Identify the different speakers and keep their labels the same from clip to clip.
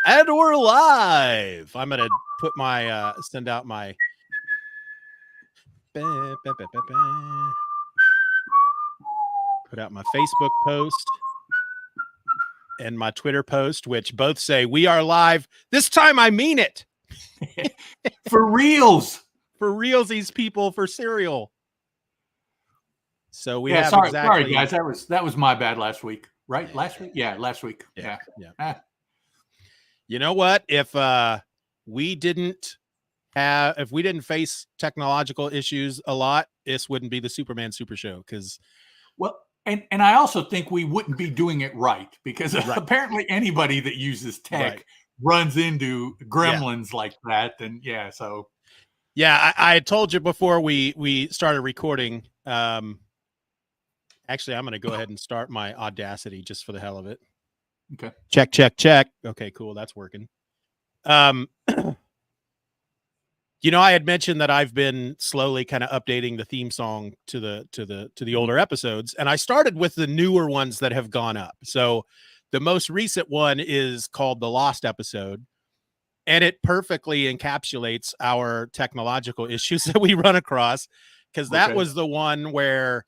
Speaker 1: And we're live. I'm gonna put my send out my put out my Facebook post and my Twitter post, which both say we are live. This time I mean it.
Speaker 2: For reals.
Speaker 1: For realsies, people, for cereal. So we have
Speaker 2: sorry,
Speaker 1: exactly.
Speaker 2: Sorry, guys. That was my bad last week, right? Yeah. Last week, last week. Yeah.
Speaker 1: You know what? If we didn't face technological issues a lot, this wouldn't be the Superman Super Show. Because,
Speaker 2: well, and I also think we wouldn't be doing it right because apparently anybody that uses tech runs into gremlins like that. And so.
Speaker 1: Yeah, I told you before we started recording. Actually, I'm going to go ahead and start my Audacity just for the hell of it.
Speaker 2: Okay.
Speaker 1: Check. Okay, cool. That's working. You know, I had mentioned that I've been slowly kind of updating the theme song to the older episodes, and I started with the newer ones that have gone up. So the most recent one is called The Lost Episode, and it perfectly encapsulates our technological issues that we run across, because that was the one where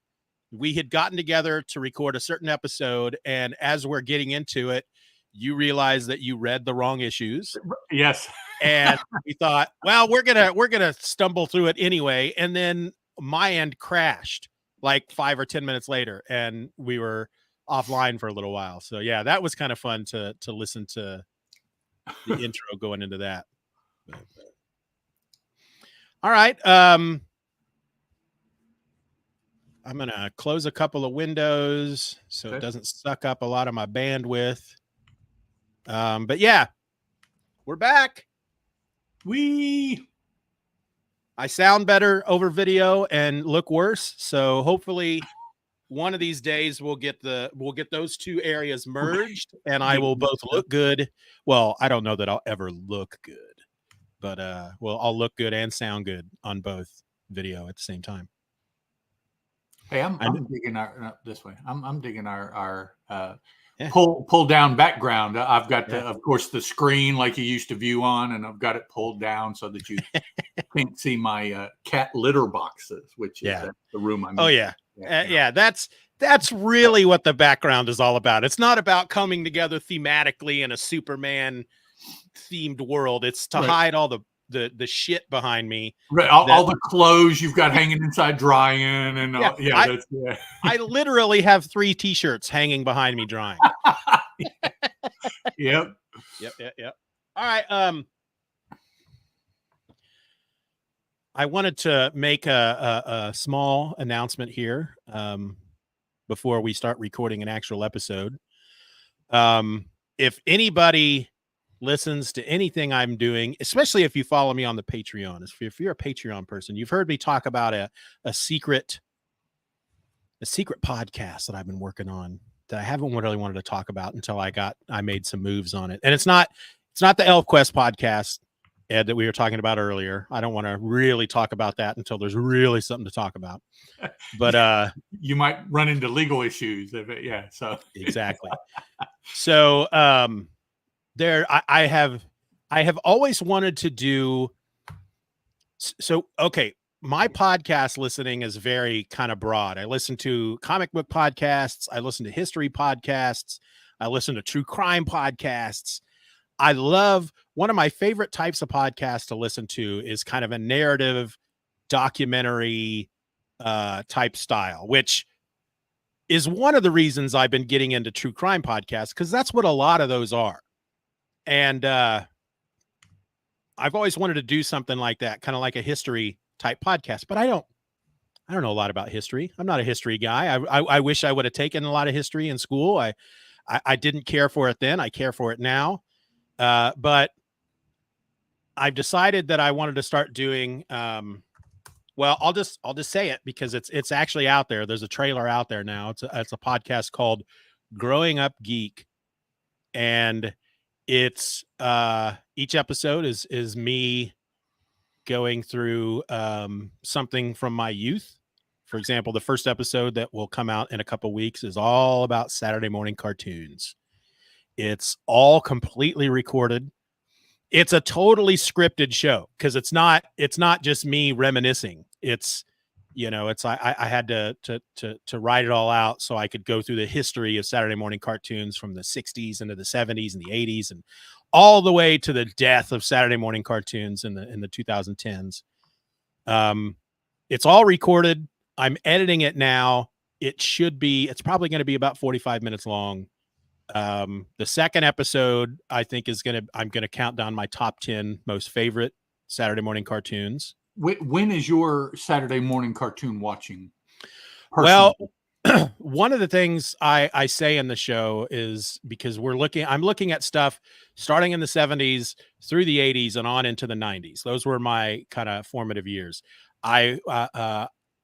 Speaker 1: we had gotten together to record a certain episode, and as we're getting into it, you realize that you read the wrong issues.
Speaker 2: Yes.
Speaker 1: And we thought, well, we're gonna stumble through it anyway. And then my end crashed like 5 or 10 minutes later, and we were offline for a little while. So yeah, that was kind of fun to listen to the intro going into that. All right. I'm gonna close a couple of windows so it doesn't suck up a lot of my bandwidth. But yeah, we're back. I sound better over video and look worse. So hopefully one of these days we'll get those two areas merged and I will both look good. Well, I don't know that I'll ever look good, but I'll look good and sound good on both video at the same time.
Speaker 2: Hey, I'm digging this way. I'm digging our pull down background. I've got of course the screen like you used to view on, and I've got it pulled down so that you can't see my cat litter boxes, which is the room I'm in.
Speaker 1: Oh yeah. That's really what the background is all about. It's not about coming together thematically in a Superman themed world. It's to hide all the shit behind me.
Speaker 2: Right. All the clothes you've got hanging inside drying. And
Speaker 1: I literally have 3 t-shirts hanging behind me drying.
Speaker 2: Yep.
Speaker 1: All right. I wanted to make a small announcement here before we start recording an actual episode. If anybody listens to anything I'm doing, especially if you follow me on the Patreon, if you're a Patreon person, you've heard me talk about a secret podcast that I've been working on that I haven't really wanted to talk about until I made some moves on it. And it's not the ElfQuest podcast, Ed, that we were talking about earlier. I don't want to really talk about that until there's really something to talk about. But
Speaker 2: you might run into legal issues so
Speaker 1: exactly. So I have always wanted to do so. Okay, my podcast listening is very kind of broad. I listen to comic book podcasts, I listen to history podcasts, I listen to true crime podcasts. I love, one of my favorite types of podcasts to listen to is kind of a narrative documentary type style, which is one of the reasons I've been getting into true crime podcasts, because that's what a lot of those are. And I've always wanted to do something like that, kind of like a history type podcast, but I don't know a lot about history. I'm not a history guy. I wish I would have taken a lot of history in school. I didn't care for it then. I care for it now. But I've decided that I wanted to start doing, well, I'll just say it because it's actually out there. There's a trailer out there now. It's a podcast called Growing Up Geek. And it's each episode is me going through something from my youth. For example, the first episode that will come out in a couple weeks is all about Saturday morning cartoons. It's all completely recorded. It's a totally scripted show because it's not just me reminiscing. It's, I had to write it all out so I could go through the history of Saturday morning cartoons from the 60s into the 70s and the 80s and all the way to the death of Saturday morning cartoons in the 2010s. It's all recorded. I'm editing it now. It's probably going to be about 45 minutes long. The second episode, I think, I'm going to count down my top 10 most favorite Saturday morning cartoons.
Speaker 2: When is your Saturday morning cartoon watching? Personally?
Speaker 1: Well, one of the things I say in the show is because I'm looking at stuff starting in the 70s through the 80s and on into the 90s. Those were my kind of formative years. I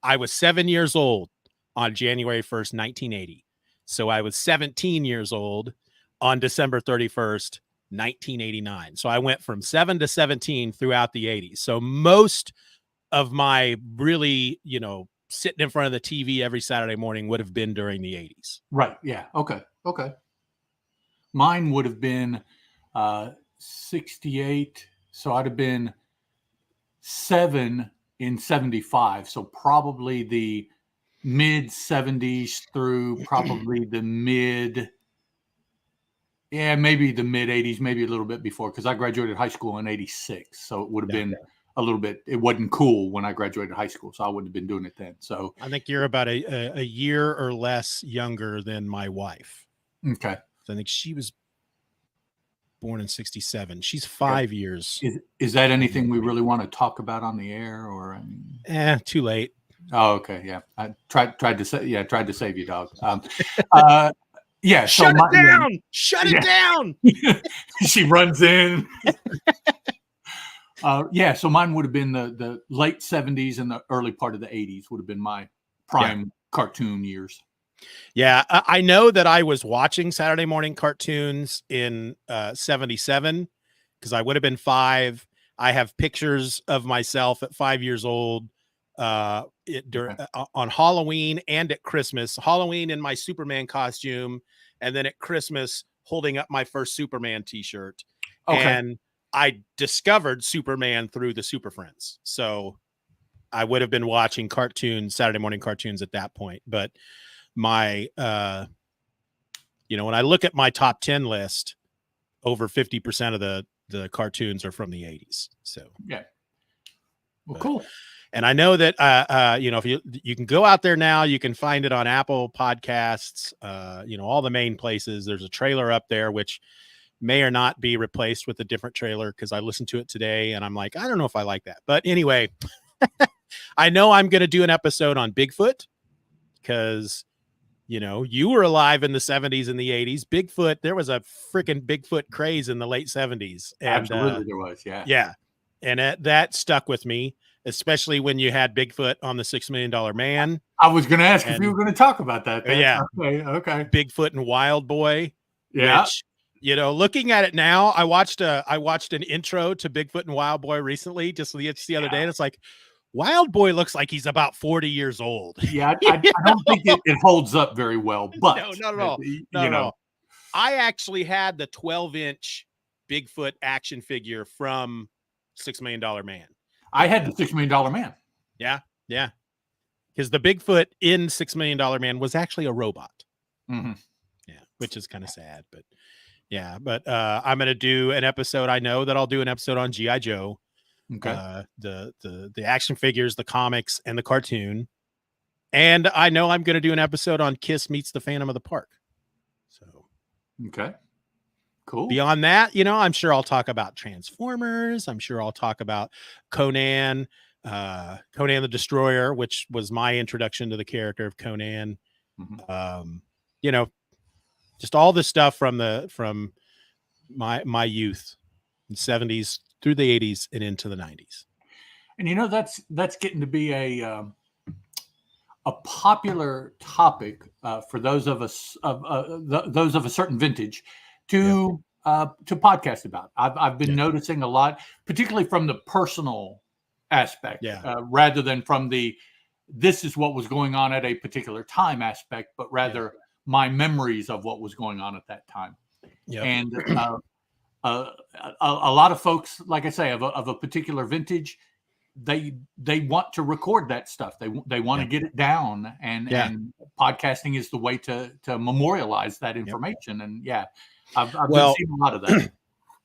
Speaker 1: was 7 years old on January 1st, 1980. So I was 17 years old on December 31st, 1989. So I went from 7 to 17 throughout the 80s. So most of my really, sitting in front of the TV every Saturday morning would have been during the 80s.
Speaker 2: Right. Yeah. Okay. Mine would have been 68. So I'd have been 7 in 75. So probably the mid 70s through probably maybe the mid 80s, maybe a little bit before, because I graduated high school in 86. So it would have been a little bit, it wasn't cool when I graduated high school. So I wouldn't have been doing it then. So
Speaker 1: I think you're about a year or less younger than my wife.
Speaker 2: Okay.
Speaker 1: So I think she was born in 67. She's 5 years.
Speaker 2: Is that anything we really want to talk about on the air, or?
Speaker 1: Too late.
Speaker 2: Oh, okay. Yeah. I tried to save you, dog. Yeah.
Speaker 1: Shut it down. Shut it down.
Speaker 2: She runs in. So mine would have been the late 70s and the early part of the 80s would have been my prime cartoon years.
Speaker 1: Yeah. I know that I was watching Saturday morning cartoons in 77 because I would have been 5. I have pictures of myself at 5 years old on Halloween and at Christmas. Halloween in my Superman costume, and then at Christmas holding up my first Superman t-shirt. Okay. And I discovered Superman through the Super Friends. So I would have been watching Saturday morning cartoons at that point. But my, when I look at my top 10 list, over 50% of the cartoons are from the 80s. So,
Speaker 2: yeah. Well, cool.
Speaker 1: And I know that, if you can go out there now, you can find it on Apple Podcasts, all the main places. There's a trailer up there, which may or not be replaced with a different trailer because I listened to it today and I'm like, I don't know if I like that. But anyway, I know I'm going to do an episode on Bigfoot because, you were alive in the 70s and the 80s. Bigfoot, there was a freaking Bigfoot craze in the late 70s. And,
Speaker 2: absolutely, there was, yeah.
Speaker 1: Yeah. And that stuck with me, especially when you had Bigfoot on the $6 Million Man.
Speaker 2: I was going to ask if you were going to talk about that.
Speaker 1: Yeah.
Speaker 2: Okay.
Speaker 1: Bigfoot and Wild Boy.
Speaker 2: Yeah.
Speaker 1: Which, looking at it now, I watched an intro to Bigfoot and Wild Boy recently, just the other day. And it's like, Wild Boy looks like he's about 40 years old.
Speaker 2: Yeah. I don't think it holds up very well, but
Speaker 1: no, not at all. Not at all. I actually had the 12-inch Bigfoot action figure from $6 Million Man.
Speaker 2: I had the $6 Million Man.
Speaker 1: Yeah. Yeah. Because the Bigfoot in $6 Million Man was actually a robot.
Speaker 2: Mm-hmm.
Speaker 1: Yeah. Which is kind of sad, but yeah. But I'm going to do an episode. I know that I'll do an episode on G.I. Joe.
Speaker 2: Okay.
Speaker 1: The action figures, the comics, and the cartoon. And I know I'm going to do an episode on Kiss Meets the Phantom of the Park. So.
Speaker 2: Okay. Cool.
Speaker 1: Beyond that, I'm sure I'll talk about Transformers. I'm sure I'll talk about Conan the Destroyer, which was my introduction to the character of Conan. Mm-hmm. Just all this stuff from my youth, in the 70s through the 80s and into the 90s.
Speaker 2: And that's getting to be a popular topic for those of us those of a certain vintage to podcast about. I've been noticing a lot, particularly from the personal aspect, rather than from this is what was going on at a particular time aspect, but rather my memories of what was going on at that time.
Speaker 1: Yep.
Speaker 2: And a lot of folks, like I say, of a particular vintage, they want to record that stuff. They want to get it down, and podcasting is the way to memorialize that information. And I've been seeing a lot of that.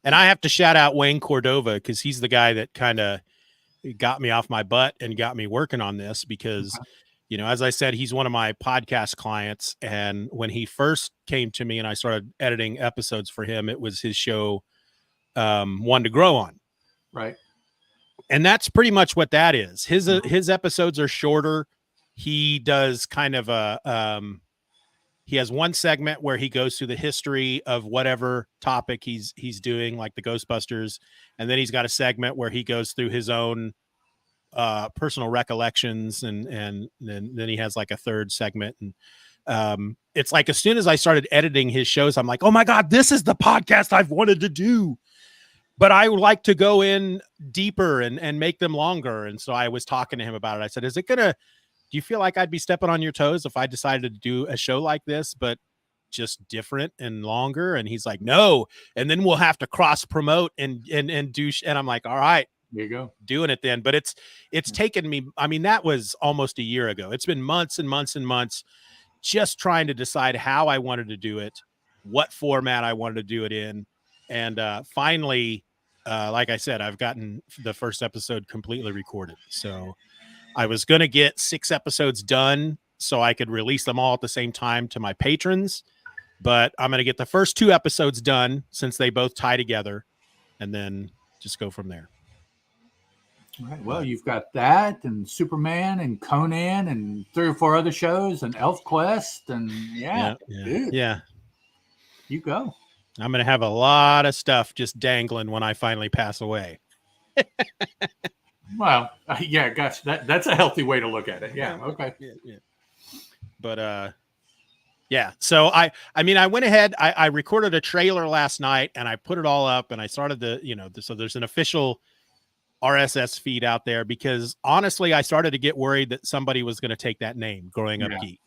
Speaker 1: And I have to shout out Wayne Cordova, because he's the guy that kind of got me off my butt and got me working on this, because you know, as I said, he's one of my podcast clients. And when he first came to me and I started editing episodes for him, it was his show, One to Grow On.
Speaker 2: Right.
Speaker 1: And that's pretty much what that is. His episodes are shorter. He does kind of he has one segment where he goes through the history of whatever topic he's doing, like the Ghostbusters. And then he's got a segment where he goes through his own personal recollections, and then he has like a third segment. And it's like, as soon as I started editing his shows, I'm like, oh my God, this is the podcast I've wanted to do, but I would like to go in deeper and make them longer. And so I was talking to him about it. I said, do you feel like I'd be stepping on your toes if I decided to do a show like this, but just different and longer? And he's like, no. And then we'll have to cross promote and do. And I'm like, all right,
Speaker 2: there you go,
Speaker 1: doing it then. But it's taken me, I mean, that was almost a year ago. It's been months and months and months just trying to decide how I wanted to do it, what format I wanted to do it in. And finally, like I said, I've gotten the first episode completely recorded. So I was going to get 6 episodes done so I could release them all at the same time to my patrons, but I'm going to get the first 2 episodes done since they both tie together, and then just go from there.
Speaker 2: All right. Well, you've got that, and Superman, and Conan, and 3 or 4 other shows, and Elf Quest, and dude, you go.
Speaker 1: I'm going to have a lot of stuff just dangling when I finally pass away.
Speaker 2: Well, gosh, that's a healthy way to look at it. Yeah. Okay.
Speaker 1: Yeah. But so I mean, I went ahead, I recorded a trailer last night and I put it all up, and I started so there's an official RSS feed out there, because honestly, I started to get worried that somebody was going to take that name, Growing Up Geek.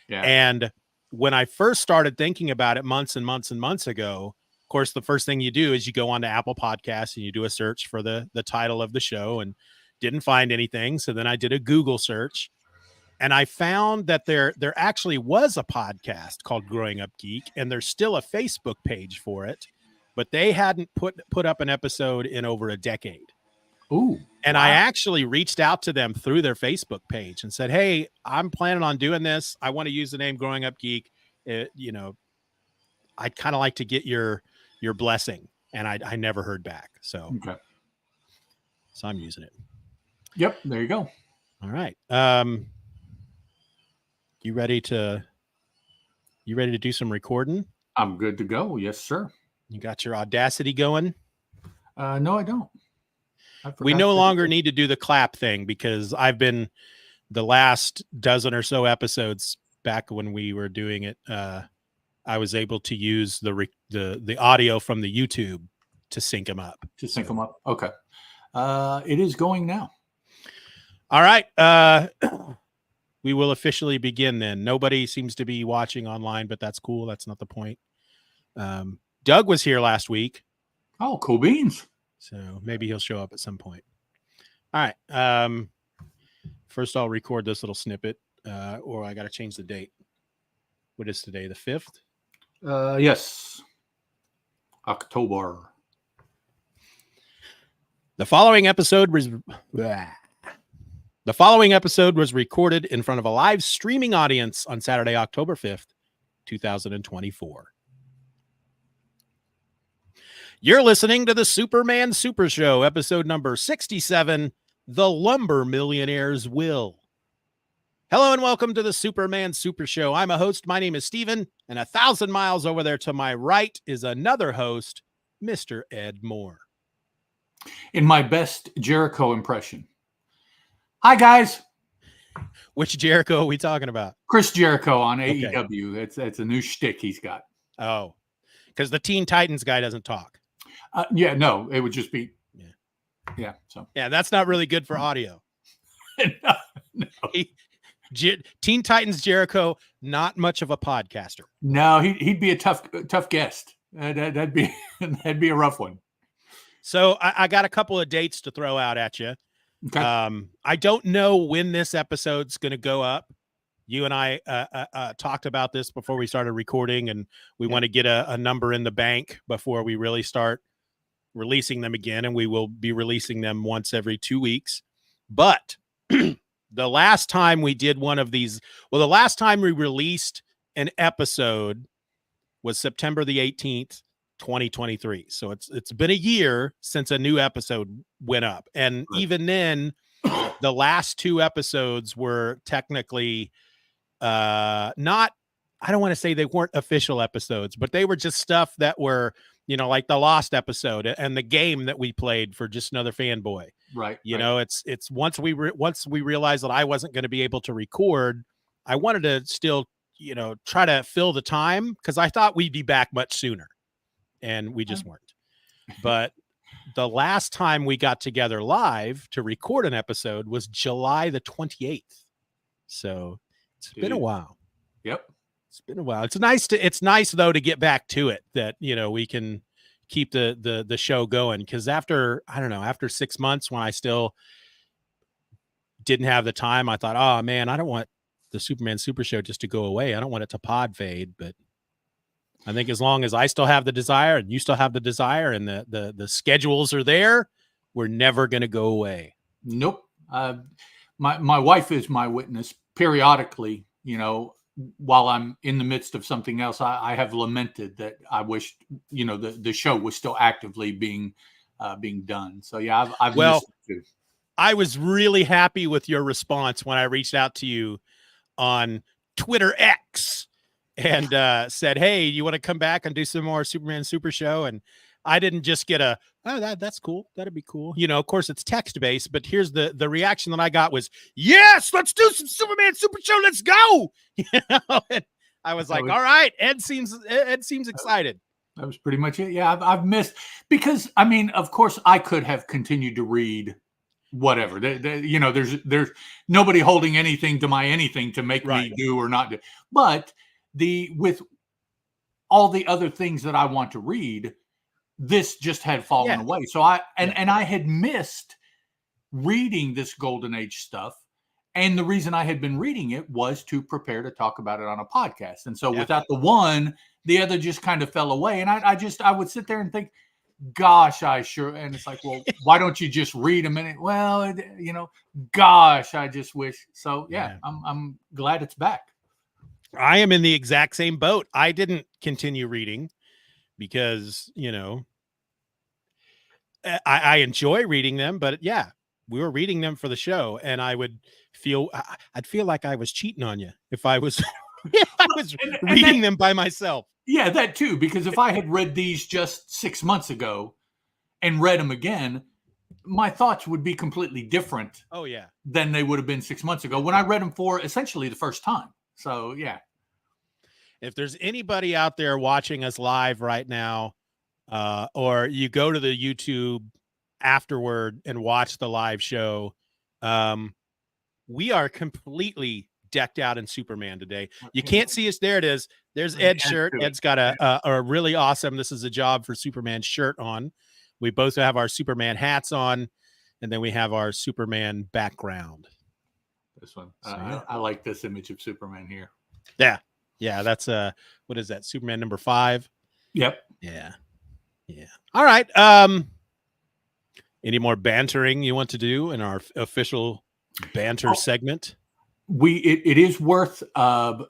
Speaker 2: Yeah.
Speaker 1: And when I first started thinking about it months and months and months ago, of course, the first thing you do is you go on to Apple Podcasts and you do a search for the title of the show, and didn't find anything. So then I did a Google search, and I found that there actually was a podcast called Growing Up Geek, and there's still a Facebook page for it, but they hadn't put up an episode in over a decade.
Speaker 2: Ooh.
Speaker 1: And wow. I actually reached out to them through their Facebook page and said, hey, I'm planning on doing this. I want to use the name Growing Up Geek. I'd kind of like to get your blessing. And I never heard back. So I'm using it.
Speaker 2: Yep. There you go.
Speaker 1: All right. You ready to do some recording?
Speaker 2: I'm good to go. Yes, sir.
Speaker 1: You got your Audacity going?
Speaker 2: No, I don't.
Speaker 1: We no longer need to do the clap thing, because I've been the last dozen or so episodes back when we were doing it. I was able to use the audio from the YouTube to sync them up.
Speaker 2: Okay. It is going now.
Speaker 1: All right. We will officially begin then. Nobody seems to be watching online, but that's cool. That's not the point. Doug was here last week.
Speaker 2: Oh, cool beans.
Speaker 1: So maybe he'll show up at some point. All right. First, I'll record this little snippet, or I got to change the date. What is today? The 5th?
Speaker 2: Yes. October.
Speaker 1: The following episode was recorded in front of a live streaming audience on Saturday, October 5th, 2024. You're listening to the Superman Super Show, episode number 67, The Lumber Millionaire's Will. Hello and welcome to the Superman Super Show. I'm a host. My name is Steeven, and 1,000 miles over there to my right is another host, Mr. Ed Moore.
Speaker 2: In my best Jericho impression. Hi, guys.
Speaker 1: Which Jericho are we talking about?
Speaker 2: Chris Jericho on AEW. It's a new shtick he's got.
Speaker 1: Oh, because the Teen Titans guy doesn't talk.
Speaker 2: No, it would just be. Yeah. So.
Speaker 1: Yeah, that's not really good for audio.
Speaker 2: No.
Speaker 1: Teen Titans Jericho, not much of a podcaster.
Speaker 2: No, he'd be a tough guest. That'd be that'd be a rough one.
Speaker 1: So I got a couple of dates to throw out at you.
Speaker 2: Okay.
Speaker 1: I don't know when this episode's going to go up. You and I talked about this before we started recording, and we want to get a number in the bank before we really start releasing them again. And we will be releasing them once every 2 weeks. But the last time we did one of these, the last time we released an episode was September the 18th, 2023. So it's been a year since a new episode went up. And even then, the last 2 episodes were technically not, I don't want to say they weren't official episodes, but they were just stuff that were, like the Lost episode and the game that we played for Just Another Fanboy.
Speaker 2: Right.
Speaker 1: It's once we realized that I wasn't going to be able to record, I wanted to still, try to fill the time, because I thought we'd be back much sooner, and we just weren't. But the last time we got together live to record an episode was July the 28th. So it's been a while.
Speaker 2: Yep.
Speaker 1: It's been a while. It's nice though to get back to it, that we can keep the show going, because after 6 months, when I still didn't have the time, I thought, oh man, I don't want the Superman Super Show just to go away. I don't want it to pod fade. But I think as long as I still have the desire and you still have the desire, and the schedules are there, we're never going to go away.
Speaker 2: Nope. My wife is my witness. Periodically, while I'm in the midst of something else, I have lamented that I wish, the show was still actively being done. So yeah, I've missed it too.
Speaker 1: I was really happy with your response when I reached out to you on Twitter X and said, hey, you want to come back and do some more Superman Super Show? And I didn't just get that's cool. That'd be cool. Of course it's text based, but here's the reaction that I got was, yes, let's do some Superman Super Show. Let's go. And I was like, all right, Ed seems excited.
Speaker 2: That was pretty much it. Yeah. I've missed, because of course I could have continued to read whatever, there's nobody holding anything to my anything to make me do or not do, but with all the other things that I want to read, this just had fallen away. So I had missed reading this Golden Age stuff. And the reason I had been reading it was to prepare to talk about it on a podcast. And so without the one, the other just kind of fell away. And I would sit there and think, gosh, and it's like, well, why don't you just read a minute? Well, gosh, I just wish. So yeah. I'm glad it's back.
Speaker 1: I am in the exact same boat. I didn't continue reading because, I enjoy reading them, but we were reading them for the show, and I'd feel like I was cheating on you if I was reading them by myself.
Speaker 2: Yeah, that too, because if I had read these just 6 months ago and read them again, my thoughts would be completely different.
Speaker 1: Oh yeah.
Speaker 2: Than they would have been 6 months ago when I read them for essentially the first time. So yeah.
Speaker 1: If there's anybody out there watching us live right now, or you go to the YouTube afterward and watch the live show, we are completely decked out in Superman today. You can't see us. There it is. There's Ed's shirt. Ed's got a really awesome, this is a job for Superman shirt on. We both have our Superman hats on, and then we have our Superman background.
Speaker 2: This one. So, I like this image of Superman here.
Speaker 1: Yeah. Yeah. That's what is that? Superman number 5.
Speaker 2: Yep.
Speaker 1: Yeah. Yeah. All right. Any more bantering you want to do in our official banter segment?
Speaker 2: It is worth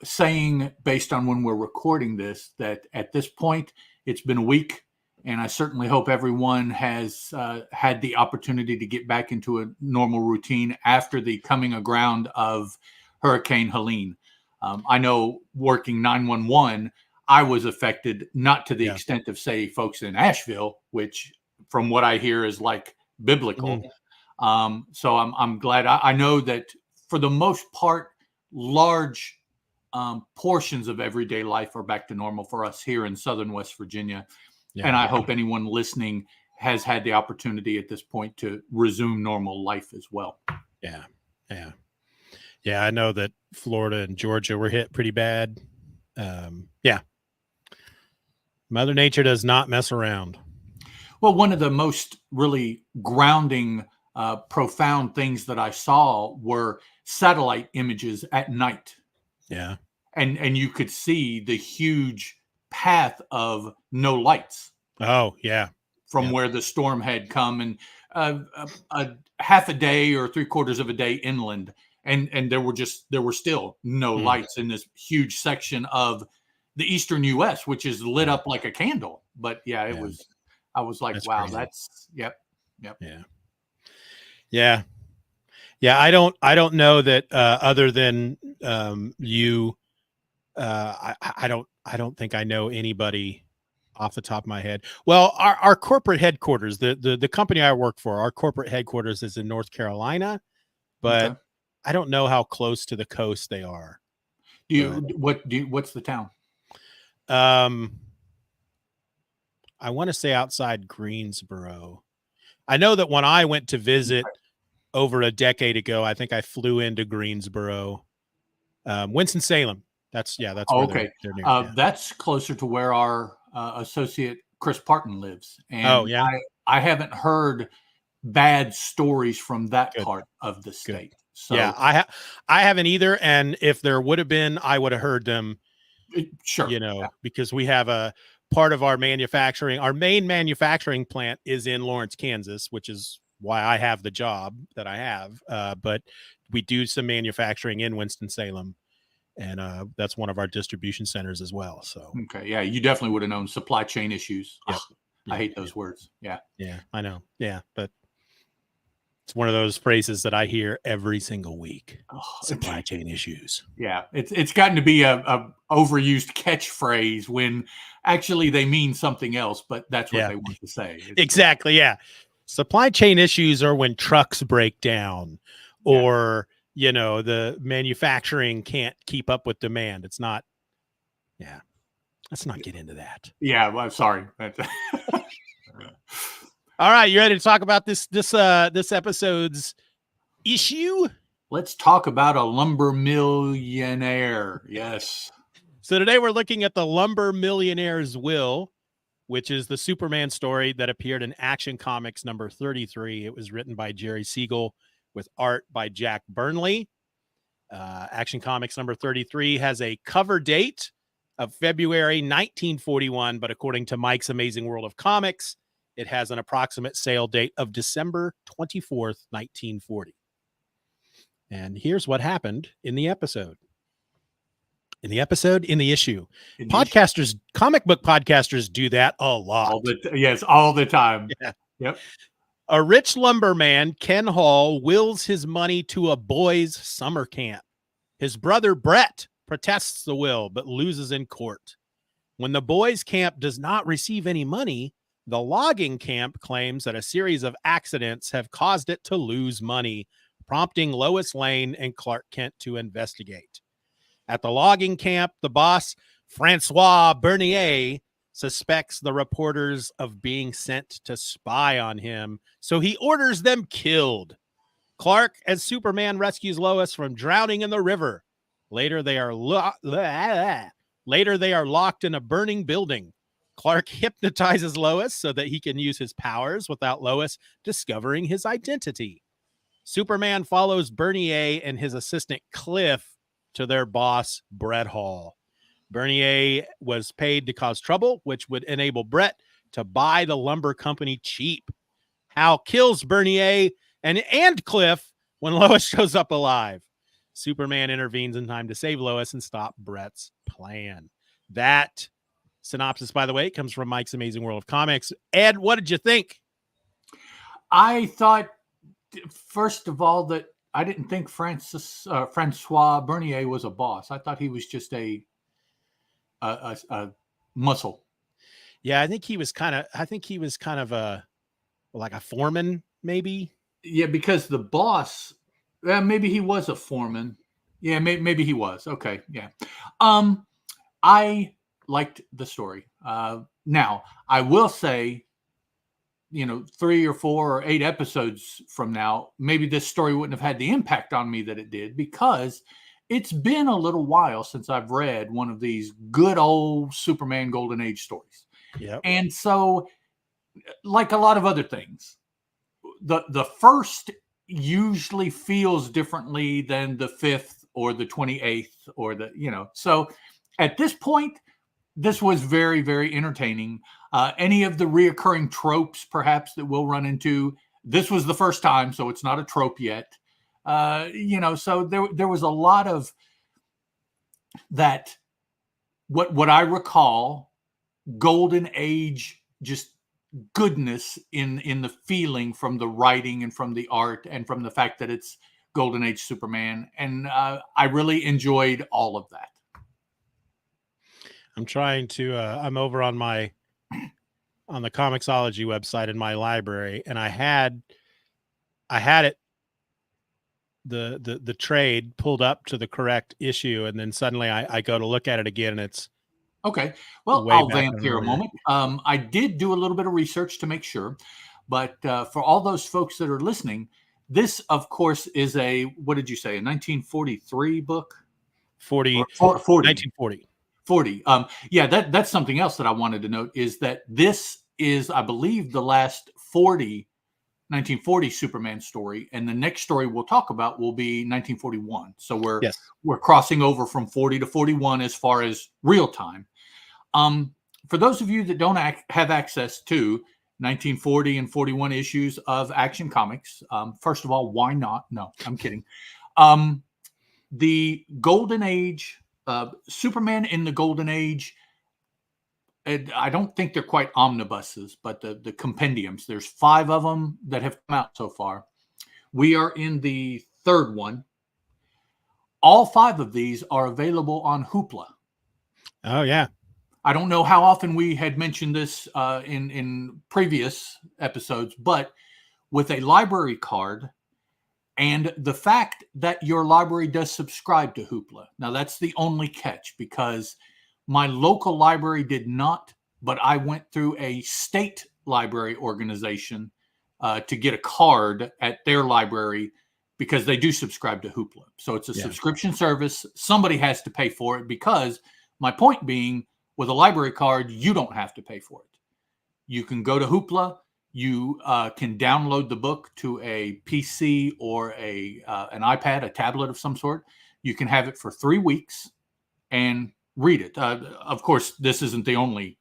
Speaker 2: saying, based on when we're recording this, that at this point it's been a week, and I certainly hope everyone has had the opportunity to get back into a normal routine after the coming aground of Hurricane Helene. I know working 911, I was affected, not to the extent of, say, folks in Asheville, which from what I hear is like biblical. So I'm glad. I know that for the most part, large portions of everyday life are back to normal for us here in Southern West Virginia. Yeah. And I hope anyone listening has had the opportunity at this point to resume normal life as well.
Speaker 1: Yeah. Yeah. Yeah. I know that Florida and Georgia were hit pretty bad. Yeah. Mother Nature does not mess around.
Speaker 2: Well, one of the most really grounding, profound things that I saw were satellite images at night.
Speaker 1: Yeah.
Speaker 2: And you could see the huge path of no lights
Speaker 1: Oh, yeah.
Speaker 2: from
Speaker 1: Yep.
Speaker 2: where the storm had come, and a half a day or 3/4 of a day inland, and there were still no lights in this huge section of the eastern U.S., which is lit up like a candle. But yeah, it was. I was like,
Speaker 1: That's
Speaker 2: wow,
Speaker 1: crazy.
Speaker 2: that's yep.
Speaker 1: Yeah. I don't know that other than you. I don't think I know anybody off the top of my head. Well, our corporate headquarters, the company I work for, our corporate headquarters is in North Carolina, but
Speaker 2: Okay.
Speaker 1: I don't know how close to the coast they are.
Speaker 2: What's the town?
Speaker 1: I want to say outside Greensboro. I know that when I went to visit over a decade ago, I think I flew into Greensboro, Winston-Salem. That's where
Speaker 2: okay.
Speaker 1: they're near.
Speaker 2: That's closer to where our associate Chris Parton lives, and
Speaker 1: Oh, yeah.
Speaker 2: I haven't heard bad stories from that
Speaker 1: Good.
Speaker 2: part of the state. So
Speaker 1: yeah, I haven't either. And if there would have been, I would have heard them.
Speaker 2: Sure,
Speaker 1: because we have a part of our main manufacturing plant is in Lawrence, Kansas, which is why I have the job that I have. But we do some manufacturing in Winston-Salem, and that's one of our distribution centers as well. So
Speaker 2: okay, yeah, you definitely would have known supply chain issues.
Speaker 1: Yep.
Speaker 2: I hate those words. Yeah,
Speaker 1: I know. Yeah, but it's one of those phrases that I hear every single week. Supply chain issues.
Speaker 2: Yeah, it's gotten to be a overused catchphrase when actually they mean something else, but that's what they want to say.
Speaker 1: Exactly. Yeah. Supply chain issues are when trucks break down or, the manufacturing can't keep up with demand. It's not. Yeah. Let's not get into that.
Speaker 2: Yeah. Well, sorry.
Speaker 1: All right. You ready to talk about this episode's issue?
Speaker 2: Let's talk about a lumber millionaire. Yes.
Speaker 1: So today we're looking at the Lumber Millionaire's Will, which is the Superman story that appeared in Action Comics number 33. It was written by Jerry Siegel with art by Jack Burnley. Action Comics number 33 has a cover date of February 1941, but according to Mike's Amazing World of Comics, it has an approximate sale date of December 24th, 1940. And here's what happened in the episode. In the issue. Podcasters, comic book podcasters do that a lot.
Speaker 2: All the time.
Speaker 1: Yeah.
Speaker 2: Yep.
Speaker 1: A rich lumberman, Ken Hall, wills his money to a boys' summer camp. His brother, Brett, protests the will, but loses in court. When the boys' camp does not receive any money, the logging camp claims that a series of accidents have caused it to lose money, prompting Lois Lane and Clark Kent to investigate. At the logging camp, the boss, Francois Bernier, suspects the reporters of being sent to spy on him, so he orders them killed. Clark, as Superman, rescues Lois from drowning in the river. Later, they are locked in a burning building. Clark hypnotizes Lois so that he can use his powers without Lois discovering his identity. Superman follows Bernier and his assistant Cliff to their boss, Brett Hall. Bernier was paid to cause trouble, which would enable Brett to buy the lumber company cheap. Hal kills Bernier and Cliff when Lois shows up alive. Superman intervenes in time to save Lois and stop Brett's plan. That synopsis, by the way, comes from Mike's Amazing World of Comics. Ed, what did you think?
Speaker 2: I thought, first of all, that I didn't think Francois Bernier was a boss. I thought he was just a muscle.
Speaker 1: Yeah, I think he was kind of a foreman, maybe.
Speaker 2: Yeah, because the boss, maybe he was a foreman. Yeah, maybe he was. Okay, yeah. I liked the story. Now, I will say, 3 or 4 or 8 episodes from now, maybe this story wouldn't have had the impact on me that it did, because it's been a little while since I've read one of these good old Superman Golden Age stories.
Speaker 1: Yep.
Speaker 2: And so, like a lot of other things, the first usually feels differently than the 5th or the 28th or the, so at this point, this was very, very entertaining. Any of the reoccurring tropes, perhaps, that we'll run into, this was the first time, so it's not a trope yet. So there was a lot of that, what I recall, golden age, just goodness in the feeling from the writing and from the art and from the fact that it's golden age Superman. And I really enjoyed all of that.
Speaker 1: I'm trying to, I'm over on the Comixology website in my library, and I had it, the trade pulled up to the correct issue, and then suddenly I go to look at it again, and it's
Speaker 2: okay. Well, I'll vamp here a moment. I did do a little bit of research to make sure, but for all those folks that are listening, this, of course, is what did you say, a 1943 book?
Speaker 1: 40.
Speaker 2: 1940. 40. Yeah, that's something else that I wanted to note, is that this is, I believe, the last 1940 Superman story, and the next story we'll talk about will be 1941. So we're crossing over from 40 to 41 as far as real time. For those of you that don't have access to 1940 and 41 issues of Action Comics, first of all, why not? No, I'm kidding. The Golden Age, Superman in the Golden Age, I don't think they're quite omnibuses, but the compendiums, there's 5 of them that have come out so far. We are in the 3rd one. All 5 of these are available on Hoopla.
Speaker 1: Oh, yeah.
Speaker 2: I don't know how often we had mentioned this in previous episodes, but with a library card and the fact that your library does subscribe to Hoopla. Now, that's the only catch, because my local library did not, but I went through a state library organization to get a card at their library, because they do subscribe to Hoopla. So it's a subscription service. Somebody has to pay for it, because my point being, with a library card, you don't have to pay for it. You can go to Hoopla. You can download the book to a PC or an iPad, a tablet of some sort. You can have it for 3 weeks and read it. Of course, this isn't the only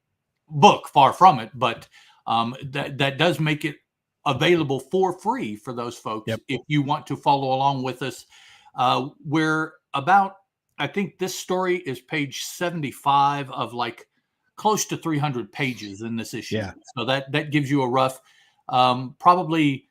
Speaker 2: book, far from it, but that does make it available for free for those folks. If you want to follow along with us. We're about, I think this story is page 75 of like close to 300 pages in this issue.
Speaker 1: Yeah.
Speaker 2: So that gives you a rough, probably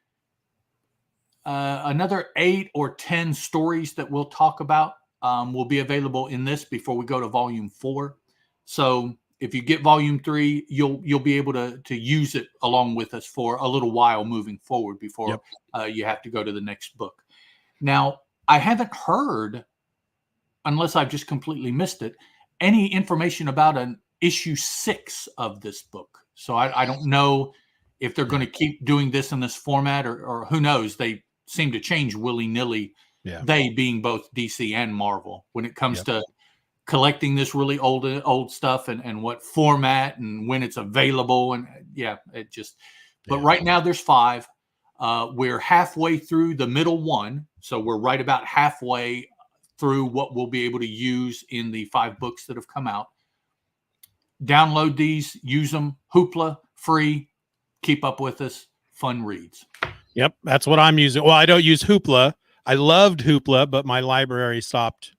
Speaker 2: another 8 or 10 stories that we'll talk about will be available in this before we go to volume 4. So if you get volume 3, you'll be able to use it along with us for a little while moving forward before you have to go to the next book. Now, I haven't heard, unless I've just completely missed it, any information about an issue 6 of this book. So I don't know if they're going to keep doing this in this format, or who knows. They seem to change willy-nilly, they being both DC and Marvel, when it comes to collecting this really old stuff and what format and when it's available. And but right now there's 5. We're halfway through the middle one. So we're right about halfway through what we'll be able to use in the 5 books that have come out. Download these, use them, Hoopla, free, keep up with us, fun reads.
Speaker 1: Yep, that's what I'm using. Well, I don't use Hoopla. I loved Hoopla, but my library stopped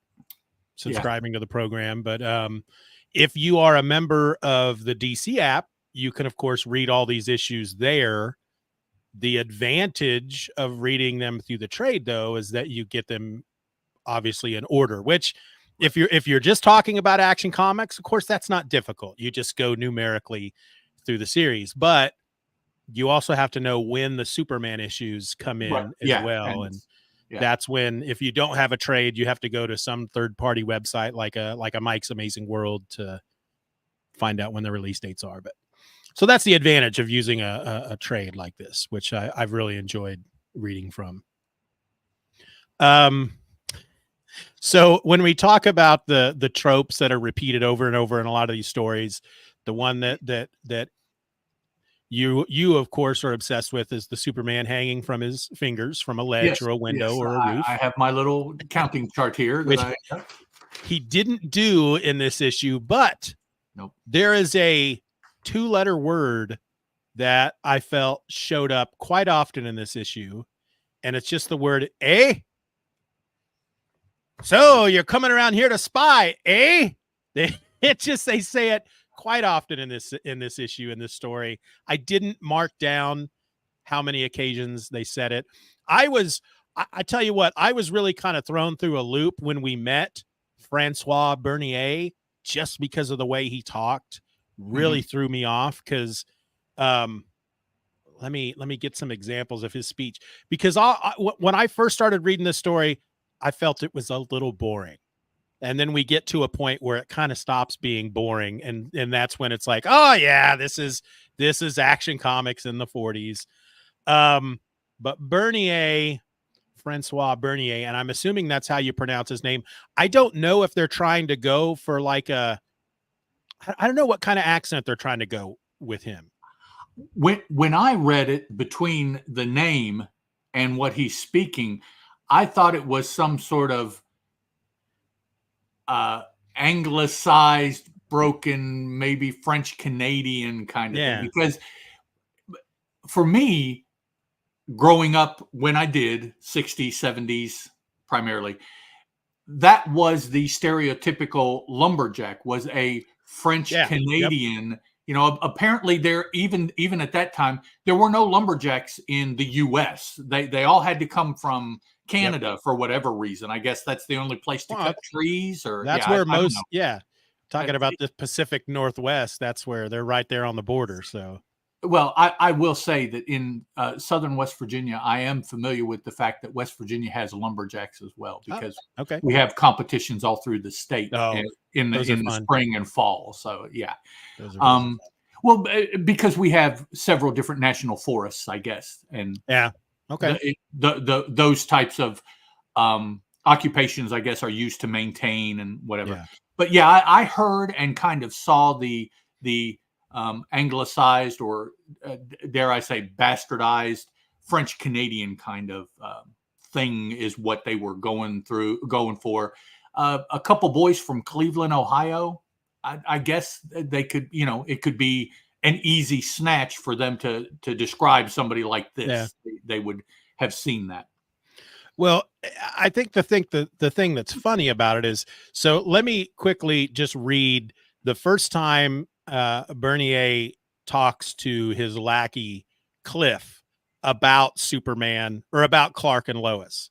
Speaker 1: subscribing to the program. But if you are a member of the DC app, you can, of course, read all these issues there. The advantage of reading them through the trade, though, is that you get them obviously in order, which if you're just talking about Action Comics, of course, that's not difficult. You just go numerically through the series, but you also have to know when the Superman issues come in as well. And that's when, if you don't have a trade, you have to go to some third-party website like a Mike's Amazing World to find out when the release dates are. But so that's the advantage of using a trade like this, which I've really enjoyed reading from. So when we talk about the tropes that are repeated over and over in a lot of these stories, The one that you of course are obsessed with is the Superman hanging from his fingers from a ledge
Speaker 2: Yes,
Speaker 1: or a window
Speaker 2: yes.
Speaker 1: or a roof.
Speaker 2: I have my little counting chart here
Speaker 1: Which
Speaker 2: that
Speaker 1: he didn't do in this issue, but
Speaker 2: nope.
Speaker 1: There is a 2-letter word that I felt showed up quite often in this issue, and it's just the word "eh." So you're coming around here to spy, eh? They say it quite often in this issue, in this story. I didn't mark down how many occasions they said it. I tell you what, I was really kind of thrown through a loop when we met Francois Bernier, just because of the way he talked. Really threw me off, because let me get some examples of his speech, because when I first started reading this story, I felt it was a little boring. And then we get to a point where it kind of stops being boring. And that's when it's like, oh yeah, this is Action Comics in the 40s. But Francois Bernier, and I'm assuming that's how you pronounce his name. I don't know if they're trying to go for like I don't know what kind of accent they're trying to go with him.
Speaker 2: When I read it, between the name and what he's speaking, I thought it was some sort of anglicized, broken, maybe French Canadian kind of thing. Because for me, growing up when I did, 60s, 70s primarily, that was the stereotypical lumberjack, was a French Canadian. Yep. You know, apparently there even at that time, there were no lumberjacks in the US. They all had to come from Canada for whatever reason. I guess that's the only place to cut trees, or
Speaker 1: that's where talking about the Pacific Northwest, that's where they're right there on the border. So
Speaker 2: well, I will say that in southern West Virginia, I am familiar with the fact that West Virginia has lumberjacks as well, because we have competitions all through the state in the spring and fall. So yeah, well, because we have several different national forests, I guess, and those types of occupations, I guess, are used to maintain and whatever. Yeah. But yeah, I heard and kind of saw the anglicized, or dare I say bastardized, French Canadian kind of thing is what they were going for. A couple boys from Cleveland, Ohio, I guess they could, it could be an easy snatch for them to describe somebody like this. Yeah. They would have seen that.
Speaker 1: Well, I think the thing that's funny about it is, so let me quickly just read the first time Bernier talks to his lackey Cliff about Superman, or about Clark and Lois.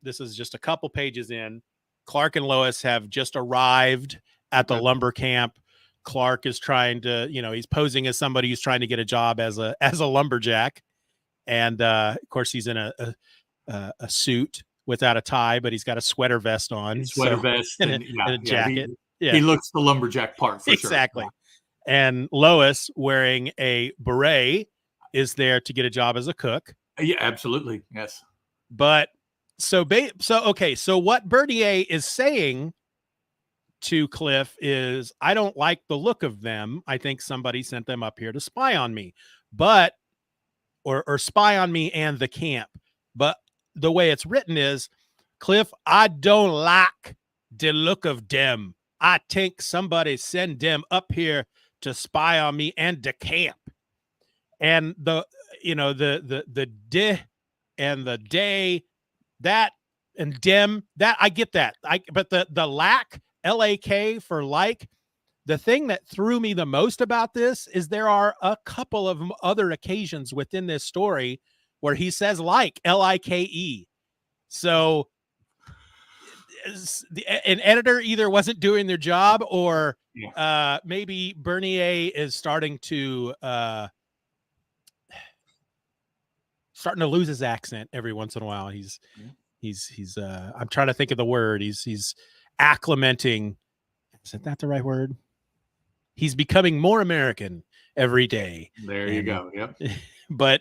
Speaker 1: This is just a couple pages in. Clark and Lois have just arrived at the lumber camp. Clark is trying to, he's posing as somebody who's trying to get a job as a lumberjack, and of course he's in a suit without a tie, but he's got a sweater vest on,
Speaker 2: vest
Speaker 1: and a jacket.
Speaker 2: He looks the lumberjack part for
Speaker 1: exactly.
Speaker 2: Sure.
Speaker 1: And Lois, wearing a beret, is there to get a job as a cook.
Speaker 2: Yeah, absolutely. Yes.
Speaker 1: But so what Bernier is saying to Cliff is, I don't like the look of them. I think somebody sent them up here to spy on me, or spy on me and the camp. But the way it's written is, Cliff, I don't like the look of them. I think somebody send them up here to spy on me and the camp. And the de and the day, that and dem, that I get that. But the lack, LAK for like, the thing that threw me the most about this is there are a couple of other occasions within this story where he says like, LIKE. So an editor either wasn't doing their job, or maybe Bernier is starting to lose his accent every once in a while. He's I'm trying to think of the word. He's acclimating. Is that the right word? He's becoming more American every day.
Speaker 2: There you go. Yep.
Speaker 1: But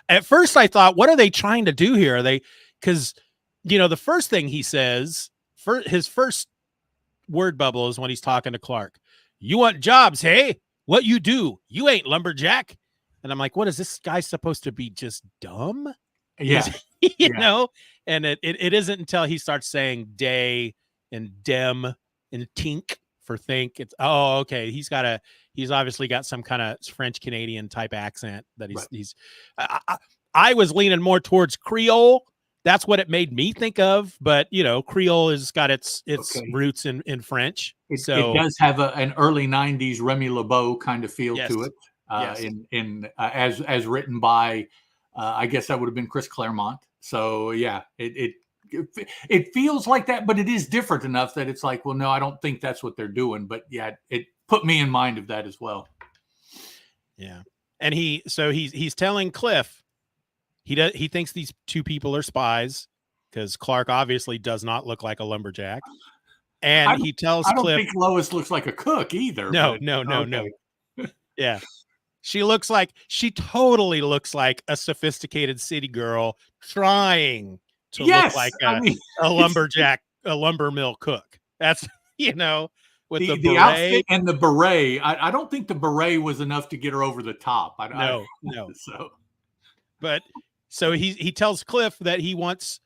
Speaker 1: at first I thought, what are they trying to do here? Are they, because the first thing he says, his first word bubble is when he's talking to Clark. You want jobs, hey? What you do? You ain't lumberjack. And I'm like, what is this guy supposed to be? Just dumb?
Speaker 2: Yeah.
Speaker 1: You know? And it isn't until he starts saying day and dem and tink for think. It's okay. He's obviously got some kind of French Canadian type accent that he's I was leaning more towards Creole. That's what it made me think of, but Creole has got its roots in French.
Speaker 2: It
Speaker 1: So
Speaker 2: does have an early '90s Remy LeBeau kind of feel to it.
Speaker 1: Yes.
Speaker 2: As written by, I guess that would have been Chris Claremont. So yeah, it feels like that, but it is different enough that it's like, well, no, I don't think that's what they're doing. But yeah, it put me in mind of that as well.
Speaker 1: Yeah, and he's telling Cliff he thinks these two people are spies because Clark obviously does not look like a lumberjack, and he tells Cliff, I don't
Speaker 2: think Lois looks like a cook either.
Speaker 1: No. Yeah. She totally looks like a sophisticated city girl trying to look like a lumberjack, a lumber mill cook. That's, with the beret.
Speaker 2: Outfit and the beret. I don't think the beret was enough to get her over the top.
Speaker 1: No. So he tells Cliff that he wants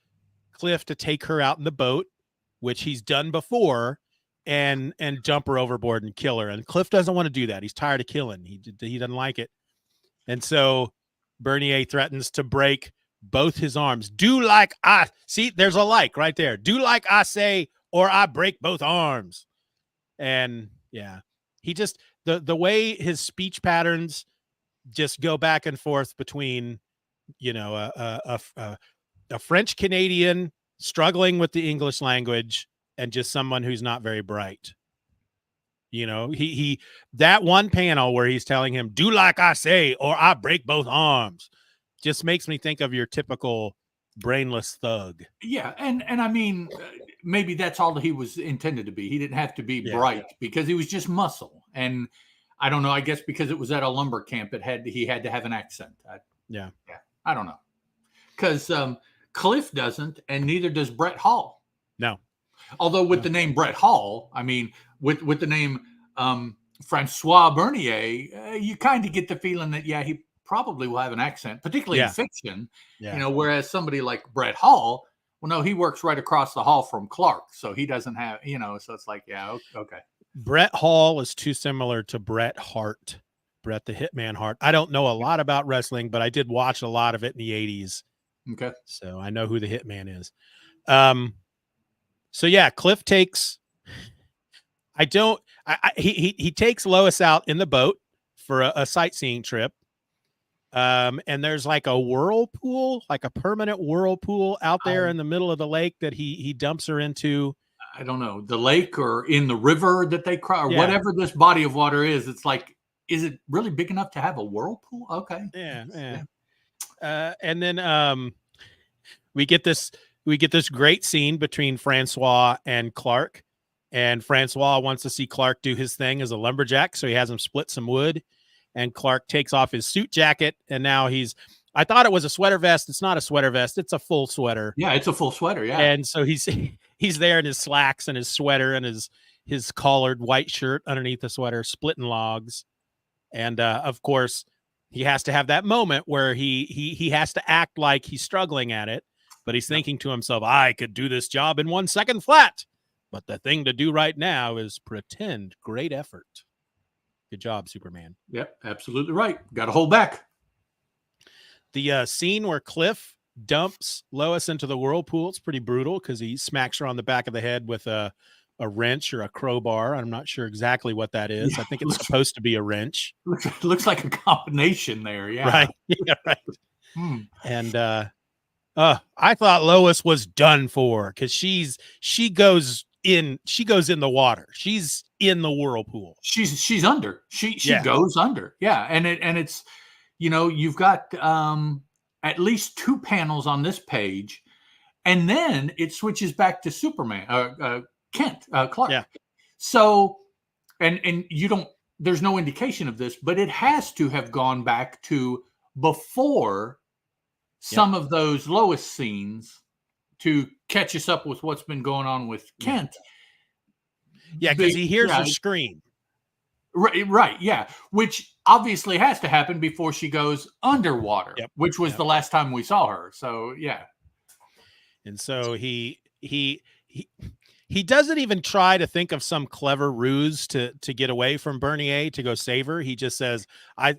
Speaker 1: Cliff to take her out in the boat, which he's done before, and jump her overboard and kill her. And Cliff doesn't want to do that. He's tired of killing. He doesn't like it. And so Bernier threatens to break both his arms. Do like I see, there's a like right there. Do like I say, or I break both arms. And yeah, he just the way his speech patterns just go back and forth between, a French Canadian struggling with the English language and just someone who's not very bright. He that one panel where he's telling him, do like I say, or I break both arms, just makes me think of your typical brainless thug.
Speaker 2: Yeah. And I mean, maybe that's all he was intended to be. He didn't have to be bright because he was just muscle. And I don't know, I guess because it was at a lumber camp, he had to have an accent. I don't know. Because Cliff doesn't, and neither does Brett Hall.
Speaker 1: No.
Speaker 2: Although with the name Brett Hall, I mean, with the name Francois Bernier, you kind of get the feeling that, he probably will have an accent, particularly in fiction. Whereas somebody like Brett Hall, well, no, he works right across the hall from Clark, so he doesn't have, so it's like, okay.
Speaker 1: Brett Hall is too similar to Bret Hart, Bret the Hitman Hart. I don't know a lot about wrestling, but I did watch a lot of it in the 80s.
Speaker 2: Okay.
Speaker 1: So I know who the Hitman is. So yeah, Cliff takes, he takes Lois out in the boat for a sightseeing trip. And there's like a whirlpool, like a permanent whirlpool out there in the middle of the lake that he dumps her into.
Speaker 2: I don't know, the lake or in the river that they cry, or whatever this body of water is. It's like, is it really big enough to have a whirlpool? Okay.
Speaker 1: Yeah. And then we get this great scene between Francois and Clark, and Francois wants to see Clark do his thing as a lumberjack, so he has him split some wood, and Clark takes off his suit jacket, and now I thought it was a sweater vest. It's not a sweater vest. It's a full sweater.
Speaker 2: Yeah, it's a full sweater. Yeah.
Speaker 1: And so he's there in his slacks and his sweater and his collared white shirt underneath the sweater, splitting logs. And of course, he has to have that moment where he has to act like he's struggling at it, but he's thinking to himself, I could do this job in 1 second flat. But the thing to do right now is pretend great effort. Good job, Superman.
Speaker 2: Yep, absolutely right. Got to hold back.
Speaker 1: The scene where Cliff dumps Lois into the whirlpool, it's pretty brutal because he smacks her on the back of the head with a wrench or a crowbar. I'm not sure exactly what that is. I think it's supposed to be a wrench.
Speaker 2: Looks like a combination there. Yeah.
Speaker 1: Right. Yeah, right. And I thought Lois was done for because she goes in the water. She's in the whirlpool.
Speaker 2: She's under. She goes under. Yeah. And it's, you've got at least 2 panels on this page, and then it switches back to Superman, Clark.
Speaker 1: Yeah.
Speaker 2: So, and there's no indication of this, but it has to have gone back to before some of those Lois scenes to catch us up with what's been going on with Kent.
Speaker 1: Yeah, because he hears her scream.
Speaker 2: Right, yeah. Which obviously has to happen before she goes underwater,
Speaker 1: Yep.
Speaker 2: which was the last time we saw her. So yeah.
Speaker 1: And so he doesn't even try to think of some clever ruse to get away from Bernier to go save her. He just says, I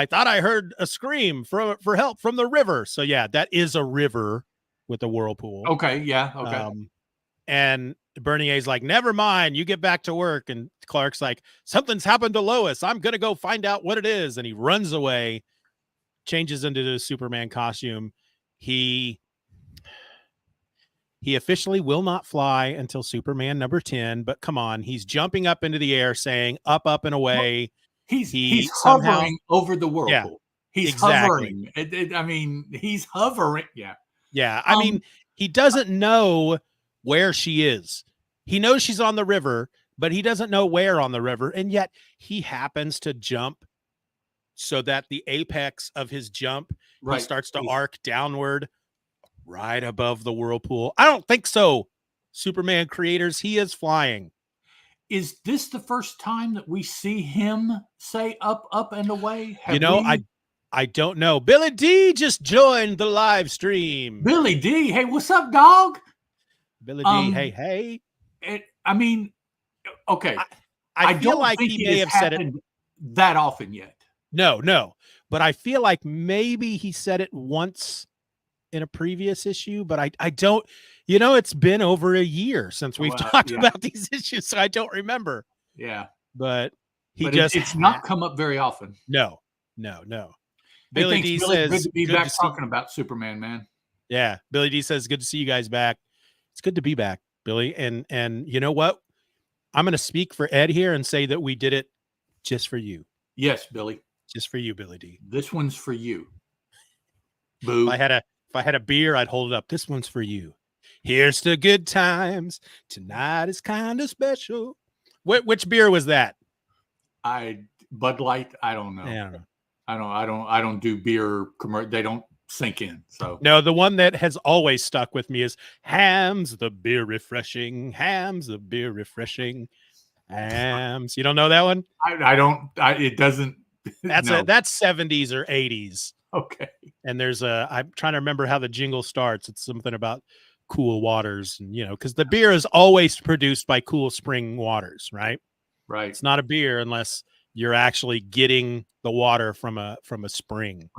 Speaker 1: thought I heard a scream for help from the river. So yeah, that is a river with a whirlpool.
Speaker 2: Okay, yeah, okay.
Speaker 1: And Bernier's like, never mind, you get back to work. And Clark's like, something's happened to Lois. I'm gonna go find out what it is. And he runs away, changes into the Superman costume. He officially will not fly until Superman number 10, but come on, he's jumping up into the air saying up, up, and away.
Speaker 2: He's hovering over the whirlpool.
Speaker 1: Yeah,
Speaker 2: he's
Speaker 1: exactly.
Speaker 2: hovering. I mean, he's hovering. Yeah.
Speaker 1: Yeah. I mean, he doesn't know where she is. He knows she's on the river, but he doesn't know where on the river. And yet he happens to jump so that the apex of his jump, he starts to arc downward right above the whirlpool. I don't think so. Superman creators, he is flying.
Speaker 2: Is this the first time that we see him say up, up, and away?
Speaker 1: I don't know. Billy D just joined the live stream.
Speaker 2: Billy D, hey, what's up, dog?
Speaker 1: Billy D, hey.
Speaker 2: I mean, okay.
Speaker 1: I feel like he may have said it
Speaker 2: that often yet.
Speaker 1: No. But I feel like maybe he said it once in a previous issue, but I don't, it's been over a year since we've talked about these issues, so I don't remember.
Speaker 2: Yeah.
Speaker 1: But
Speaker 2: it's not come up very often.
Speaker 1: No. Billy D says,
Speaker 2: good to be back talking about Superman, man.
Speaker 1: Yeah. Billy D says, good to see you guys back. It's good to be back, Billy. And you know what? I'm going to speak for Ed here and say that we did it just for you.
Speaker 2: Yes, Billy.
Speaker 1: Just for you, Billy D.
Speaker 2: This one's for you. Boo.
Speaker 1: If I had a beer, I'd hold it up. This one's for you. Here's to good times. Tonight is kind of special. Which beer was that?
Speaker 2: Bud Light. I don't know.
Speaker 1: Yeah, I don't know.
Speaker 2: I don't do beer. They don't sink in. So
Speaker 1: no, the one that has always stuck with me is Hams the beer refreshing. Hams the beer refreshing. Hams. You don't know that one?
Speaker 2: I don't. It doesn't.
Speaker 1: That's that's 70s or 80s.
Speaker 2: Okay.
Speaker 1: And I'm trying to remember how the jingle starts. It's something about cool waters, and because the beer is always produced by Cool Spring Waters, right?
Speaker 2: Right.
Speaker 1: It's not a beer unless you're actually getting the water from a spring.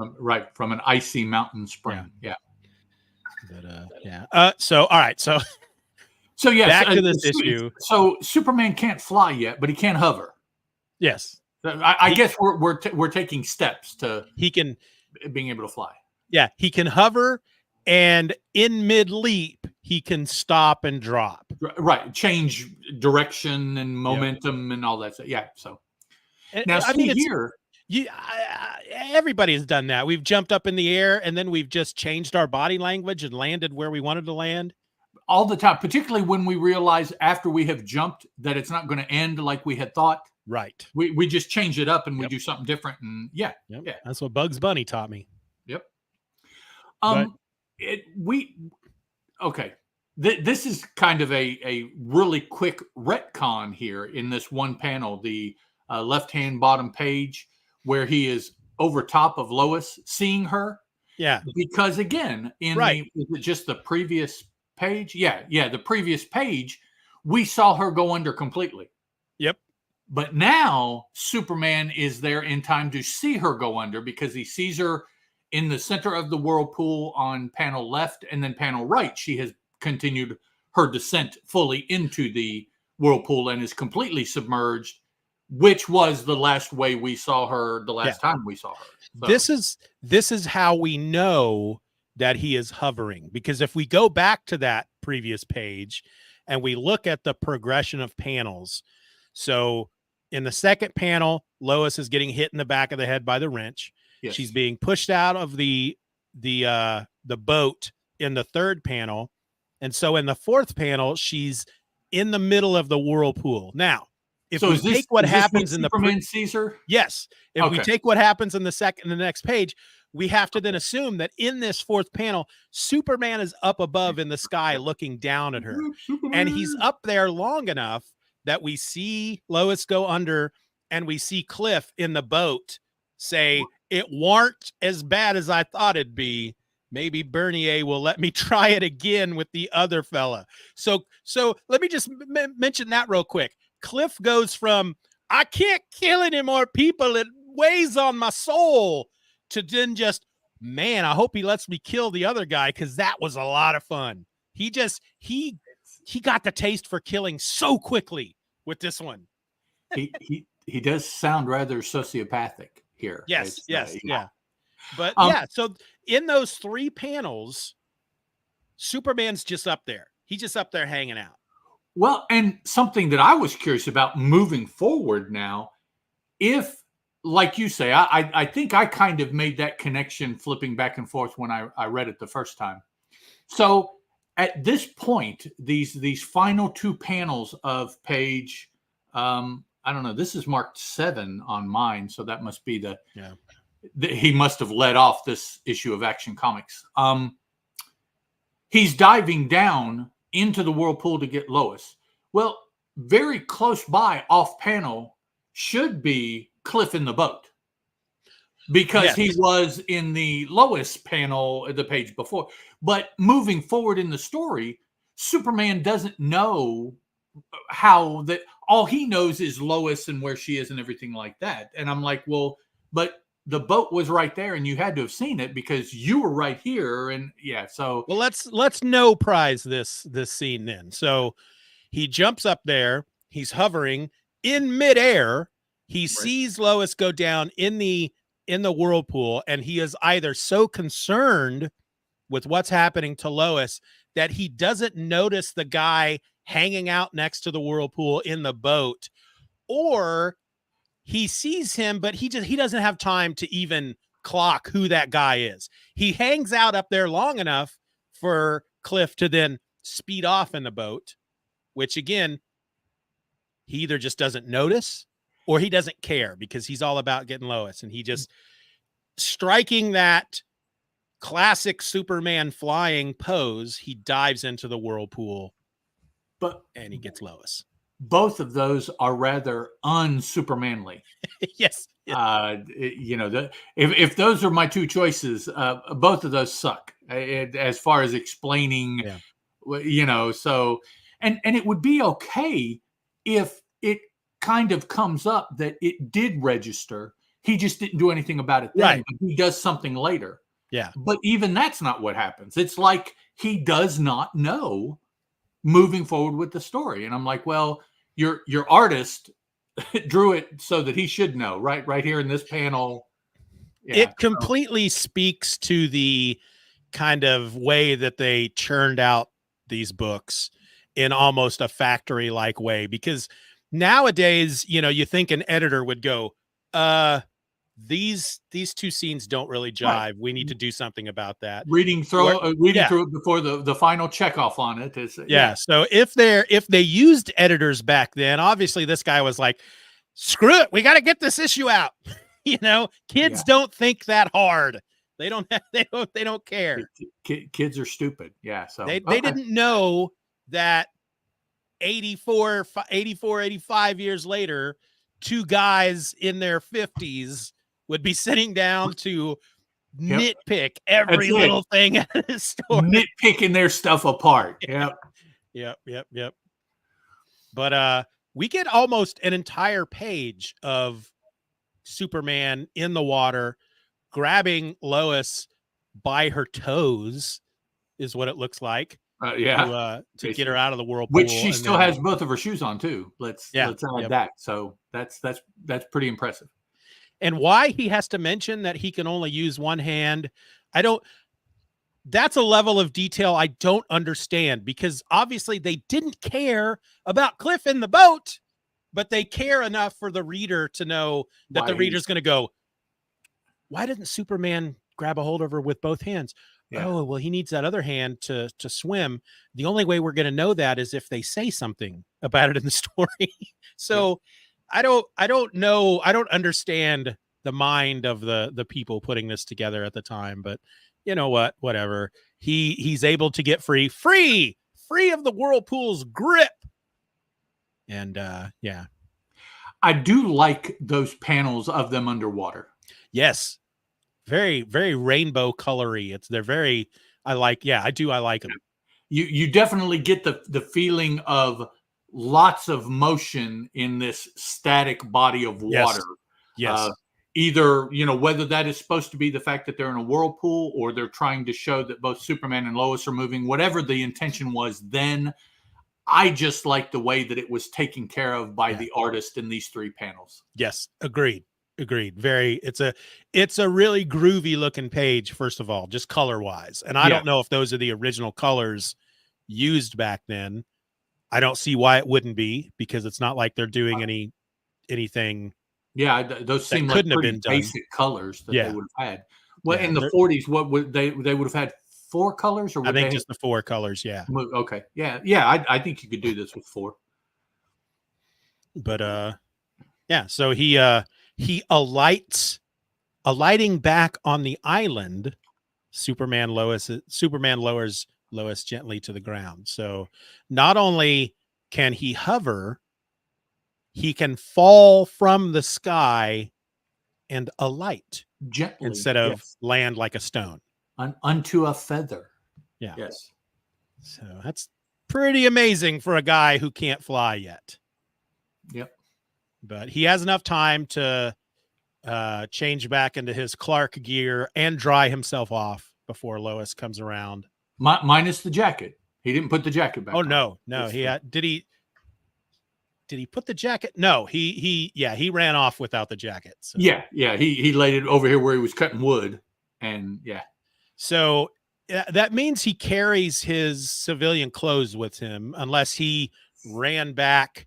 Speaker 2: From an icy mountain spring. Yeah.
Speaker 1: But So all right, so
Speaker 2: yes,
Speaker 1: back to this issue.
Speaker 2: So Superman can't fly yet, but he can hover.
Speaker 1: Yes.
Speaker 2: I guess we're taking steps to being able to fly.
Speaker 1: Yeah, he can hover, and in mid leap he can stop and drop.
Speaker 2: Right, change direction and momentum and all that stuff. Yeah. So now
Speaker 1: everybody has done that. We've jumped up in the air and then we've just changed our body language and landed where we wanted to land.
Speaker 2: All the time, particularly when we realize after we have jumped that it's not going to end like we had thought.
Speaker 1: Right.
Speaker 2: We just change it up and we do something different. And yeah.
Speaker 1: That's what Bugs Bunny taught me.
Speaker 2: Yep. This is kind of a really quick retcon here in this one panel, the left-hand bottom page where he is over top of Lois seeing her.
Speaker 1: Yeah.
Speaker 2: Because again, is it just the previous page? Yeah. The previous page, we saw her go under completely.
Speaker 1: Yep.
Speaker 2: But now Superman is there in time to see her go under because he sees her in the center of the whirlpool on panel left and then panel right. She has continued her descent fully into the whirlpool and is completely submerged, which was the last way we saw her the last time we saw her. So.
Speaker 1: This is how we know that he is hovering, because if we go back to that previous page and we look at the progression of panels, so in the second panel, Lois is getting hit in the back of the head by the wrench. Yes. She's being pushed out of the boat in the third panel. And so in the fourth panel, she's in the middle of the whirlpool. Now, if we take what happens in the
Speaker 2: Superman sees her?
Speaker 1: Yes. If we take what happens in the next page, we have to then assume that in this fourth panel, Superman is up above in the sky looking down at her. And he's up there long enough that we see Lois go under and we see Cliff in the boat say, "It weren't as bad as I thought it'd be. Maybe Bernier will let me try it again with the other fella." So let me just mention that real quick. Cliff goes from, "I can't kill any more people, it weighs on my soul," to then just, "Man, I hope he lets me kill the other guy, because that was a lot of fun." He got the taste for killing so quickly with this one.
Speaker 2: He does sound rather sociopathic here.
Speaker 1: Yes, yes, yeah. But so in those 3 panels, Superman's just up there. He's just up there hanging out.
Speaker 2: Well, and something that I was curious about moving forward now, if, like you say, I think I kind of made that connection flipping back and forth when I read it the first time. So at this point, these final 2 panels of page, I don't know, this is marked 7 on mine, so that must be he must have led off this issue of Action Comics. He's diving down into the whirlpool to get Lois. Well, very close by, off panel, should be Cliff in the boat, because he was in the Lois panel the page before. But moving forward in the story, Superman doesn't know how that. All he knows is Lois and where she is and everything like that. And I'm like, well, but the boat was right there, and you had to have seen it because you were right here. And so
Speaker 1: well, let's no prize this scene then. So he jumps up there, he's hovering in midair, he sees Lois go down in the whirlpool, and he is either so concerned with what's happening to Lois that he doesn't notice the guy hanging out next to the whirlpool in the boat, or he sees him, but he doesn't have time to even clock who that guy is. He hangs out up there long enough for Cliff to then speed off in the boat, which again, he either just doesn't notice or he doesn't care, because he's all about getting Lois, and he just striking that classic Superman flying pose, he dives into the whirlpool, and he gets Lois.
Speaker 2: Both of those are rather un-Supermanly.
Speaker 1: Yes.
Speaker 2: If those are my 2 choices, both of those suck as far as explaining, so, and it would be okay if it kind of comes up that it did register. He just didn't do anything about it then,
Speaker 1: right?
Speaker 2: But he does something later.
Speaker 1: Yeah.
Speaker 2: But even that's not what happens. It's like he does not know moving forward with the story. And I'm like, well, your artist drew it so that he should know, right here in this panel.
Speaker 1: It completely speaks to the kind of way that they churned out these books in almost a factory like way, because nowadays, you think an editor would go, these 2 scenes don't really jive. Right. We need to do something about that.
Speaker 2: Reading through it before the final checkoff on it is.
Speaker 1: So if they used editors back then, obviously this guy was like, screw it, we got to get this issue out. Kids don't think that hard. They don't care.
Speaker 2: Kids are stupid. Yeah. So
Speaker 1: they didn't know that 85 years later, 2 guys in their 50s would be sitting down to nitpick every little thing in the story.
Speaker 2: Nitpicking their stuff apart.
Speaker 1: Yep. But we get almost an entire page of Superman in the water, grabbing Lois by her toes, is what it looks like. To get her out of the whirlpool,
Speaker 2: which she still has both of her shoes on too. Let's add that. So that's pretty impressive.
Speaker 1: And why he has to mention that he can only use one hand, that's a level of detail I don't understand, because obviously they didn't care about Cliff in the boat, but they care enough for the reader to know that the reader's going to go, why didn't Superman grab a hold of her with both hands? Oh, well, he needs that other hand to swim. The only way we're going to know that is if they say something about it in the story. So I don't know. I don't understand the mind of the people putting this together at the time, but you know what, whatever. He's able to get free of the whirlpool's grip. And
Speaker 2: I do like those panels of them underwater.
Speaker 1: Yes. Very, very rainbow colory. They're very, I like them.
Speaker 2: You definitely get the feeling of lots of motion in this static body of water.
Speaker 1: Yes.
Speaker 2: Either, whether that is supposed to be the fact that they're in a whirlpool, or they're trying to show that both Superman and Lois are moving, whatever the intention was then, I just like the way that it was taken care of by the artist in these 3 panels.
Speaker 1: Yes. Agreed. Very, it's a really groovy looking page, first of all, just color wise. And I don't know if those are the original colors used back then. I don't see why it wouldn't be, because it's not like they're doing anything.
Speaker 2: Yeah, those seem like pretty basic colors that they would have had. Well, in the 40s, what would they would have had 4 colors, or would
Speaker 1: I think just the 4 colors? Yeah.
Speaker 2: Okay. Yeah. I think you could do this with 4.
Speaker 1: But so he alighting back on the island. Superman lowers Lois gently to the ground. So not only can he hover, he can fall from the sky and alight
Speaker 2: gently
Speaker 1: instead of land like a stone.
Speaker 2: Unto a feather.
Speaker 1: Yeah.
Speaker 2: Yes.
Speaker 1: So that's pretty amazing for a guy who can't fly yet.
Speaker 2: Yep.
Speaker 1: But he has enough time to change back into his Clark gear and dry himself off before Lois comes around.
Speaker 2: Minus the jacket. He didn't put the jacket back on.
Speaker 1: No. Did he put the jacket? No, he ran off without the jacket. So.
Speaker 2: Yeah. He laid it over here where he was cutting wood, and
Speaker 1: So that means he carries his civilian clothes with him, unless he ran back.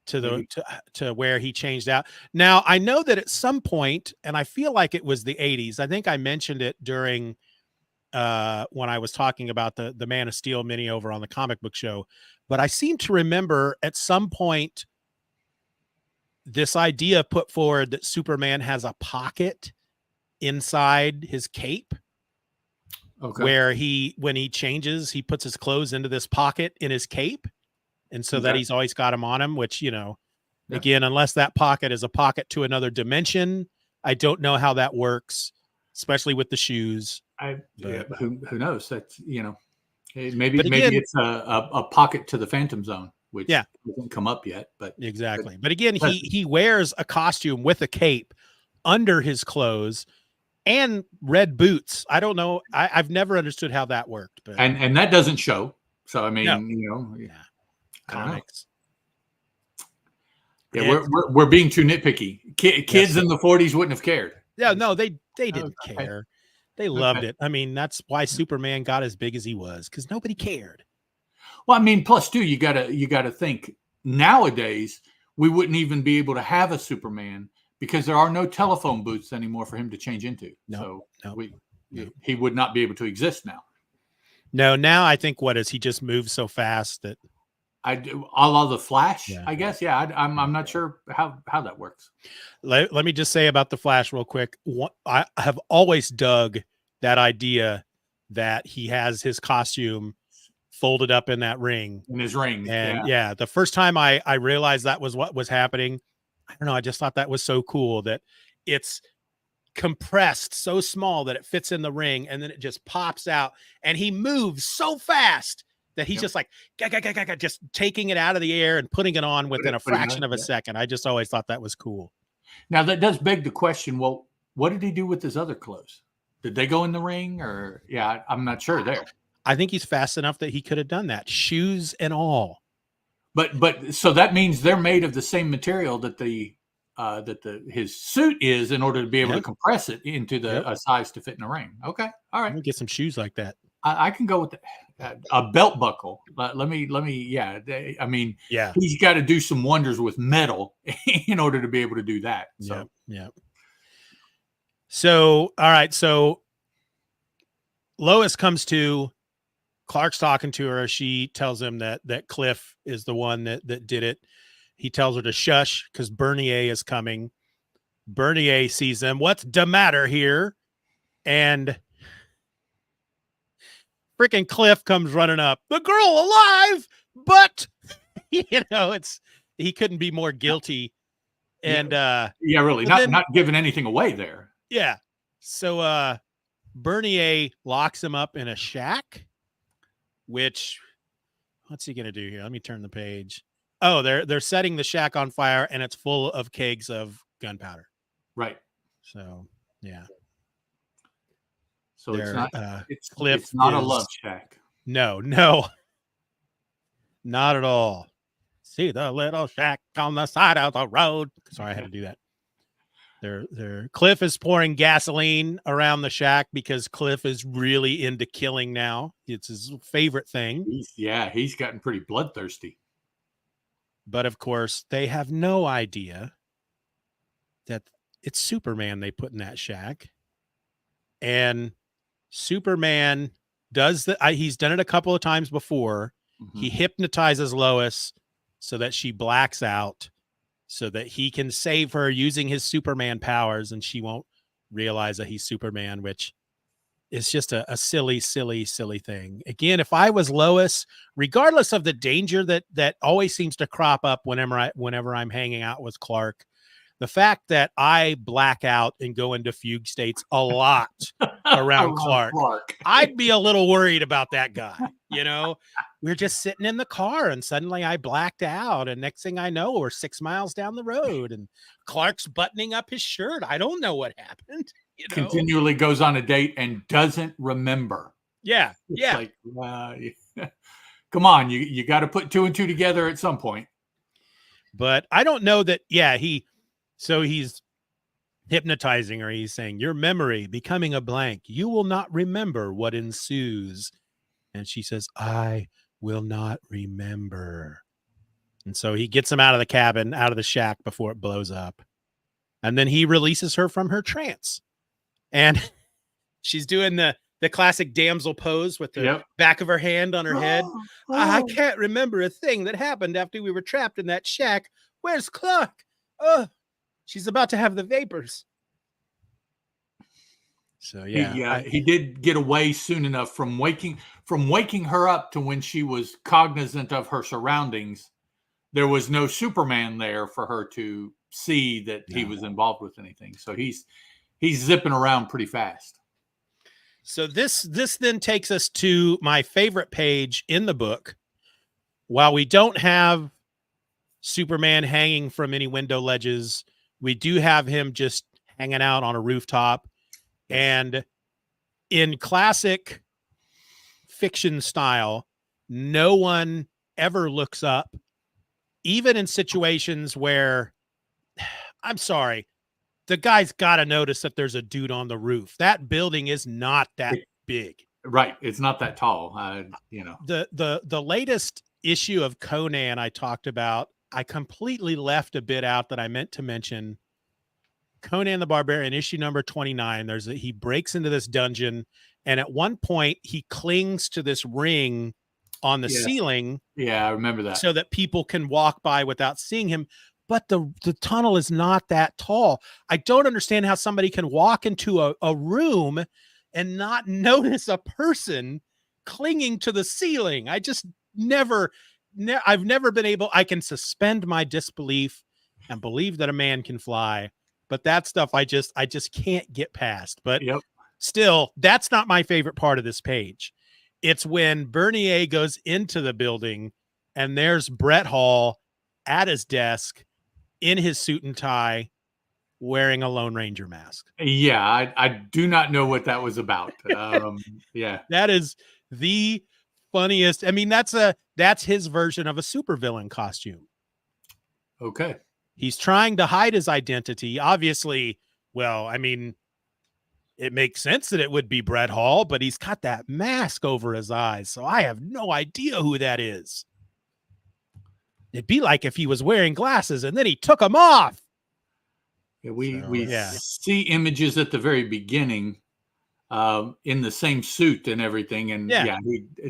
Speaker 1: To where he changed out. Now, I know that at some point, and I feel like it was the 80s. I think I mentioned it during when I was talking about the Man of Steel mini over on the comic book show, but I seem to remember at some point this idea put forward that Superman has a pocket inside his cape. Okay. Where when he changes, he puts his clothes into this pocket in his cape. And so that he's always got them on him, which, again, unless that pocket is a pocket to another dimension, I don't know how that works, especially with the shoes.
Speaker 2: Who knows? That's, maybe it's a pocket to the Phantom Zone, which hasn't come up yet. But
Speaker 1: exactly. But again, he wears a costume with a cape under his clothes and red boots. I don't know. I've never understood how that worked. But
Speaker 2: and that doesn't show. So, I mean,
Speaker 1: comics.
Speaker 2: Yeah, we're being too nitpicky. Kids in the 40s wouldn't have cared.
Speaker 1: Yeah, no, they didn't care. They loved it. I mean, that's why Superman got as big as he was, because nobody cared.
Speaker 2: Well, I mean, plus too, you gotta think nowadays we wouldn't even be able to have a Superman because there are no telephone booths anymore for him to change into. He would not be able to exist now.
Speaker 1: No, now I think he just moves so fast that
Speaker 2: I do a la the Flash, I guess. Yeah, I'm not sure how that works.
Speaker 1: Let me just say about the Flash real quick. I have always dug that idea that he has his costume folded up in that ring.
Speaker 2: In his ring.
Speaker 1: And the first time I realized that was what was happening, I don't know, I just thought that was so cool that it's compressed so small that it fits in the ring, and then it just pops out, and he moves so fast that he's just like just taking it out of the air and putting it on within a fraction of a second. I just always thought that was cool.
Speaker 2: Now that does beg the question, well, what did he do with his other clothes? Did they go in the ring, or I'm not sure there.
Speaker 1: I think he's fast enough that he could have done that, shoes and all.
Speaker 2: But so that means they're made of the same material that his suit is, in order to be able to compress it into a size to fit in a ring. Okay, all right.
Speaker 1: Get some shoes like that.
Speaker 2: I can go with a belt buckle. Let me. I mean, he's got to do some wonders with metal in order to be able to do that. So
Speaker 1: So all right. So Lois comes to. Clark's talking to her. She tells him that Cliff is the one that did it. He tells her to shush because Bernier is coming. Bernier sees them. What's the matter here? And freaking Cliff comes running up. The girl alive, but he couldn't be more guilty And
Speaker 2: yeah, really, not giving anything away there.
Speaker 1: Yeah. So Bernier locks him up in a shack, which what's he gonna do here? Let me turn the page. Oh, they're setting the shack on fire, and it's full of kegs of gunpowder.
Speaker 2: Right.
Speaker 1: So yeah.
Speaker 2: So
Speaker 1: Cliff
Speaker 2: it's not a love shack.
Speaker 1: No, not at all. See the little shack on the side of the road. Sorry, I had to do that. Cliff is pouring gasoline around the shack because Cliff is really into killing now. It's his favorite thing.
Speaker 2: He's gotten pretty bloodthirsty.
Speaker 1: But of course, they have no idea that it's Superman they put in that shack. And Superman does he's done it a couple of times before. Mm-hmm. He hypnotizes Lois so that she blacks out, so that he can save her using his Superman powers, and she won't realize that he's Superman, which is just a silly thing. Again, if I was Lois, regardless of the danger that always seems to crop up whenever I'm hanging out with Clark, the fact that I black out and go into fugue states a lot around Clark, I'd be a little worried about that guy. You know, we're just sitting in the car and suddenly I blacked out. And next thing I know, we're 6 miles down the road and Clark's buttoning up his shirt. I don't know what happened. You know?
Speaker 2: Continually goes on a date and doesn't remember.
Speaker 1: Yeah. Yeah.
Speaker 2: Like, come on, you got to put 2 and 2 together at some point.
Speaker 1: But I don't know that. Yeah. So he's hypnotizing her. He's saying, your memory becoming a blank. You will not remember what ensues. And she says, I will not remember. And so he gets him out of the cabin, out of the shack before it blows up. And then he releases her from her trance. And she's doing the classic damsel pose with the back of her hand on her head. I can't remember a thing that happened after we were trapped in that shack. Where's Clark? Oh, she's about to have the vapors. So
Speaker 2: he did get away soon enough from waking her up to when she was cognizant of her surroundings. There was no Superman there for her to see that he was involved with anything. So he's zipping around pretty fast.
Speaker 1: So this then takes us to my favorite page in the book. While we don't have Superman hanging from any window ledges, we do have him just hanging out on a rooftop. And in classic fiction style, no one ever looks up, even in situations where, I'm sorry, the guy's got to notice that there's a dude on the roof. That building is not that big.
Speaker 2: Right. It's not that tall.
Speaker 1: The latest issue of Conan I talked about, I completely left a bit out that I meant to mention. Conan the Barbarian, issue number 29. He breaks into this dungeon, and at one point he clings to this ring on the ceiling.
Speaker 2: Yeah, I remember that.
Speaker 1: So that people can walk by without seeing him. But the tunnel is not that tall. I don't understand how somebody can walk into a room and not notice a person clinging to the ceiling. I just I've never been able. I can suspend my disbelief and believe that a man can fly. But that stuff I just can't get past. But still, that's not my favorite part of this page. It's when Bernier goes into the building and there's Brett Hall at his desk in his suit and tie wearing a Lone Ranger mask.
Speaker 2: Yeah, I do not know what that was about.
Speaker 1: That is the funniest. I mean, that's his version of a supervillain costume.
Speaker 2: Okay.
Speaker 1: He's trying to hide his identity. Obviously, well, I mean, it makes sense that it would be Brett Hall, but he's got that mask over his eyes, so I have no idea who that is. It'd be like if he was wearing glasses and then he took them off.
Speaker 2: Yeah, we see images at the very beginning in the same suit and everything, and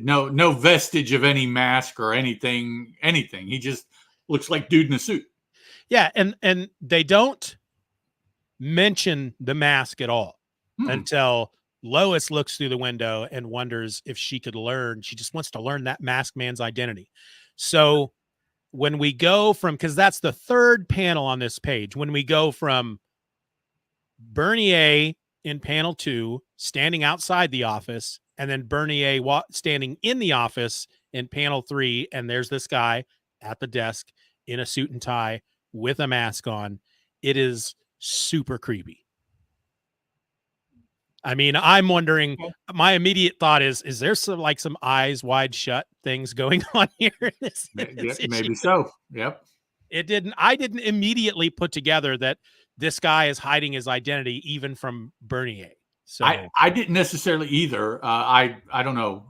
Speaker 2: no vestige of any mask or anything. He just looks like dude in a suit.
Speaker 1: Yeah, and they don't mention the mask at all until Lois looks through the window and wonders if she could learn. She just wants to learn that masked man's identity. So when we go from, because that's the third panel on this page, when we go from Bernier in panel 2 standing outside the office, and then Bernier standing in the office in panel 3, and there's this guy at the desk in a suit and tie with a mask on. It is super creepy. I mean, I'm wondering, my immediate thought is there some eyes wide shut things going on here in this
Speaker 2: maybe so. Yep.
Speaker 1: I didn't immediately put together that this guy is hiding his identity even from Bernier. So
Speaker 2: I didn't necessarily either. I don't know,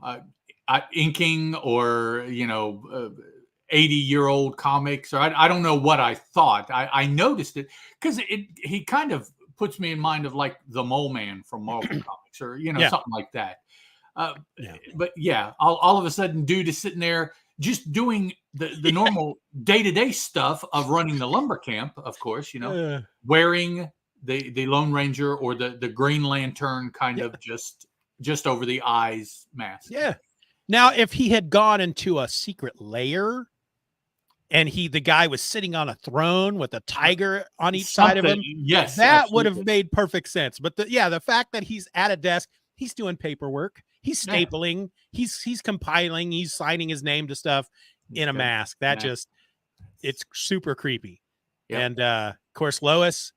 Speaker 2: inking or 80-year-old comics, or I don't know what I thought. I noticed it because he kind of puts me in mind of like the Mole Man from Marvel Comics, or something like that. But yeah, all of a sudden, dude is sitting there just doing the normal day-to-day stuff of running the lumber camp, of course, wearing the Lone Ranger or the Green Lantern kind of just over the eyes mask.
Speaker 1: Yeah. Now, if he had gone into a secret lair and the guy was sitting on a throne with a tiger on each side of him,
Speaker 2: yes,
Speaker 1: that would have made perfect sense. But the fact that he's at a desk, he's doing paperwork, he's stapling, he's compiling, he's signing his name to stuff in a mask. It's super creepy. Yep. And of course, Lois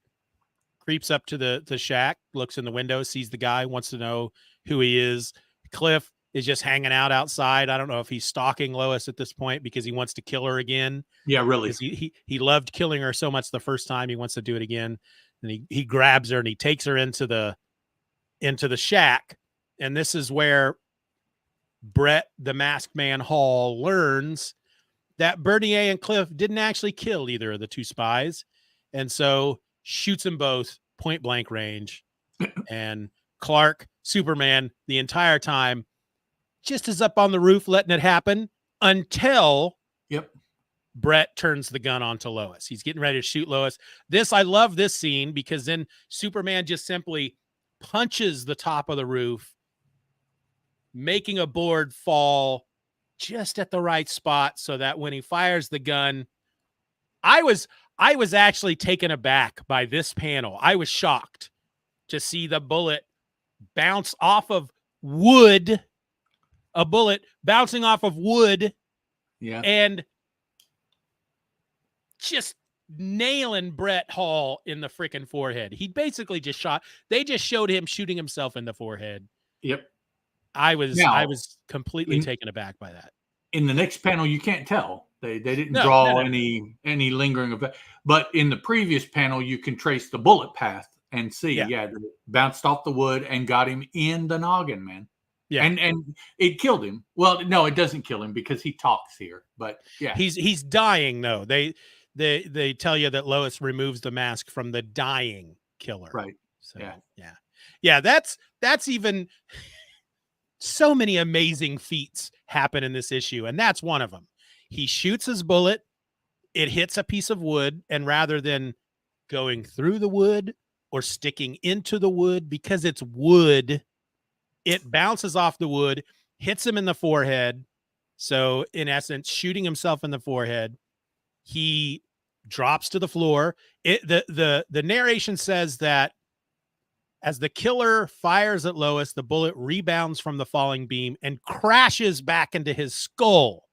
Speaker 1: creeps up to the shack, looks in the window, sees the guy, wants to know who he is. Cliff is just hanging out outside. I don't know if he's stalking Lois at this point because he wants to kill her again.
Speaker 2: Yeah, really.
Speaker 1: He loved killing her so much the first time, he wants to do it again. And he grabs her and he takes her into the shack. And this is where Brett, the Masked Man Hall, learns that Bernier and Cliff didn't actually kill either of the two spies. And so shoots them both point blank range. And Clark, Superman, the entire time, just is up on the roof letting it happen until Brett turns the gun onto Lois. He's getting ready to shoot Lois. I love this scene because then Superman just simply punches the top of the roof, making a board fall just at the right spot so that when he fires the gun, I was actually taken aback by this panel. I was shocked to see the bullet bounce off of wood, a bullet bouncing off of wood, and just nailing Brett Hall in the freaking forehead. He basically they just showed him shooting himself in the forehead.
Speaker 2: Yep.
Speaker 1: I was completely taken aback by that.
Speaker 2: In the next panel, you can't tell. They didn't draw any lingering effect. But in the previous panel, you can trace the bullet path and see, it bounced off the wood and got him in the noggin, man. Yeah. And it killed him. Well, no, it doesn't kill him because he talks here. But yeah.
Speaker 1: He's dying though. They tell you that Lois removes the mask from the dying killer.
Speaker 2: Right.
Speaker 1: So yeah. That's even so many amazing feats happen in this issue, and that's one of them. He shoots his bullet, it hits a piece of wood, and rather than going through the wood or sticking into the wood, because it's wood, it bounces off the wood, hits him in the forehead. So in essence, shooting himself in the forehead, he drops to the floor. The narration says that as the killer fires at Lois, the bullet rebounds from the falling beam and crashes back into his skull.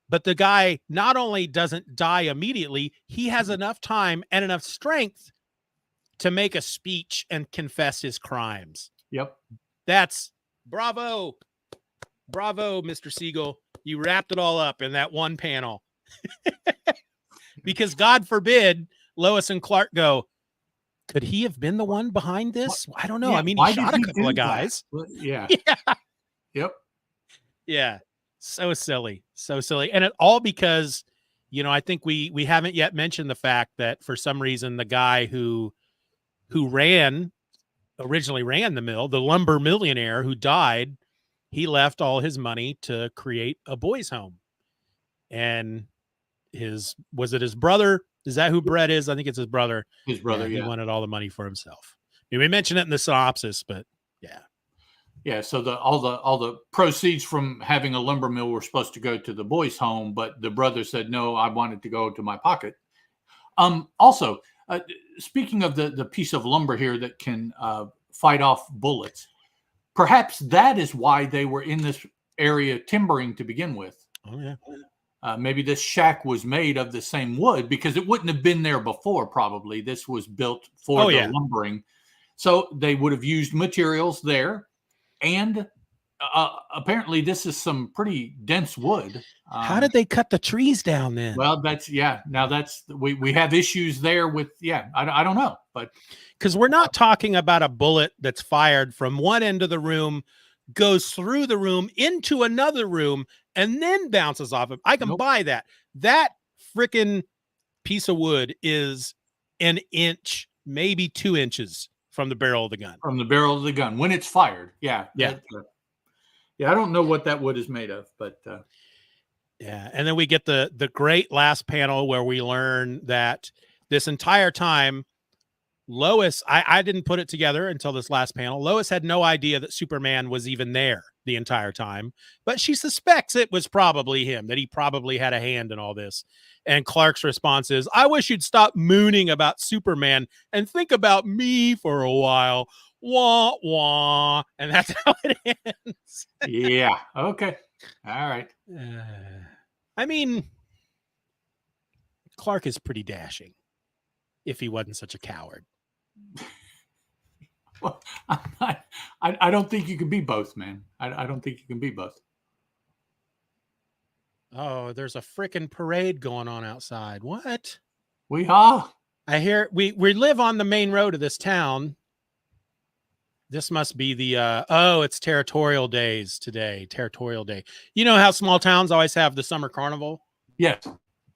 Speaker 1: But the guy not only doesn't die immediately, he has enough time and enough strength to make a speech and confess his crimes.
Speaker 2: Yep.
Speaker 1: That's bravo. Bravo, Mr. Siegel. You wrapped it all up in that one panel. Because God forbid Lois and Clark go, could he have been the one behind this? I don't know. I mean, he shot a couple of guys.
Speaker 2: Yeah. Yep.
Speaker 1: Yeah. So silly. So silly. And it all because, I think we haven't yet mentioned the fact that for some reason, the guy who originally ran the mill, the lumber millionaire who died, he left all his money to create a boys' home. And was it his brother? Is that who Brett is? I think it's his brother.
Speaker 2: His brother,
Speaker 1: He wanted all the money for himself. We mentioned it in the synopsis, but yeah.
Speaker 2: Yeah, so all the proceeds from having a lumber mill were supposed to go to the boys' home, but the brother said no, I wanted to go to my pocket. Also, speaking of the piece of lumber here that can fight off bullets, perhaps that is why they were in this area timbering to begin with.
Speaker 1: Oh yeah.
Speaker 2: Maybe this shack was made of the same wood because it wouldn't have been there before. Probably this was built for the lumbering, so they would have used materials there. And apparently this is some pretty dense wood.
Speaker 1: How did they cut the trees down then?
Speaker 2: Well, now that's we have issues there with I don't know, but
Speaker 1: because we're not talking about a bullet that's fired from one end of the room, goes through the room into another room, and then bounces off it. I can buy that. That freaking piece of wood is an inch, maybe 2 inches from the barrel of the gun.
Speaker 2: From the barrel of the gun when it's fired. Yeah. I don't know what that wood is made of, but
Speaker 1: yeah. And then we get the great last panel where we learn that this entire time, Lois, I didn't put it together until this last panel. Lois had no idea that Superman was even there the entire time, but she suspects it was probably him, that he probably had a hand in all this. And Clark's response is, I wish you'd stop mooning about Superman and think about me for a while. Wah, wah. And that's how it ends.
Speaker 2: Yeah. Okay. All right.
Speaker 1: I mean, Clark is pretty dashing if he wasn't such a coward.
Speaker 2: Well, I don't think you can be both, man. I don't think you can be both.
Speaker 1: Oh, there's a freaking parade going on outside. What?
Speaker 2: We are.
Speaker 1: I hear we live on the main road of this town. This must be the it's Territorial Days today. Territorial Day. You know how small towns always have the summer carnival?
Speaker 2: Yes.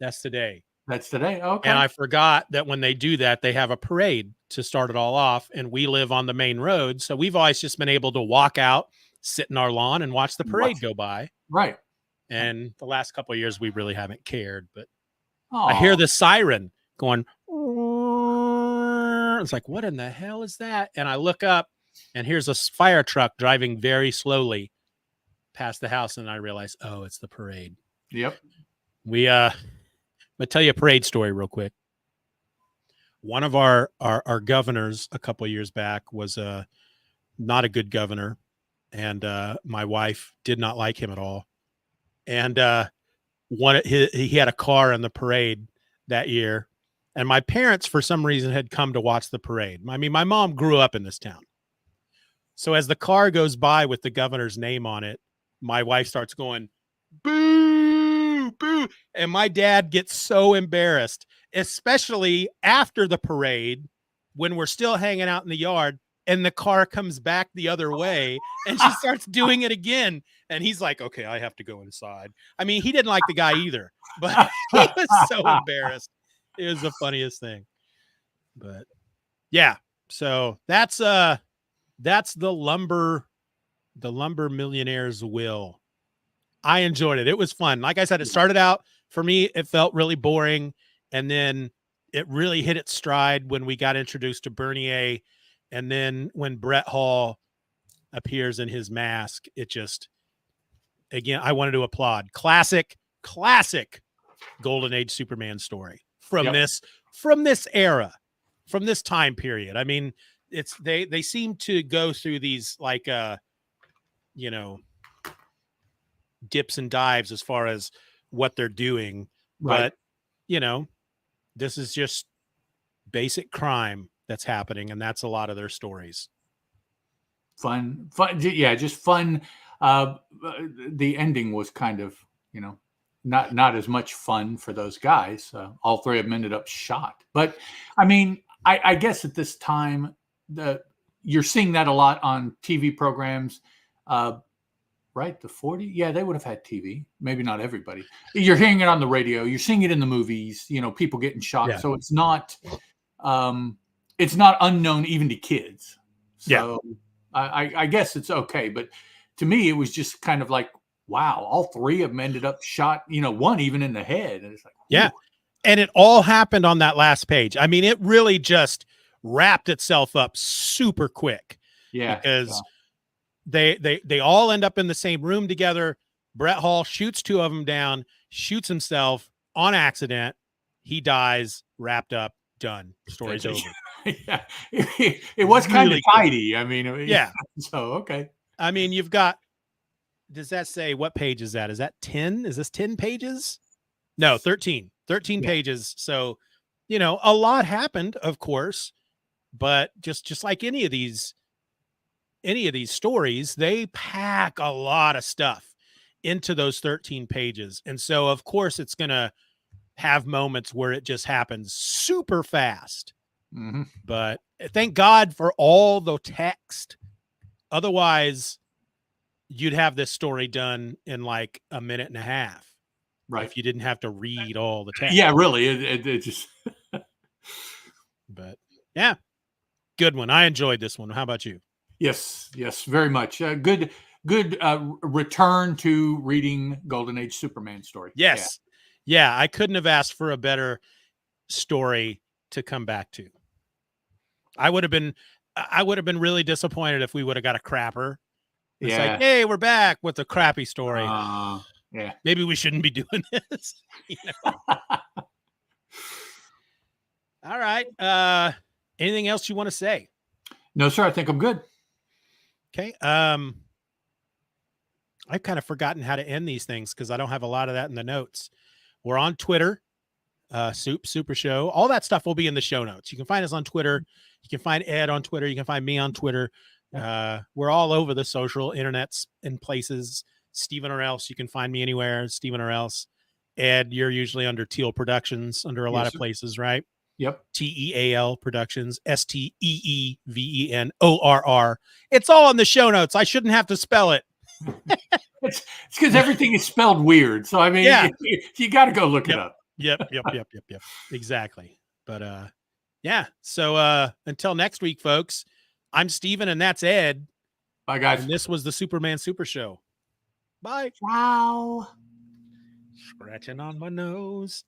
Speaker 1: That's today.
Speaker 2: That's today. Okay.
Speaker 1: And I forgot that when they do that, they have a parade to start it all off. And we live on the main road. So we've always just been able to walk out, sit in our lawn and watch the parade go by.
Speaker 2: Right.
Speaker 1: And the last couple of years, we really haven't cared. But I hear the siren going. It's like, what in the hell is that? And I look up and here's a fire truck driving very slowly past the house. And I realize, oh, it's the parade.
Speaker 2: Yep.
Speaker 1: I'm going to tell you a parade story real quick. One of our governors a couple of years back was not a good governor. And my wife did not like him at all. And he had a car in the parade that year. And my parents, for some reason, had come to watch the parade. I mean, my mom grew up in this town. So as the car goes by with the governor's name on it, my wife starts going, boo, boo. And my dad gets so embarrassed, especially after the parade when we're still hanging out in the yard and the car comes back the other way and she starts doing it again. And he's like, okay, I have to go inside. I mean, he didn't like the guy either, but he was so embarrassed. It was the funniest thing. But yeah, so that's the lumber millionaire's will. I enjoyed it. It was fun. Like I said, it started out for me, it felt really boring. And then it really hit its stride when we got introduced to Bernier. And then when Brett Hall appears in his mask, it just, again, I wanted to applaud. Classic Golden Age Superman story from this era, from this time period. I mean, it's they seem to go through these like dips and dives as far as what they're doing,
Speaker 2: right.
Speaker 1: But this is just basic crime that's happening, and that's a lot of their stories.
Speaker 2: Fun, yeah, just fun. The ending was kind of not as much fun for those guys. All three of them ended up shot, but I mean, I guess at this time you're seeing that a lot on TV programs. Right, the 40, yeah, they would have had TV. Maybe not everybody. You're hearing it on the radio. You're seeing it in the movies. People getting shot. Yeah. So it's not unknown even to kids. So yeah. I guess it's okay. But to me, it was just kind of like, wow, all three of them ended up shot. One even in the head. And it's like,
Speaker 1: yeah, and it all happened on that last page. I mean, it really just wrapped itself up super quick.
Speaker 2: Yeah,
Speaker 1: because. they all end up in the same room together. Brett Hall shoots two of them down, shoots himself on accident. He dies, wrapped up, done. Story's over.
Speaker 2: Yeah, it was kind of tidy. I mean,
Speaker 1: yeah.
Speaker 2: So, okay.
Speaker 1: I mean, you've got, does that say what page is that? Is that 10? Is this 10 pages? No, 13. 13 pages. So, you know, a lot happened, of course, but just like any of these stories, they pack a lot of stuff into those 13 pages. And so, of course, it's going to have moments where it just happens super fast.
Speaker 2: Mm-hmm.
Speaker 1: But thank God for all the text. Otherwise, you'd have this story done in like a minute and a half.
Speaker 2: Right.
Speaker 1: If you didn't have to read all the text.
Speaker 2: Yeah, really. It just.
Speaker 1: But yeah, good one. I enjoyed this one. How about you?
Speaker 2: Yes, very much. Good return to reading Golden Age Superman story.
Speaker 1: Yes. Yeah, I couldn't have asked for a better story to come back to. I would have been really disappointed if we would have got a crapper. It's like, hey, we're back with a crappy story.
Speaker 2: Yeah.
Speaker 1: Maybe we shouldn't be doing this. You know? All right. Anything else you want to say?
Speaker 2: No, sir. I think I'm good.
Speaker 1: Okay. I've kind of forgotten how to end these things because I don't have a lot of that in the notes. We're on Twitter, Super Show. All that stuff will be in the show notes. You can find us on Twitter. You can find Ed on Twitter. You can find me on Twitter. We're all over the social internets and places. Steven or else. You can find me anywhere. Steven or else. Ed, you're usually under Teal Productions, under a lot of places, right?
Speaker 2: Yep.
Speaker 1: TEAL Productions, STEEVENORR. It's all in the show notes. I shouldn't have to spell it.
Speaker 2: It's because everything is spelled weird. So I mean, you got to go look it up.
Speaker 1: Yep. Exactly. But yeah. So until next week, folks, I'm Steven and that's Ed.
Speaker 2: Bye, guys.
Speaker 1: And this was the Superman Super Show. Bye.
Speaker 2: Wow.
Speaker 1: Scratching on my nose.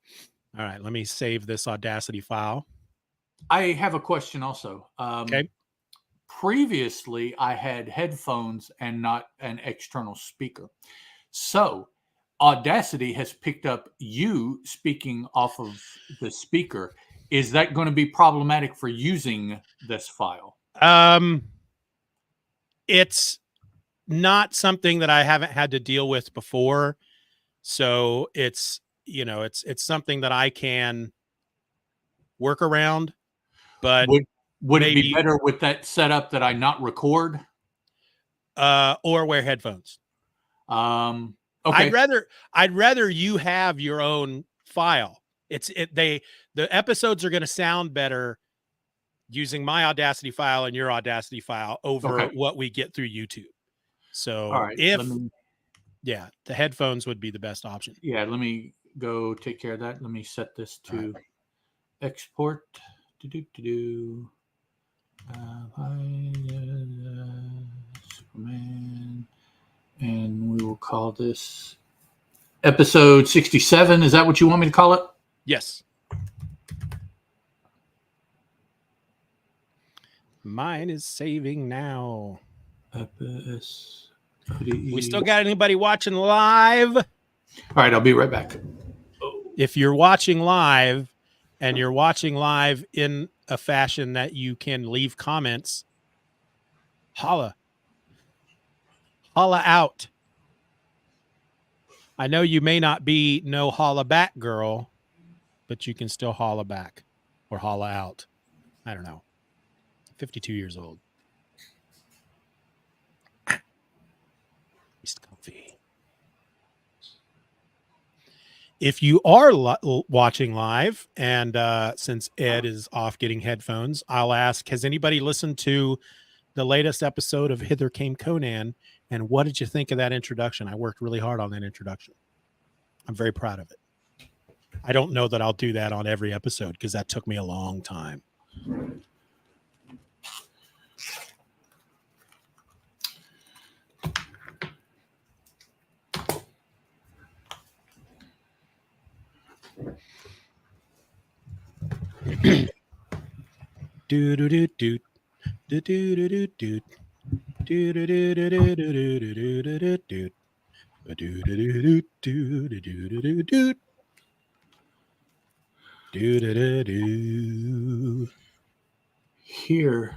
Speaker 1: All right, let me save this Audacity file.
Speaker 2: I have a question also.
Speaker 1: Okay.
Speaker 2: Previously, I had headphones and not an external speaker. So Audacity has picked up you speaking off of the speaker. Is that going to be problematic for using this file?
Speaker 1: It's not something that I haven't had to deal with before. So it's, you know, it's something that I can work around, but
Speaker 2: would it be better with that setup that I not record?
Speaker 1: Or wear headphones.
Speaker 2: Okay.
Speaker 1: I'd rather you have your own file. The episodes are going to sound better using my Audacity file and your Audacity file over what we get through YouTube. So
Speaker 2: all right,
Speaker 1: the headphones would be the best option.
Speaker 2: Yeah. Let me go take care of that. Let me set this to export. Superman, and we will call this episode 67. Is that what you want me to call it?
Speaker 1: Yes. Mine is saving now. We still got anybody watching live?
Speaker 2: All right, I'll be right back.
Speaker 1: If you're watching live and you're watching live in a fashion that you can leave comments, holla out. I know you may not be no holla back girl, but you can still holla back or holla out. I don't know. 52 years old. Comfy. If you are watching live, and since Ed is off getting headphones, I'll ask, has anybody listened to the latest episode of Hither Came Conan, and what did you think of that introduction? I worked really hard on that introduction. I'm very proud of it. I don't know that I'll do that on every episode because that took me a long time. do do do do do do do do. Do do do do do do do do do do do do. Do do do do do do do do do. Do do do do.
Speaker 2: Here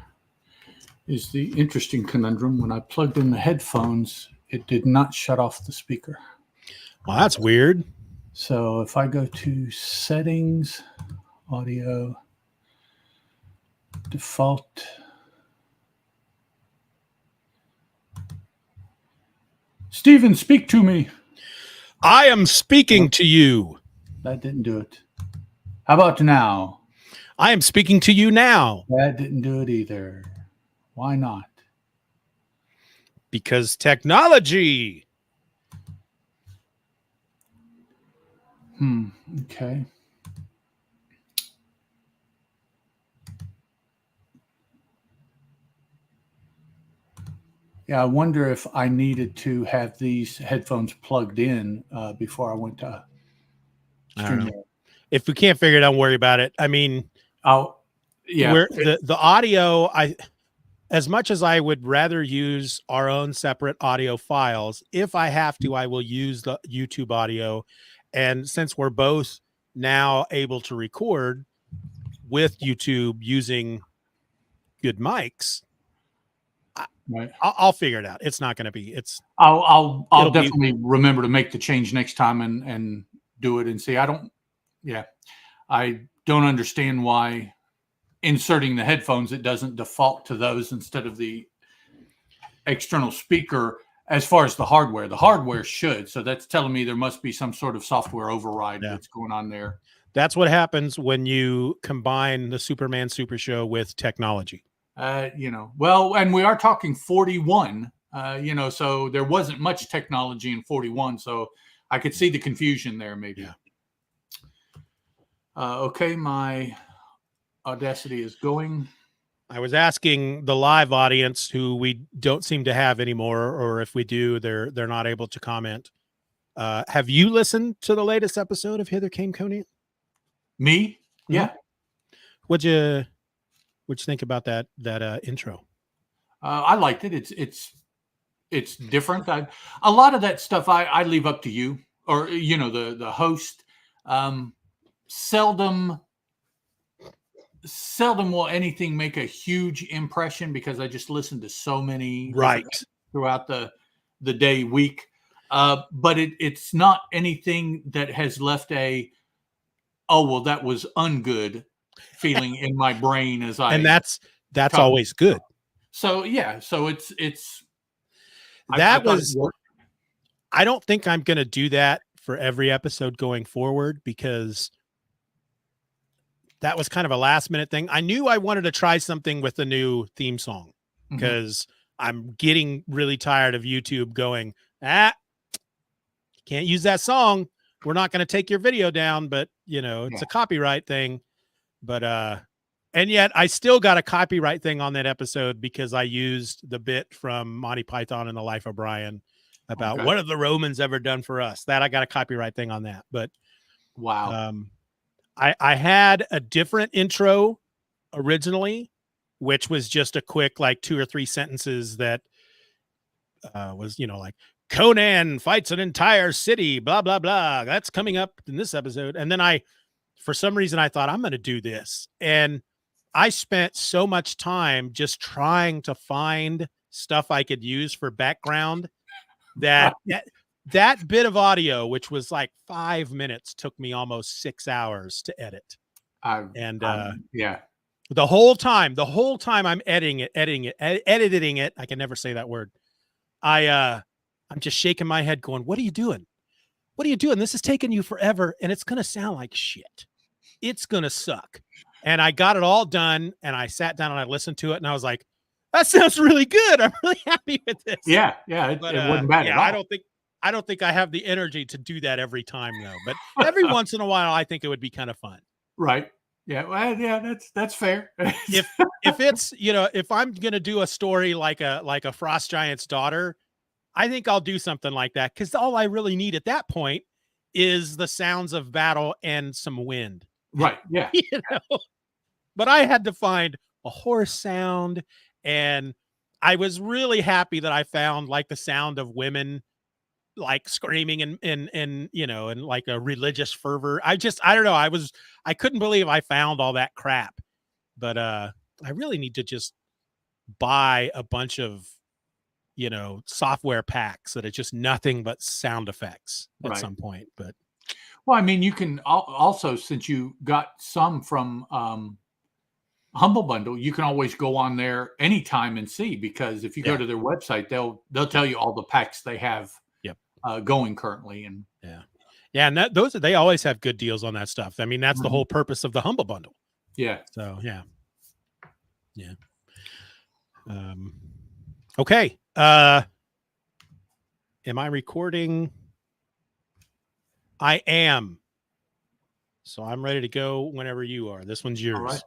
Speaker 2: is the interesting conundrum. When I plugged in the headphones, it did not shut off the speaker.
Speaker 1: Well, that's weird.
Speaker 2: So if I go to settings, audio, default. Steeven, speak to me.
Speaker 1: I am speaking to you.
Speaker 2: That didn't do it. How about now?
Speaker 1: I am speaking to you now.
Speaker 2: That didn't do it either. Why not?
Speaker 1: Because technology.
Speaker 2: Okay. Yeah, I wonder if I needed to have these headphones plugged in before I went to stream.
Speaker 1: If we can't figure it out, don't worry about it. I mean, the audio, as much as I would rather use our own separate audio files, if I have to, I will use the YouTube audio. And since we're both now able to record with YouTube using good mics,
Speaker 2: right.
Speaker 1: I'll figure it out. It's not going to be.
Speaker 2: I'll definitely remember to make the change next time and do it and see. I don't understand why inserting the headphones, it doesn't default to those instead of the external speaker. As far as the hardware should. So that's telling me there must be some sort of software override that's going on there.
Speaker 1: That's what happens when you combine the Superman Super Show with technology.
Speaker 2: Well, and we are talking 41, so there wasn't much technology in 41. So I could see the confusion there maybe.
Speaker 1: Yeah.
Speaker 2: Okay. My Audacity is going.
Speaker 1: I was asking the live audience, who we don't seem to have anymore, or if we do, they're not able to comment. Have you listened to the latest episode of Hither Came Conan?
Speaker 2: Me? Yeah.
Speaker 1: Mm-hmm. What'd you think about that intro?
Speaker 2: I liked it. It's different. A lot of that stuff I leave up to you, or the host. Seldom will anything make a huge impression because I just listen to so many throughout the day, week. But it's not anything that has left that was ungood feeling in my brain as I.
Speaker 1: And that's always good.
Speaker 2: So yeah, so it's
Speaker 1: I don't think I'm going to do that for every episode going forward, because that was kind of a last minute thing. I knew I wanted to try something with the new theme song, because I'm getting really tired of YouTube going, can't use that song. We're not going to take your video down, but it's a copyright thing. But, and yet I still got a copyright thing on that episode because I used the bit from Monty Python and the Life of Brian about what have the Romans ever done for us. That I got a copyright thing on that. But
Speaker 2: wow.
Speaker 1: I had a different intro originally, which was just a quick 2 or 3 sentences that was, like Conan fights an entire city, blah, blah, blah. That's coming up in this episode. And then for some reason, I thought I'm going to do this. And I spent so much time just trying to find stuff I could use for background that bit of audio, which was 5 minutes, took me almost 6 hours to edit. The whole time I'm editing it. I can never say that word. I'm just shaking my head going, what are you doing? What are you doing? This is taking you forever. And it's going to sound like shit. It's going to suck. And I got it all done, and I sat down and I listened to it, and I was like, that sounds really good. I'm really happy with this.
Speaker 2: Yeah. It wasn't bad at all.
Speaker 1: I don't think I have the energy to do that every time, though. But every once in a while, I think it would be kind of fun.
Speaker 2: Right. Yeah. Well, yeah, that's fair.
Speaker 1: if it's, if I'm going to do a story like a Frost Giant's Daughter, I think I'll do something like that, because all I really need at that point is the sounds of battle and some wind.
Speaker 2: Right. Yeah.
Speaker 1: But I had to find a horse sound and I was really happy that I found like the sound of women like screaming and you know, and like a religious fervor. I don't know. I couldn't believe I found all that crap. But I really need to just buy a bunch of, you know, software packs that are just nothing but sound effects at some point. But
Speaker 2: well, I mean, you can also, since you got some from Humble Bundle, you can always go on there anytime and see, because if you go to their website, they'll tell you all the packs they have going currently. And
Speaker 1: and they always have good deals on that stuff. I mean, that's the whole purpose of the Humble Bundle. So okay. Am I recording? I am. So I'm ready to go whenever you are. This one's yours.
Speaker 2: All right.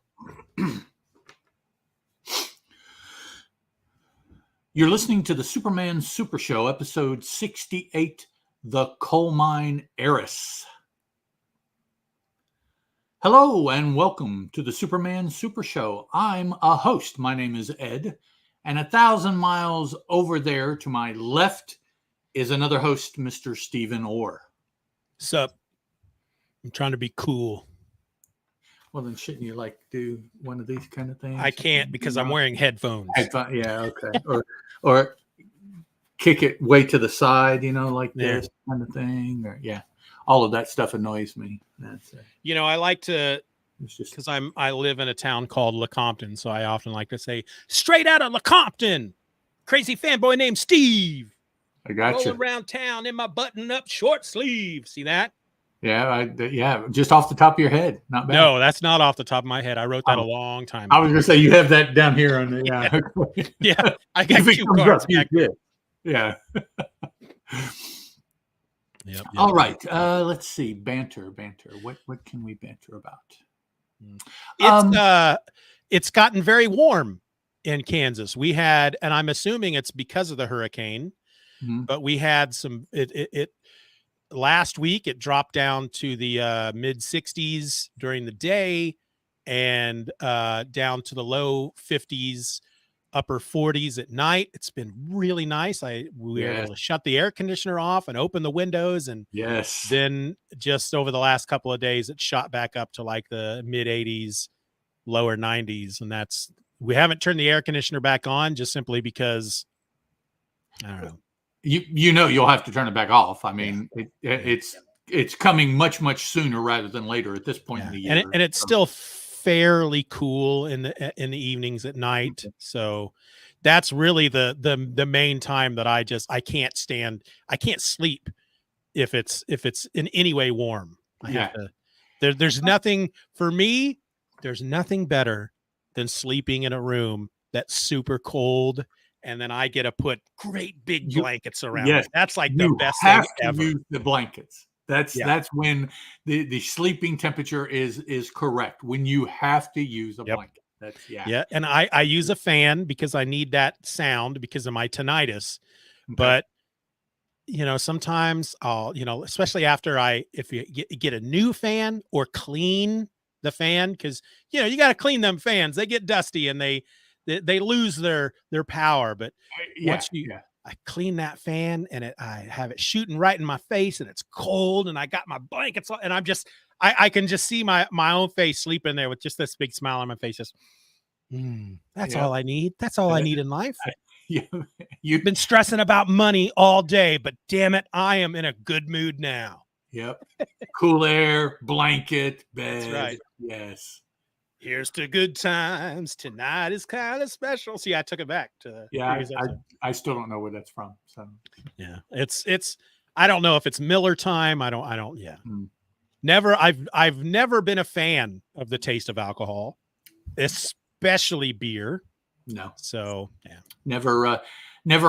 Speaker 2: You're listening to the Superman Super Show, episode 68, The Coal Mine Heiress. Hello and welcome to the Superman Super Show. I'm a host. My name is Ed, and 1,000 miles over there to my left is another host, Mr. Steeven Orr.
Speaker 1: Sup? I'm trying to be cool.
Speaker 2: Well, then shouldn't you like do one of these kind of things?
Speaker 1: I can't because I'm wearing headphones.
Speaker 2: Yeah, okay. or kick it way to the side, you know, like this kind of thing. Or all of that stuff annoys me. That's
Speaker 1: you know, I like to, because I live in a town called Lecompton, so I often like to say, straight out of Lecompton, crazy fanboy named Steve.
Speaker 2: I got you.
Speaker 1: Rolling around town in my button-up short sleeve. See that?
Speaker 2: Yeah, just off the top of your head. Not bad.
Speaker 1: No, that's not off the top of my head. I wrote that a long time ago.
Speaker 2: I was going to say, you have that down here on the,
Speaker 1: yeah. I got cue cards back there.
Speaker 2: Yeah.
Speaker 1: Yep.
Speaker 2: All right. Let's see. Banter. What can we banter about?
Speaker 1: It's gotten very warm in Kansas. We had, and I'm assuming it's because of the hurricane, but we had some, last week, it dropped down to the mid 60s during the day and down to the low 50s, upper 40s at night. It's been really nice. We were able to shut the air conditioner off and open the windows. And then just over the last couple of days, it shot back up to like the mid 80s, lower 90s. And we haven't turned the air conditioner back on just simply because, I don't know.
Speaker 2: You know you'll have to turn it back off. I mean, it's coming much sooner rather than later at this point in the year.
Speaker 1: And it's still fairly cool in the evenings at night. So that's really the main time that I can't sleep if it's in any way warm. I have to. There's nothing for me. There's nothing better than sleeping in a room that's super cold. And then I get to put great big blankets around it. That's like the best thing ever.
Speaker 2: Use the blankets. That's when the sleeping temperature is correct. When you have to use a blanket.
Speaker 1: And I use a fan because I need that sound because of my tinnitus. Okay. But you know, sometimes I'll, you know, especially after if you get a new fan or clean the fan, because you know you got to clean them fans. They get dusty and they lose their power. But once I clean that fan and I have it shooting right in my face and it's cold and I got my blankets on and I can just see my own face sleeping there with just this big smile on my face. Just, that's all I need. That's all I need in life. You've been stressing about money all day, but damn it, I am in a good mood now.
Speaker 2: Yep. Cool air, blanket, bed.
Speaker 1: That's right.
Speaker 2: Yes.
Speaker 1: Here's to good times. Tonight is kind of special. See, I took it back to
Speaker 2: I still don't know where that's from. So
Speaker 1: it's I don't know if it's Miller time. I don't. Never. I've never been a fan of the taste of alcohol, especially beer.
Speaker 2: No.
Speaker 1: So
Speaker 2: never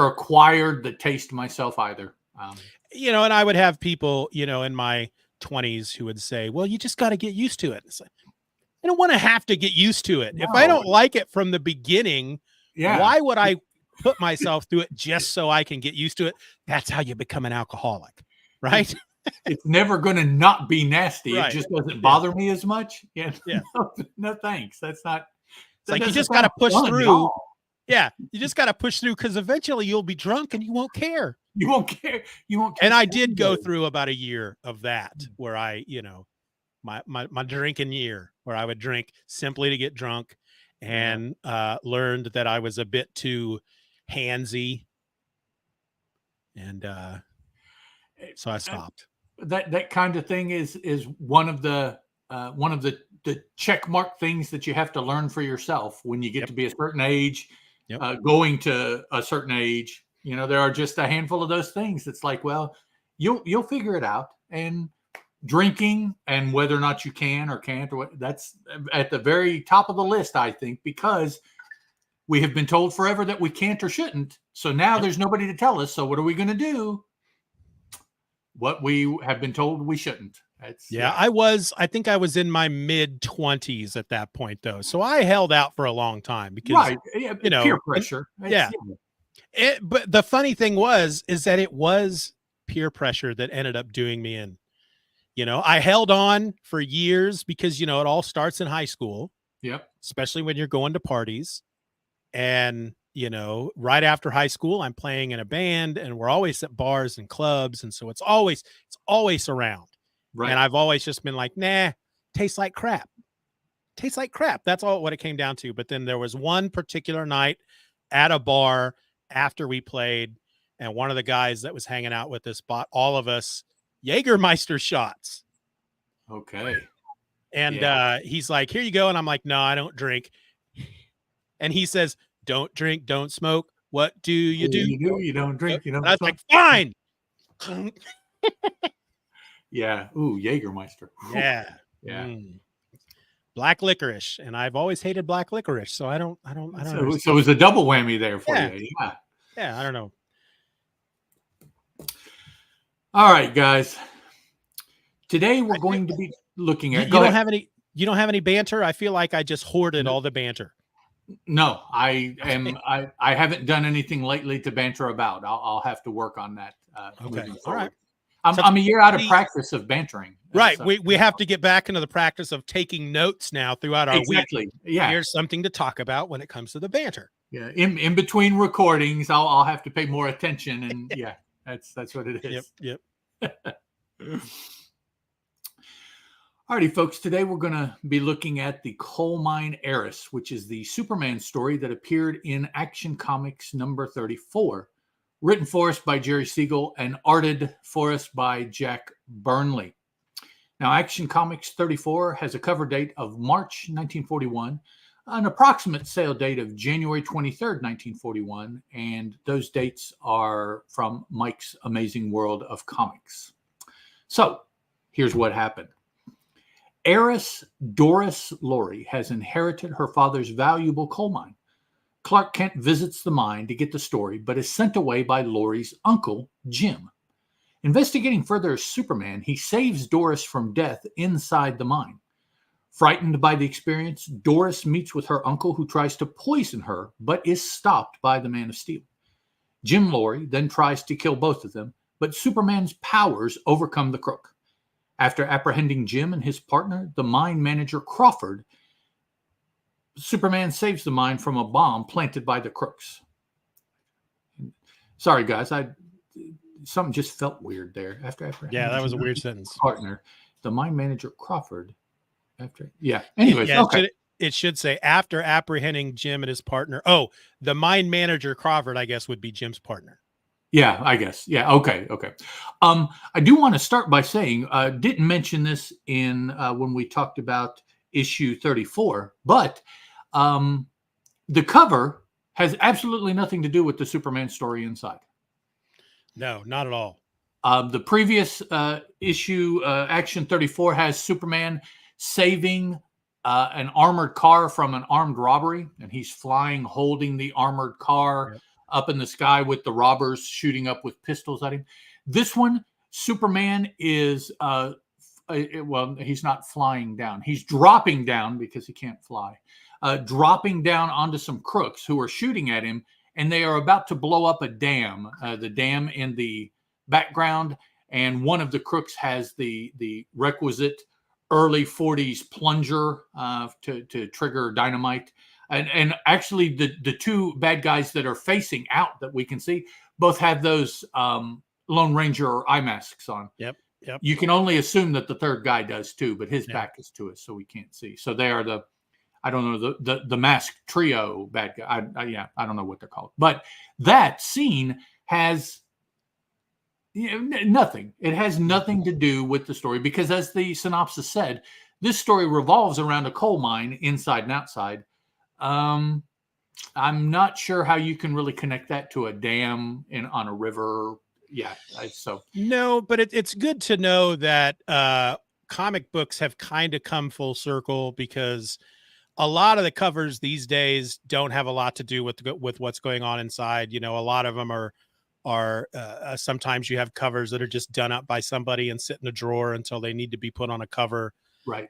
Speaker 2: acquired the taste myself either.
Speaker 1: You know, and I would have people, you know, in my 20s who would say, "Well, you just got to get used to it." It's like, I don't want to have to get used to it. No. If I don't like it from the beginning, why would I put myself through it just so I can get used to it? That's how you become an alcoholic, right?
Speaker 2: It's never going to not be nasty. Right. It just doesn't bother me as much. No thanks. That's not.
Speaker 1: It's like you just got to push through. Yeah, you just got to push through because eventually you'll be drunk and you won't care.
Speaker 2: You won't care. You won't care.
Speaker 1: And I did go through about a year of that where I, my drinking year where I would drink simply to get drunk and learned that I was a bit too handsy. And so I stopped.
Speaker 2: That kind of thing is one of the check mark things that you have to learn for yourself when you get to be a certain age, going to a certain age. There are just a handful of those things. It's like, well, you'll figure it out. And drinking and whether or not you can or can't, or what, that's at the very top of the list, I think, because we have been told forever that we can't or shouldn't. So now there's nobody to tell us. So what are we going to do? What we have been told we shouldn't.
Speaker 1: I think I was in my mid-20s at that point, though. So I held out for a long time because,
Speaker 2: peer pressure.
Speaker 1: But the funny thing is that it was peer pressure that ended up doing me in. I held on for years because, it all starts in high school.
Speaker 2: Yep.
Speaker 1: Especially when you're going to parties. And, right after high school, I'm playing in a band and we're always at bars and clubs. And so it's always around. Right. And I've always just been like, nah, tastes like crap. Tastes like crap. That's all what it came down to. But then there was one particular night at a bar after we played, and one of the guys that was hanging out with us bought all of us Jägermeister shots.
Speaker 2: Okay.
Speaker 1: And he's like, here you go. And I'm like, no, I don't drink. And he says, don't drink, don't smoke. What do you do?
Speaker 2: You don't drink. You don't.
Speaker 1: I was like, fine.
Speaker 2: Yeah. Ooh, Jägermeister.
Speaker 1: Yeah.
Speaker 2: Yeah.
Speaker 1: Black licorice, and I've always hated black licorice, so I don't.
Speaker 2: So it was a double whammy there for you. Yeah.
Speaker 1: Yeah. I don't know.
Speaker 2: All right, guys. Today we're going to be looking at.
Speaker 1: You don't have any banter. I feel like I just hoarded all the banter.
Speaker 2: No, I haven't done anything lately to banter about. I'll have to work on that.
Speaker 1: Okay. All right.
Speaker 2: I'm a year out of practice of bantering.
Speaker 1: Right. So, we have to get back into the practice of taking notes now throughout our week.
Speaker 2: Yeah.
Speaker 1: Here's something to talk about when it comes to the banter.
Speaker 2: Yeah. In between recordings, I'll have to pay more attention. And yeah, that's what it is.
Speaker 1: Yep.
Speaker 2: Alrighty, folks. Today we're going to be looking at the Coal Mine Heiress, which is the Superman story that appeared in Action Comics number 34. Written for us by Jerry Siegel and arted for us by Jack Burnley. Now, Action Comics 34 has a cover date of March 1941, an approximate sale date of January 23rd, 1941, and those dates are from Mike's Amazing World of Comics. So, here's what happened. Heiress Doris Laurie has inherited her father's valuable coal mine. Clark Kent visits the mine to get the story, but is sent away by Laurie's uncle, Jim. Investigating further as Superman, he saves Doris from death inside the mine. Frightened by the experience, Doris meets with her uncle, who tries to poison her, but is stopped by the Man of Steel. Jim Laurie then tries to kill both of them, but Superman's powers overcome the crook. After apprehending Jim and his partner, the mine manager Crawford, Superman saves the mine from a bomb planted by the crooks. Sorry, guys, something just felt weird there.
Speaker 1: That was a weird sentence.
Speaker 2: Partner, the mine manager Crawford. Anyways, okay.
Speaker 1: It should say after apprehending Jim and his partner. Oh, the mine manager Crawford, I guess, would be Jim's partner.
Speaker 2: Yeah, I guess. Yeah. Okay. I do want to start by saying, didn't mention this in when we talked about issue 34, but the cover has absolutely nothing to do with the Superman story inside.
Speaker 1: No, not at all.
Speaker 2: The previous issue, Action 34, has Superman saving an armored car from an armed robbery, and he's flying, holding the armored car up in the sky with the robbers shooting up with pistols at him. This one, Superman is, he's not flying down. He's dropping down because he can't fly. Dropping down onto some crooks who are shooting at him, and they are about to blow up a dam, the dam in the background, and one of the crooks has the requisite early 40s plunger to trigger dynamite. And actually, the two bad guys that are facing out that we can see both have those Lone Ranger or eye masks on.
Speaker 1: Yep.
Speaker 2: You can only assume that the third guy does too, but his back is to us, so we can't see. So they are I don't know, the masked trio bad guy. I don't know what they're called. But that scene has nothing. It has nothing to do with the story because, as the synopsis said, this story revolves around a coal mine inside and outside. I'm not sure how you can really connect that to a dam on a river. Yeah.
Speaker 1: No, but it's good to know that comic books have kind of come full circle, because a lot of the covers these days don't have a lot to do with what's going on inside. A lot of them are sometimes you have covers that are just done up by somebody and sit in a drawer until they need to be put on a cover.
Speaker 2: Right.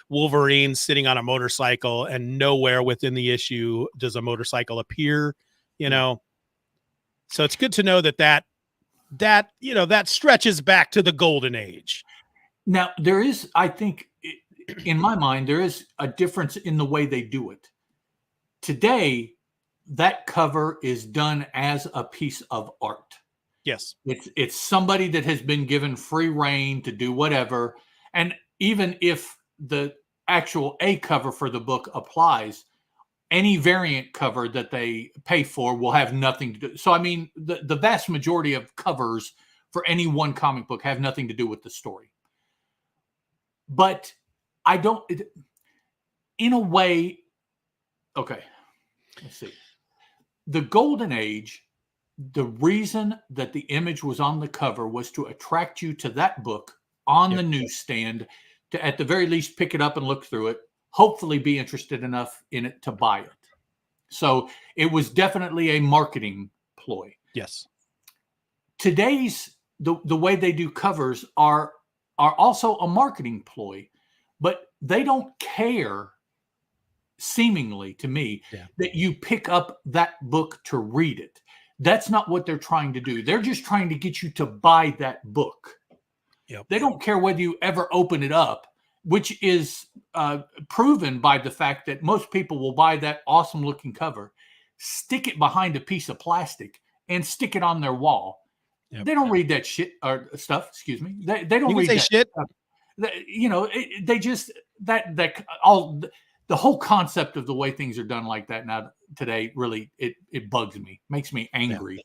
Speaker 1: Wolverine sitting on a motorcycle, and nowhere within the issue does a motorcycle appear, So it's good to know that stretches back to the golden age.
Speaker 2: Now, there is, I think, in my mind, there is a difference in the way they do it. Today, that cover is done as a piece of art.
Speaker 1: Yes.
Speaker 2: It's somebody that has been given free reign to do whatever. And even if the actual A cover for the book applies, any variant cover that they pay for will have nothing to do. So, I mean, the vast majority of covers for any one comic book have nothing to do with the story. But in a way, okay, let's see. The Golden Age, the reason that the image was on the cover was to attract you to that book on the newsstand, to at the very least pick it up and look through it, hopefully be interested enough in it to buy it. So it was definitely a marketing ploy.
Speaker 1: Yes.
Speaker 2: Today's, the way they do covers are also a marketing ploy, but they don't care, seemingly to me, that you pick up that book to read it. That's not what they're trying to do. They're just trying to get you to buy that book.
Speaker 1: Yep.
Speaker 2: They don't care whether you ever open it up, which is proven by the fact that most people will buy that awesome looking cover, stick it behind a piece of plastic, and stick it on their wall. Yep. They don't read that shit or stuff. Excuse me. They don't read that
Speaker 1: shit.
Speaker 2: They just all the whole concept of the way things are done like that now today really it bugs me, makes me angry.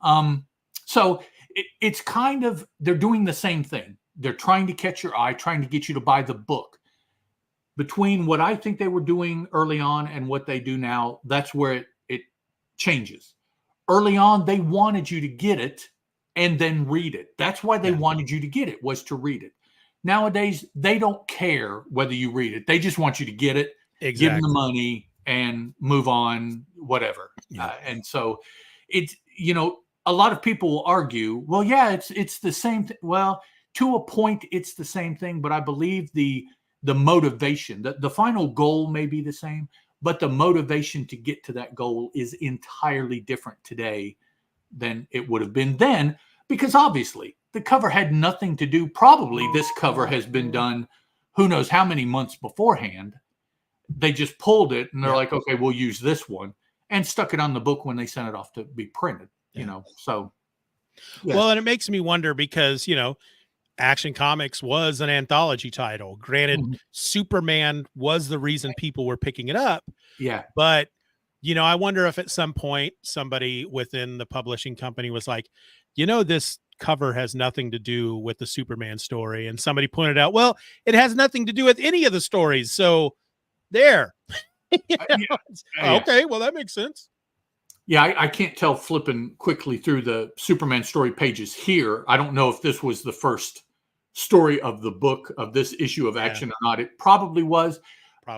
Speaker 2: Yeah. So it's kind of, they're doing the same thing. They're trying to catch your eye, trying to get you to buy the book. Between what I think they were doing early on and what they do now, that's where it changes. Early on, they wanted you to get it and then read it. That's why they wanted you to get it, was to read it. Nowadays, they don't care whether you read it. They just want you to get it, give them the money, and move on, whatever. Yeah. And so it's, a lot of people will argue, well, yeah, it's the same thing. Well, to a point, it's the same thing, but I believe the motivation, the final goal may be the same, but the motivation to get to that goal is entirely different today than it would have been then, because obviously the cover had nothing to do. Probably this cover has been done who knows how many months beforehand. They just pulled it and they're like, okay, we'll use this one, and stuck it on the book when they sent it off to be printed, so. Yeah.
Speaker 1: Well, and it makes me wonder because, Action Comics was an anthology title. Granted, Superman was the reason people were picking it up.
Speaker 2: Yeah.
Speaker 1: But, I wonder if at some point somebody within the publishing company was like, this cover has nothing to do with the Superman story. And somebody pointed out, well, it has nothing to do with any of the stories. So there. Okay, well, that makes sense.
Speaker 2: Yeah, I can't tell flipping quickly through the Superman story pages here. I don't know if this was the first story of the book of this issue of Action or not. It probably was.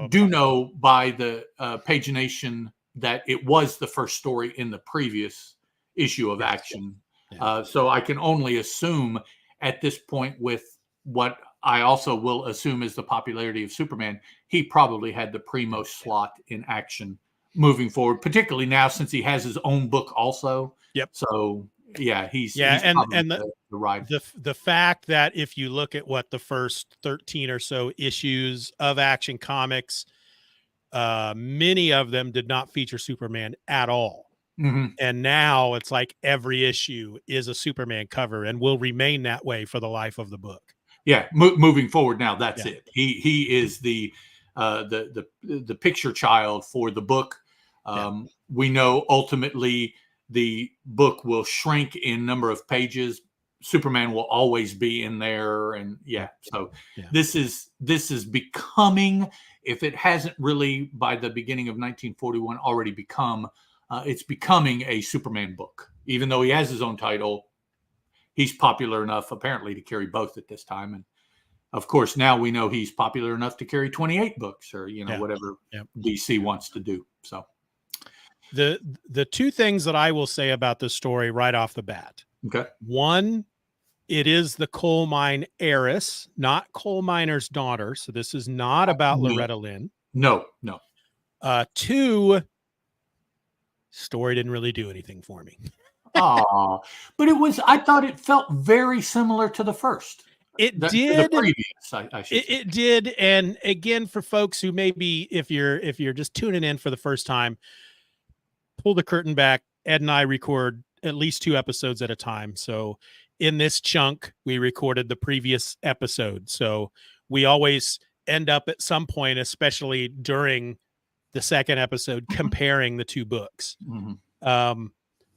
Speaker 2: Do know by the pagination that it was the first story in the previous issue of Action. Yeah. So I can only assume at this point, with what I also will assume is the popularity of Superman, he probably had the primo slot in Action moving forward, particularly now since he has his own book also. Yep. So he's
Speaker 1: and
Speaker 2: the ride.
Speaker 1: The fact that if you look at what the first 13 or so issues of Action Comics many of them did not feature Superman at all.
Speaker 2: Mm-hmm.
Speaker 1: And now it's like every issue is a Superman cover and will remain that way for the life of the book.
Speaker 2: Yeah, moving forward now, that's
Speaker 1: Yeah.
Speaker 2: it. He is the picture child for the book. We know ultimately the book will shrink in number of pages. Superman will always be in there, and so this is becoming, if it hasn't really by the beginning of 1941 already become, it's becoming a Superman book. Even though he has his own title, he's popular enough apparently to carry both at this time. And of course, now we know he's popular enough to carry 28 books, or whatever DC wants to do. So
Speaker 1: the two things that I will say about this story right off the bat.
Speaker 2: Okay.
Speaker 1: One, it is the Coal Mine Heiress, not coal miner's daughter. So this is not about Loretta Lynn.
Speaker 2: No.
Speaker 1: Two, story didn't really do anything for me.
Speaker 2: Oh, but I thought it felt very similar to the first.
Speaker 1: It did.
Speaker 2: The previous, I should say.
Speaker 1: It did. And again, for folks who maybe, if you're just tuning in for the first time, pull the curtain back. Ed and I record at least 2 episodes at a time. So in this chunk, we recorded the previous episode. So we always end up at some point, especially during the second episode, comparing the 2 books.
Speaker 2: Mm-hmm.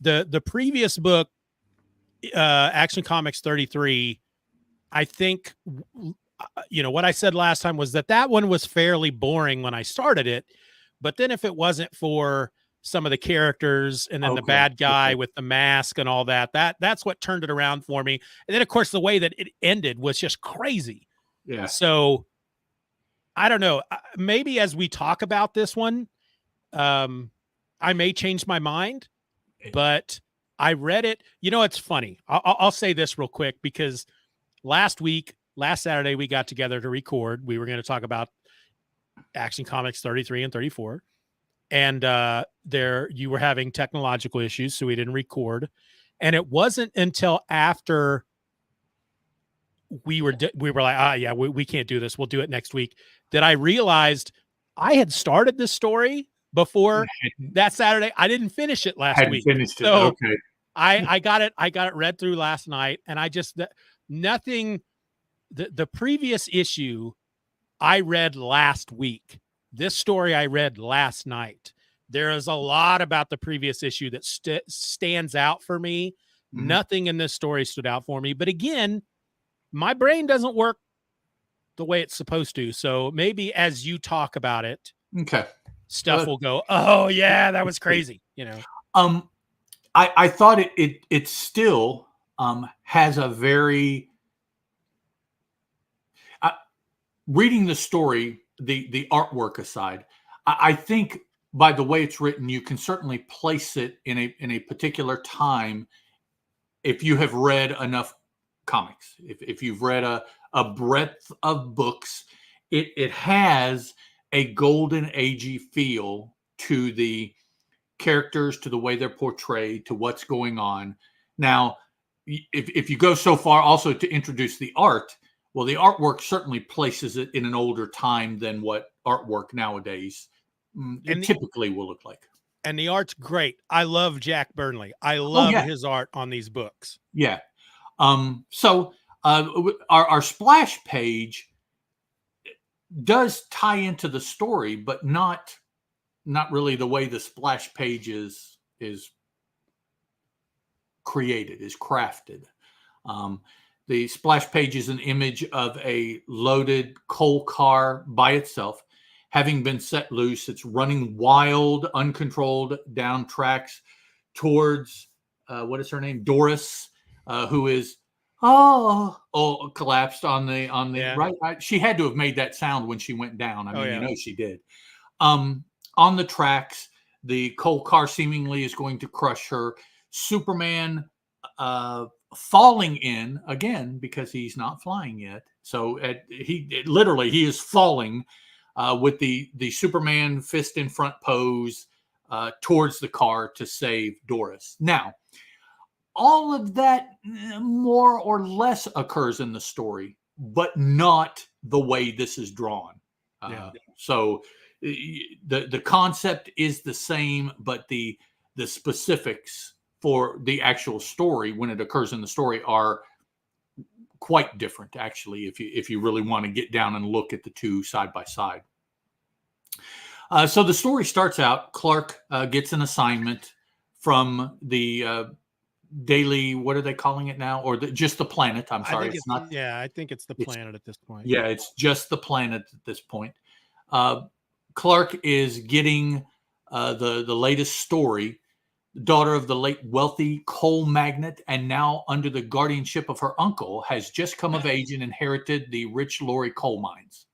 Speaker 1: The previous book, Action Comics 33, I think, what I said last time was that one was fairly boring when I started it. But then if it wasn't for some of the characters and then the bad guy with the mask and all that's what turned it around for me. And then, of course, the way that it ended was just crazy.
Speaker 2: Yeah.
Speaker 1: So I don't know. Maybe as we talk about this one, I may change my mind. But I read it. It's funny. I'll say this real quick, because last Saturday, we got together to record. We were going to talk about Action Comics 33 and 34. And you were having technological issues, so we didn't record. And it wasn't until after we were like, we can't do this. We'll do it next week, that I realized I had started this story before that Saturday. I didn't finish it last week.
Speaker 2: Finished it.
Speaker 1: So
Speaker 2: okay.
Speaker 1: I got it read through last night, and I just nothing. The previous issue I read last week. This story I read last night. There is a lot about the previous issue that stands out for me. Mm-hmm. Nothing in this story stood out for me. But again, my brain doesn't work the way it's supposed to. So maybe as you talk about it, stuff will go, oh yeah, that was crazy.
Speaker 2: I thought it still has a very reading the story, the artwork aside, I think by the way it's written, you can certainly place it in a particular time if you have read enough comics. If you've read a breadth of books, it has a golden agey feel to the characters, to the way they're portrayed, to what's going on. Now, if you go so far also to introduce the art, well, the artwork certainly places it in an older time than what artwork nowadays typically will look like.
Speaker 1: And the art's great. I love Jack Burnley. I love his art on these books.
Speaker 2: Yeah. So our splash page does tie into the story, but not really the way the splash page is created, is crafted. The splash page is an image of a loaded coal car by itself, having been set loose. It's running wild, uncontrolled down tracks towards, what is her name? Doris, who is, collapsed on the right. She had to have made that sound when she went down. I mean, she did. On the tracks, the coal car seemingly is going to crush her. Superman falling in again because he's not flying yet. So he is falling with the Superman fist in front pose towards the car to save Doris. Now, all of that more or less occurs in the story, but not the way this is drawn. So the concept is the same, but the specifics for the actual story when it occurs in the story are quite different, actually, if you really want to get down and look at the two side by side. So the story starts out, Clark gets an assignment from the daily, what are they calling it now? Or just the planet. I'm sorry.
Speaker 1: It's not. Yeah, I think it's the planet at this point.
Speaker 2: Yeah, it's just the planet at this point. Clark is getting the latest story. Daughter of the late wealthy coal magnate, and now under the guardianship of her uncle, has just come of age and inherited the rich Lori coal mines.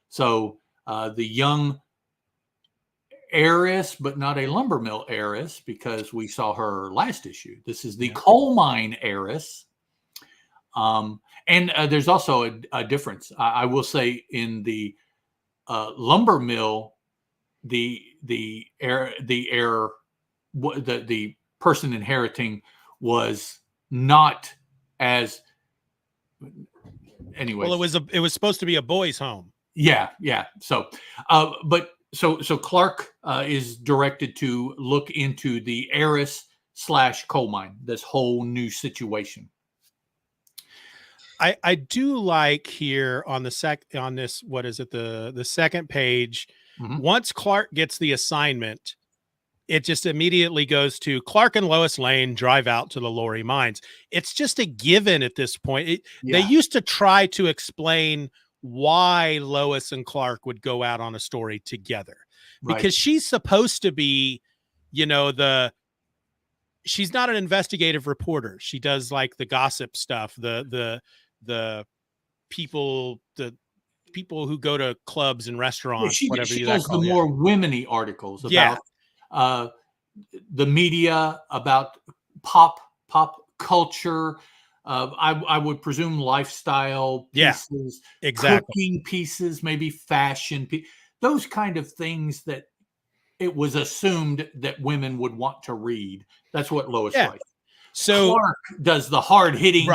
Speaker 2: So the young heiress, but not a lumber mill heiress, because we saw her last issue. This is the coal mine heiress. And there's also a difference. I will say in the lumber mill, the person inheriting was not as, anyway.
Speaker 1: Well, it was supposed to be a boys' home.
Speaker 2: Yeah. So Clark is directed to look into the heiress / coal mine, this whole new situation.
Speaker 1: I do like here on the what is it, the second page, once Clark gets the assignment, it just immediately goes to Clark and Lois Lane drive out to the Lori mines. It's just a given at this point. They used to try to explain why Lois and Clark would go out on a story together, because she's supposed to be, she's not an investigative reporter. She does like the gossip stuff, the people who go to clubs and restaurants, whatever
Speaker 2: she does the more women-y articles about the media, about pop culture. I would presume lifestyle pieces, cooking pieces, maybe fashion, those kind of things that it was assumed that women would want to read. That's what Lois writes. So Clark does the hard hitting,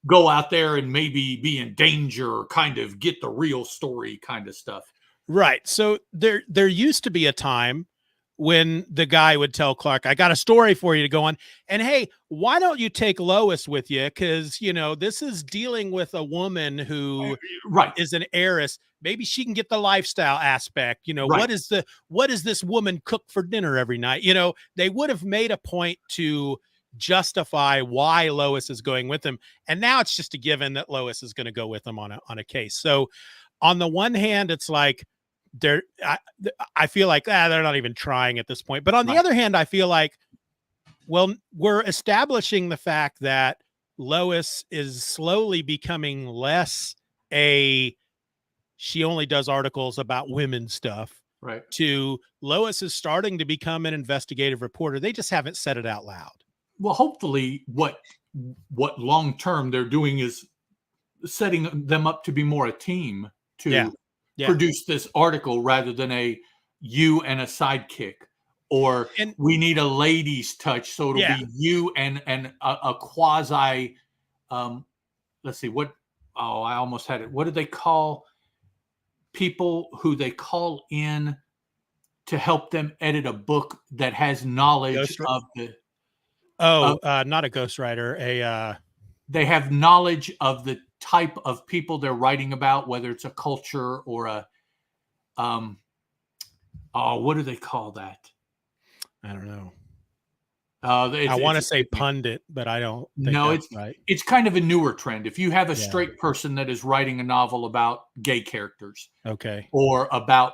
Speaker 2: go out there and maybe be in danger, kind of get the real story kind of stuff.
Speaker 1: Right. So there used to be a time when the guy would tell Clark, I got a story for you to go on. And hey, why don't you take Lois with you? Because, this is dealing with a woman who is an heiress. Maybe she can get the lifestyle aspect. What does this woman cook for dinner every night? They would have made a point to justify why Lois is going with him. And now it's just a given that Lois is going to go with him on a case. So on the one hand, it's like, I feel like they're not even trying at this point. But on the other hand, I feel like, well, we're establishing the fact that Lois is slowly becoming less she only does articles about women's stuff, to Lois is starting to become an investigative reporter. They just haven't said it out loud.
Speaker 2: Well, hopefully what long term they're doing is setting them up to be more a team to produce this article rather than you and a sidekick, or we need a ladies touch. So it'll be you and a quasi, let's see I almost had it. What do they call people who they call in to help them edit a book that has knowledge of the,
Speaker 1: not a ghostwriter,
Speaker 2: they have knowledge of the type of people they're writing about, whether it's a culture or a what do they call that?
Speaker 1: I don't know.
Speaker 2: I
Speaker 1: want to say pundit, but I don't think that's right.
Speaker 2: It's kind of a newer trend. If you have a straight person that is writing a novel about gay characters, or about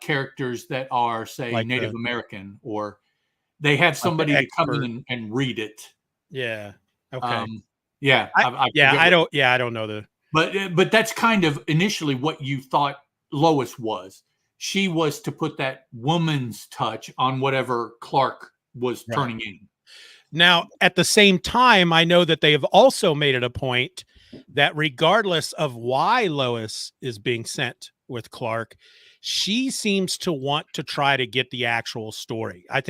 Speaker 2: characters that are, say, like Native American, or they have somebody to come in and read it.
Speaker 1: Yeah. Okay.
Speaker 2: I
Speaker 1: don't know
Speaker 2: but that's kind of initially what you thought Lois was. She was to put that woman's touch on whatever Clark was turning in.
Speaker 1: Now, at the same time, I know that they have also made it a point that regardless of why Lois is being sent with Clark, she seems to want to try to get the actual story. I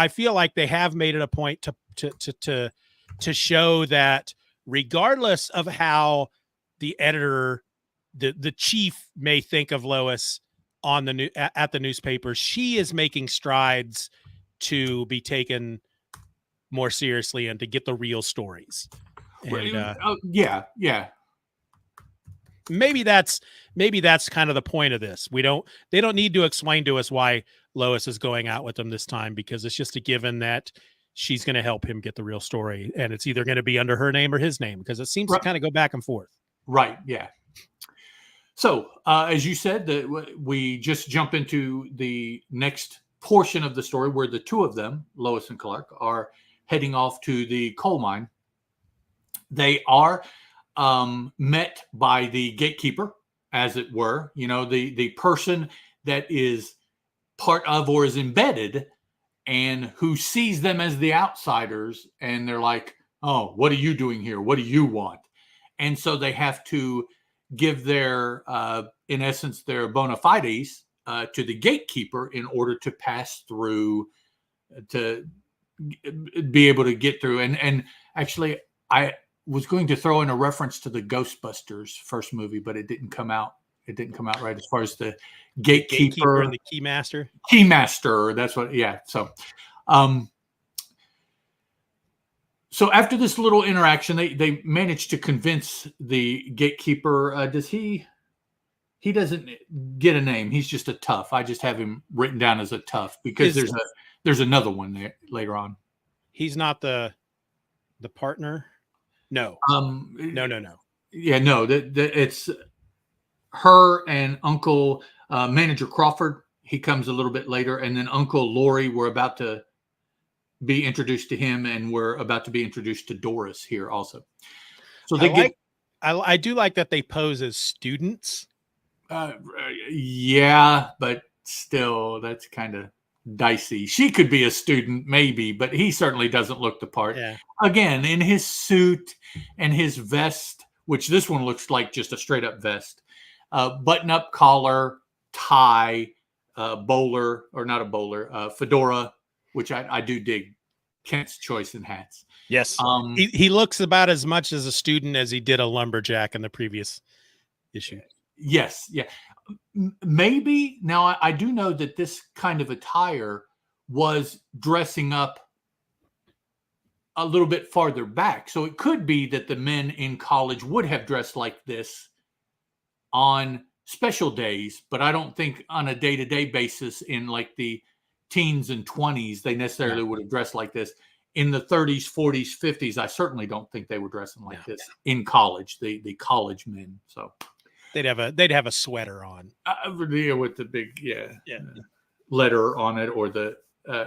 Speaker 1: feel like they have made it a point to show that regardless of how the editor, the chief may think of Lois, on the at the newspaper, she is making strides to be taken more seriously and to get the real stories. And
Speaker 2: yeah.
Speaker 1: maybe that's kind of the point of this. They don't need to explain to us why Lois is going out with him this time, because it's just a given that she's going to help him get the real story, and it's either going to be under her name or his name, because it seems to kind of go back and forth.
Speaker 2: Right. Yeah. So, as you said, we just jump into the next portion of the story where the two of them, Lois and Clark, are heading off to the coal mine. They are met by the gatekeeper, as it were, the person that is part of or is embedded and who sees them as the outsiders. And they're like, oh, what are you doing here? What do you want? And so they have to give their, in essence, their bona fides to the gatekeeper in order to pass through, to be able to get through. And actually, I was going to throw in a reference to the Ghostbusters first movie, but it didn't come out. It didn't come out right as far as the gatekeeper
Speaker 1: and the keymaster.
Speaker 2: Keymaster, that's what. Yeah. So, so after this little interaction, they managed to convince the gatekeeper. Does he doesn't get a name. He's just a tough. I just have him written down as a tough because there's another one there later on.
Speaker 1: He's not the partner. No. No.
Speaker 2: Yeah, no. It's her and Uncle Manager Crawford. He comes a little bit later, and then Uncle Laurie. We're about to be introduced to him, and we're about to be introduced to Doris here also. So
Speaker 1: I do like that they pose as students.
Speaker 2: Yeah, but still, that's kind of dicey. She could be a student, maybe, but he certainly doesn't look the part.
Speaker 1: Yeah.
Speaker 2: Again, in his suit and his vest, which this one looks like just a straight up vest, button-up collar, tie, bowler, or not a bowler, fedora, which I do dig. Kent's choice in hats.
Speaker 1: Yes. He looks about as much as a student as he did a lumberjack in the previous issue.
Speaker 2: Yes. Yeah. Maybe. Now, I do know that this kind of attire was dressing up a little bit farther back. So it could be that the men in college would have dressed like this on special days, but I don't think on a day-to-day basis in like the teens and 20s, they necessarily would have dressed like this. In the 30s, 40s, 50s, I certainly don't think they were dressing like this in college, the college men. So
Speaker 1: they'd have a sweater on.
Speaker 2: With the big letter on it, or the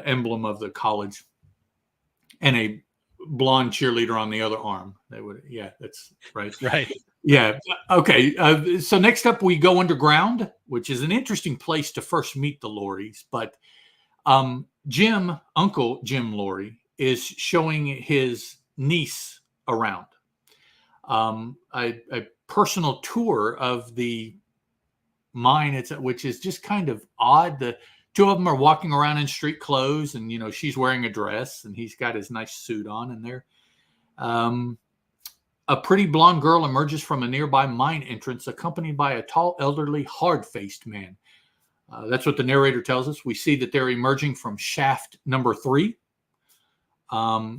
Speaker 2: emblem of the college, and a blonde cheerleader on the other arm. They would, that's right.
Speaker 1: Right.
Speaker 2: Yeah. Okay. So next up, we go underground, which is an interesting place to first meet the Lauries. But Uncle Jim Laurie, is showing his niece around. A personal tour of the mine, which is just kind of odd. The two of them are walking around in street clothes, and she's wearing a dress, and he's got his nice suit on. And they're a pretty blonde girl emerges from a nearby mine entrance, accompanied by a tall, elderly, hard-faced man. That's what the narrator tells us. We see that they're emerging from shaft number 3.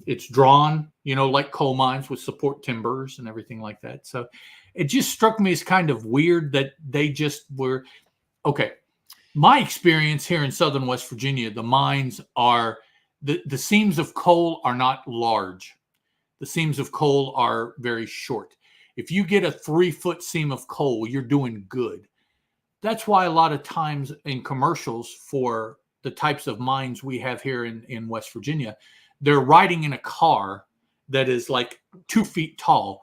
Speaker 2: It's drawn, like coal mines with support timbers and everything like that. So it just struck me as kind of weird that they just were, okay. My experience here in Southern West Virginia, the mines are, the seams of coal are not large. The seams of coal are very short. If you get a 3-foot seam of coal, you're doing good. That's why a lot of times in commercials for the types of mines we have here in West Virginia, they're riding in a car that is like 2 feet tall,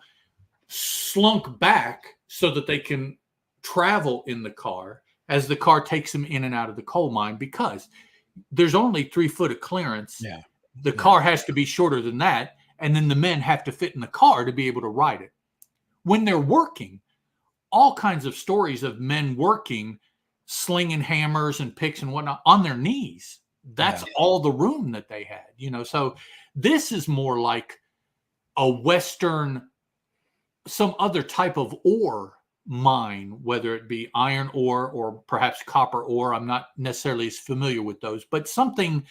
Speaker 2: slunk back so that they can travel in the car as the car takes them in and out of the coal mine, because there's only 3 foot of clearance.
Speaker 1: Yeah.
Speaker 2: The car has to be shorter than that. And then the men have to fit in the car to be able to ride it. When they're working, all kinds of stories of men working, slinging hammers and picks and whatnot on their knees. That's all the room that they had, So this is more like a Western, some other type of ore mine, whether it be iron ore or perhaps copper ore. I'm not necessarily as familiar with those, but something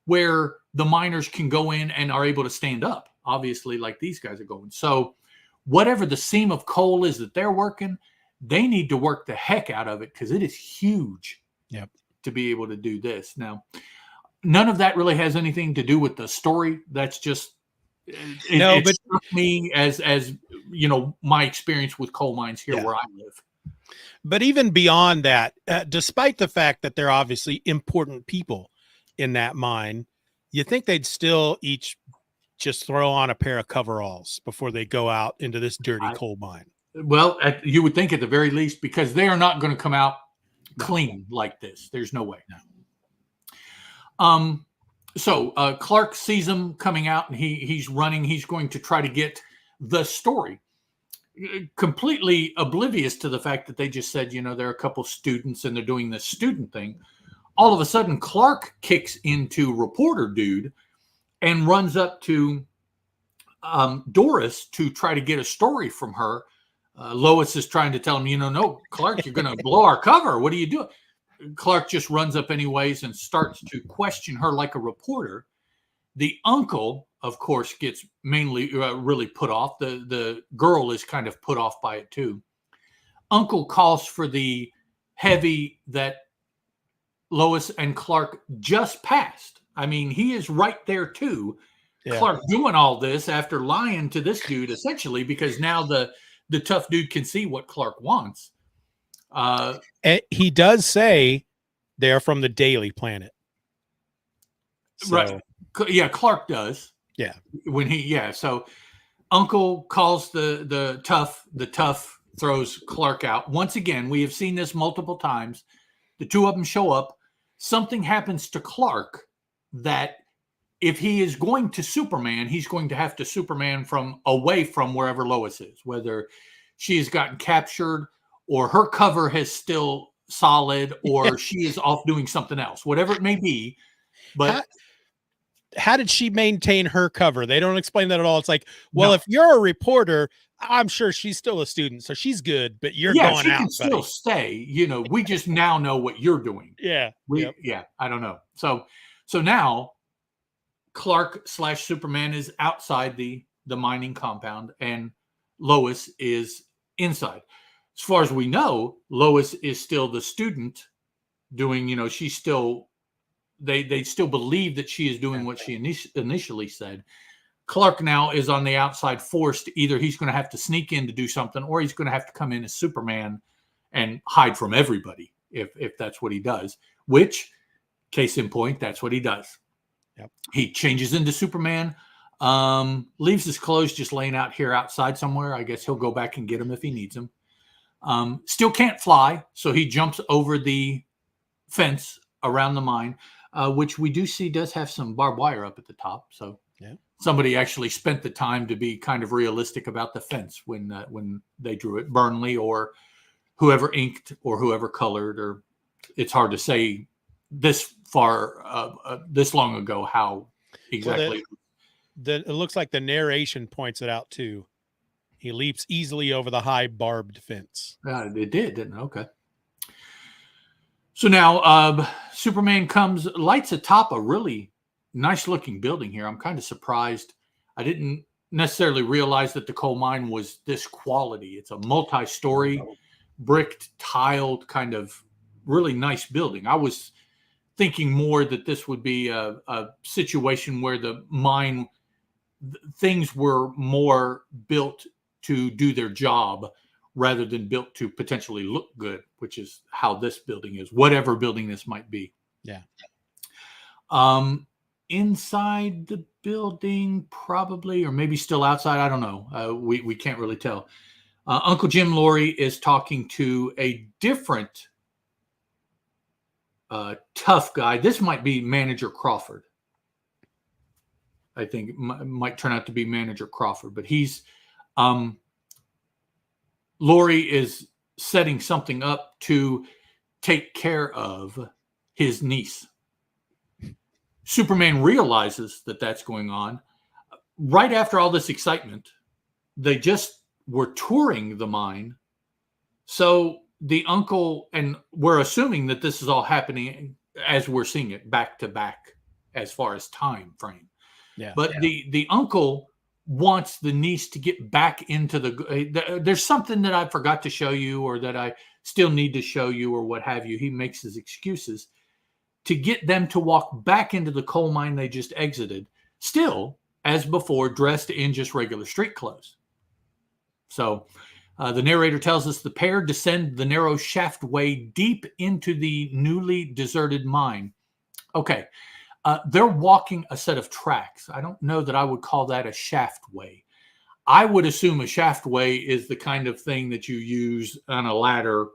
Speaker 2: where the miners can go in and are able to stand up, obviously, like these guys are going. So whatever the seam of coal is that they're working, they need to work the heck out of it because it is huge.
Speaker 1: Yep.
Speaker 2: To be able to do this. Now, none of that really has anything to do with the story. That's just it struck me as my experience with coal mines here where I live.
Speaker 1: But even beyond that, despite the fact that they're obviously important people in that mine, you think they'd still each just throw on a pair of coveralls before they go out into this dirty coal mine.
Speaker 2: Well, you would think at the very least, because they are not going to come out clean like this. There's no way.
Speaker 1: No.
Speaker 2: So Clark sees him coming out, and he's running. He's going to try to get the story, completely oblivious to the fact that they just said, there are a couple students and they're doing this student thing. All of a sudden, Clark kicks into reporter dude and runs up to Doris to try to get a story from her. Lois is trying to tell him, no, Clark, you're going to blow our cover. What are you doing? Clark just runs up anyways and starts to question her like a reporter. The uncle, of course, gets mainly really put off. The girl is kind of put off by it too. Uncle calls for the heavy that Lois and Clark just passed. I mean, he is right there too. Yeah. Clark doing all this after lying to this dude, essentially, because now the tough dude can see what Clark wants.
Speaker 1: And he does say they're from the Daily Planet.
Speaker 2: So. Right. Yeah, Clark does.
Speaker 1: Yeah.
Speaker 2: So Uncle calls the tough throws Clark out. Once again, we have seen this multiple times. The two of them show up. Something happens to Clark that if he is going to Superman, he's going to have to Superman from away from wherever Lois is, whether she has gotten captured or her cover has still solid or she is off doing something else, whatever it may be. But
Speaker 1: how did she maintain her cover? They don't explain that at all. It's like, well, if you're a reporter, I'm sure she's still a student, so she's good, but you're going
Speaker 2: she
Speaker 1: out.
Speaker 2: Can still stay. We just now know what you're doing.
Speaker 1: Yeah.
Speaker 2: Yeah. I don't know. So now Clark / Superman is outside the mining compound and Lois is inside. As far as we know, Lois is still the student doing, she's still, they still believe that she is doing what she initially said. Clark now is on the outside forced. Either he's going to have to sneak in to do something, or he's going to have to come in as Superman and hide from everybody if that's what he does, which, case in point, that's what he does.
Speaker 1: Yep.
Speaker 2: He changes into Superman, leaves his clothes just laying out here outside somewhere. I guess he'll go back and get them if he needs them. Still can't fly, so he jumps over the fence around the mine, which we do see does have some barbed wire up at the top. So somebody actually spent the time to be kind of realistic about the fence when they drew it. Burnley or whoever inked or whoever colored, or it's hard to say this far, this long ago, how exactly.
Speaker 1: Well, it looks like the narration points it out too. He leaps easily over the high barbed fence.
Speaker 2: It did, didn't it? Okay. So now Superman comes, lights atop a really nice looking building here. I'm kind of surprised. I didn't necessarily realize that the coal mine was this quality. It's a multi-story, bricked, tiled, kind of really nice building. I was thinking more that this would be a situation where the mine, things were more built to do their job rather than built to potentially look good, which is how this building is, whatever building this might be.
Speaker 1: Yeah.
Speaker 2: Inside the building, probably, or maybe still outside. I don't know. We can't really tell. Uncle Jim Laurie is talking to a different tough guy. This might be Manager Crawford. I think it might turn out to be Manager Crawford, but he's Laurie is setting something up to take care of his niece. Superman realizes that that's going on. Right after all this excitement, they just were touring the mine So the uncle, and we're assuming that this is all happening as we're seeing it back to back as far as time frame.
Speaker 1: Yeah.
Speaker 2: But the uncle wants the niece to get back into there's something that I forgot to show you, or that I still need to show you, or what have you. He makes his excuses to get them to walk back into the coal mine they just exited, still, as before, dressed in just regular street clothes. So the narrator tells us the pair descend the narrow shaft way deep into the newly deserted mine. Okay, they're walking a set of tracks. I don't know that I would call that a shaft way. I would assume a shaft way is the kind of thing that you use on a ladder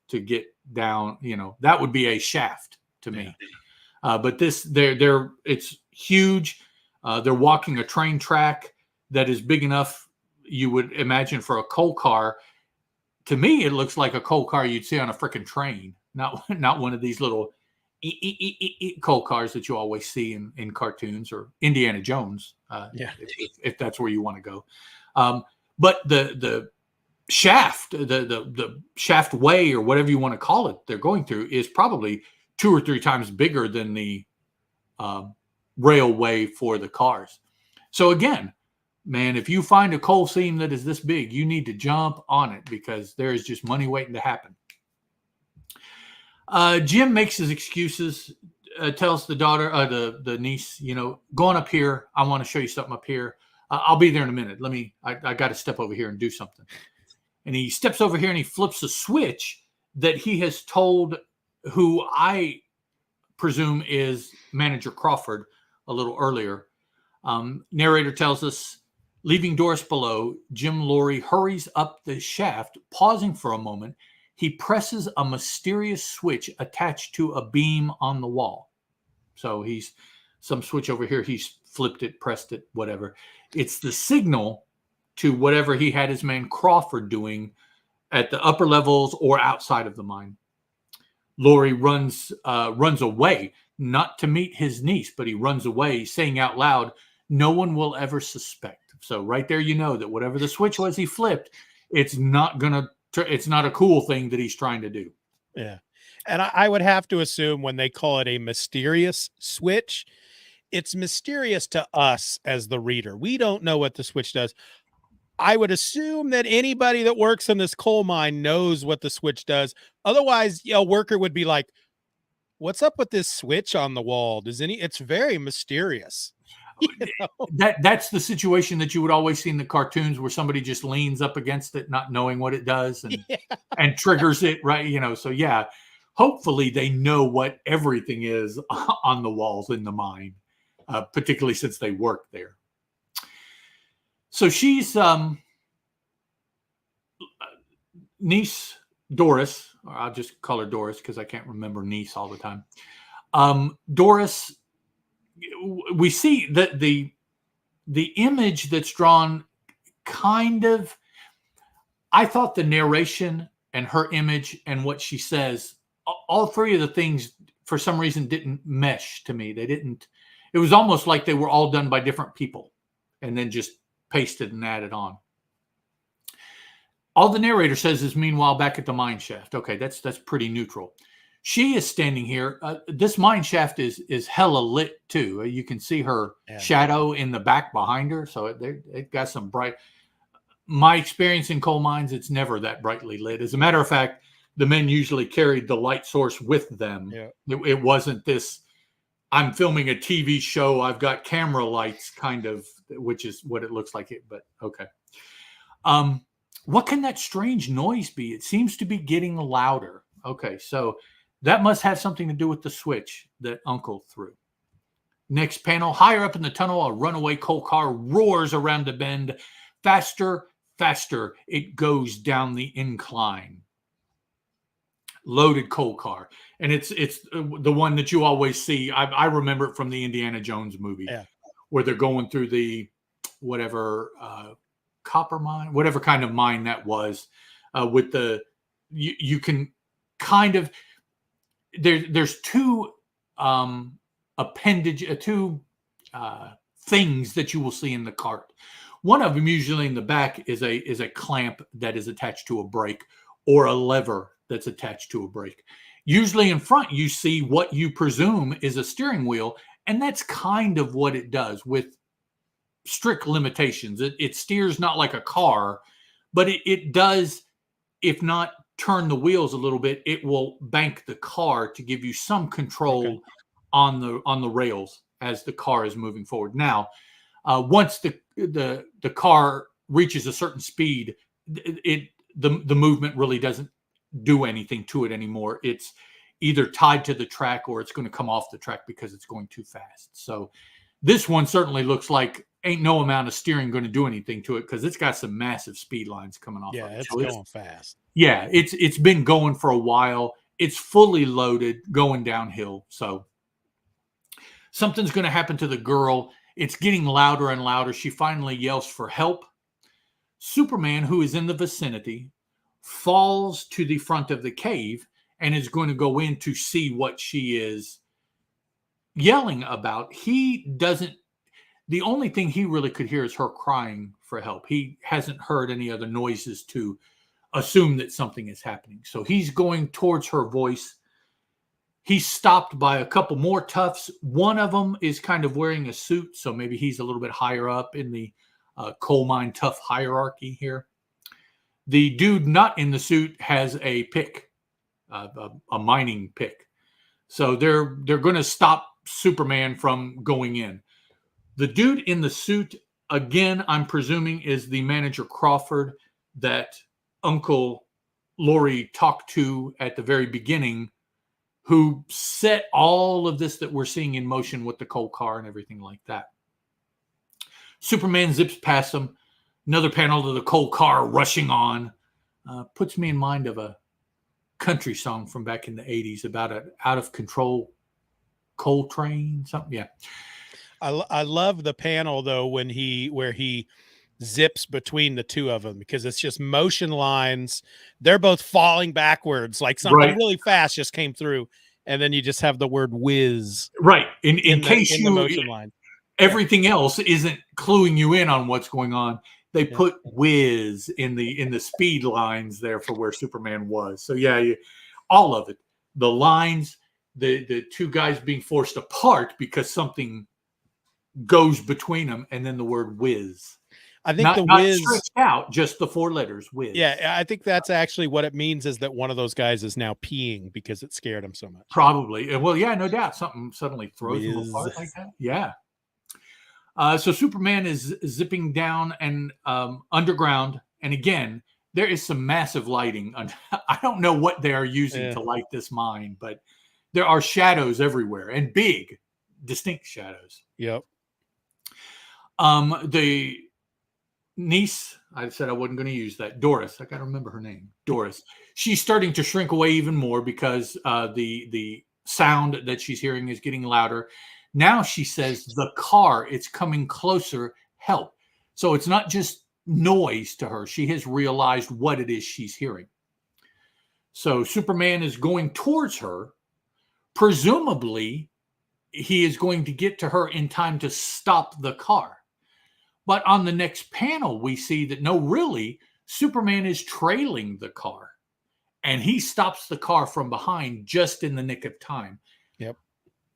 Speaker 2: to get down. That would be a shaft to me. But this, it's huge. They're walking a train track that is big enough, you would imagine, for a coal car. To me, it looks like a coal car you'd see on a freaking train, not one of these little coal cars that you always see in cartoons or Indiana Jones. If that's where you want to go. But the shaft, the shaft way, or whatever you want to call it, they're going through is probably 2 or 3 times bigger than the railway for the cars. So again, man, if you find a coal seam that is this big, you need to jump on it, because there is just money waiting to happen. Jim makes his excuses, tells the daughter, the niece, going up here, I want to show you something up here. I'll be there in a minute. I got to step over here and do something. And he steps over here and he flips a switch that he has told, who I presume is Manager Crawford, a little earlier. Narrator tells us, leaving Doris below, Jim Laurie hurries up the shaft, pausing for a moment. He presses a mysterious switch attached to a beam on the wall. So he's some switch over here. He's flipped it, pressed it, whatever. It's the signal to whatever he had his man Crawford doing at the upper levels or outside of the mine. Laurie runs away, not to meet his niece, but he runs away, saying out loud, "No one will ever suspect." So right there, that whatever the switch was he flipped, it's not a cool thing that he's trying to do.
Speaker 1: Yeah. And I would have to assume when they call it a mysterious switch, it's mysterious to us as the reader. We don't know what the switch does. I would assume that anybody that works in this coal mine knows what the switch does. Otherwise, a worker would be like, what's up with this switch on the wall? It's very mysterious.
Speaker 2: That's the situation that you would always see in the cartoons, where somebody just leans up against it, not knowing what it does, and triggers it, right? So yeah, hopefully they know what everything is on the walls in the mine, particularly since they work there. So she's niece Doris, or I'll just call her Doris because I can't remember niece all the time. Doris, we see that the image that's drawn kind of, I thought the narration and her image and what she says, all three of the things for some reason didn't mesh to me. It was almost like they were all done by different people and then just pasted and added on. All the narrator says is, meanwhile, back at the mine shaft. Okay, that's pretty neutral. She is standing here. This mine shaft is hella lit too. You can see her shadow in the back behind her. So it got some bright. My experience in coal mines, it's never that brightly lit. As a matter of fact, the men usually carried the light source with them. Yeah. It wasn't this, I'm filming a TV show, I've got camera lights kind of, which is what it looks like. But okay. What can that strange noise be? It seems to be getting louder. Okay, so that must have something to do with the switch that Uncle threw. Next panel, higher up in the tunnel, a runaway coal car roars around the bend. Faster, faster, it goes down the incline. Loaded coal car. And it's the one that you always see. I remember it from the Indiana Jones movie, where they're going through the whatever copper mine, whatever kind of mine that was, with the you can kind of there's two things that you will see in the cart. One of them, usually in the back, is a clamp that is attached to a brake, or a lever that's attached to a brake. Usually in front, you see what you presume is a steering wheel, and that's kind of what it does with strict limitations. It steers not like a car, but it does, if not turn the wheels a little bit, it will bank the car to give you some control on the rails as the car is moving forward. Now, once the car reaches a certain speed, the movement really doesn't do anything to it anymore. It's either tied to the track or it's going to come off the track because it's going too fast. So this one certainly looks like ain't no amount of steering going to do anything to it because it's got some massive speed lines coming off.
Speaker 1: Yeah,
Speaker 2: of it.
Speaker 1: it's
Speaker 2: so
Speaker 1: going fast.
Speaker 2: Yeah, it's been going for a while. It's fully loaded, going downhill. So something's going to happen to the girl. It's getting louder and louder. She finally yells for help. Superman, who is in the vicinity, falls to the front of the cave and is going to go in to see what she is yelling about. The only thing he really could hear is her crying for help. He hasn't heard any other noises to assume that something is happening. So he's going towards her voice. He's stopped by a couple more toughs. One of them is kind of wearing a suit, so maybe he's a little bit higher up in the coal mine tough hierarchy here. The dude not in the suit has a pick, a mining pick. So they're going to stop Superman from going in. The dude in the suit, again, I'm presuming is the manager Crawford that Uncle Laurie talked to at the very beginning, who set all of this that we're seeing in motion with the coal car and everything like that. Superman zips past him. Another panel of the coal car rushing on. Puts me in mind of a country song from back in the 80s about an out-of-control coal train, something. Yeah.
Speaker 1: I love the panel, though, where he zips between the two of them, because it's just motion lines. They're both falling backwards, like something really fast just came through, and then you just have the word whiz.
Speaker 2: Right. In case
Speaker 1: the motion line.
Speaker 2: Everything else isn't cluing you in on what's going on. They put whiz in the speed lines there for where Superman was. So all of it. The lines, the two guys being forced apart because something goes between them, and then the word whiz.
Speaker 1: I think
Speaker 2: not
Speaker 1: whiz
Speaker 2: stretched out, just the four letters whiz.
Speaker 1: Yeah, I think that's actually what it means, is that one of those guys is now peeing because it scared him so much.
Speaker 2: Probably. Well, yeah, no doubt. Something suddenly throws him apart like that. Yeah. So Superman is zipping down and underground. And again, there is some massive lighting. I don't know what they are using to light this mine, but there are shadows everywhere, and big, distinct shadows.
Speaker 1: Yep.
Speaker 2: The niece, I said I wasn't going to use that. Doris, I got to remember her name. Doris. She's starting to shrink away even more because the sound that she's hearing is getting louder. Now she says, the car, it's coming closer, help. So it's not just noise to her. She has realized what it is she's hearing. So Superman is going towards her. Presumably, he is going to get to her in time to stop the car. But on the next panel, we see that, no, really, Superman is trailing the car. And he stops the car from behind just in the nick of time.
Speaker 1: Yep.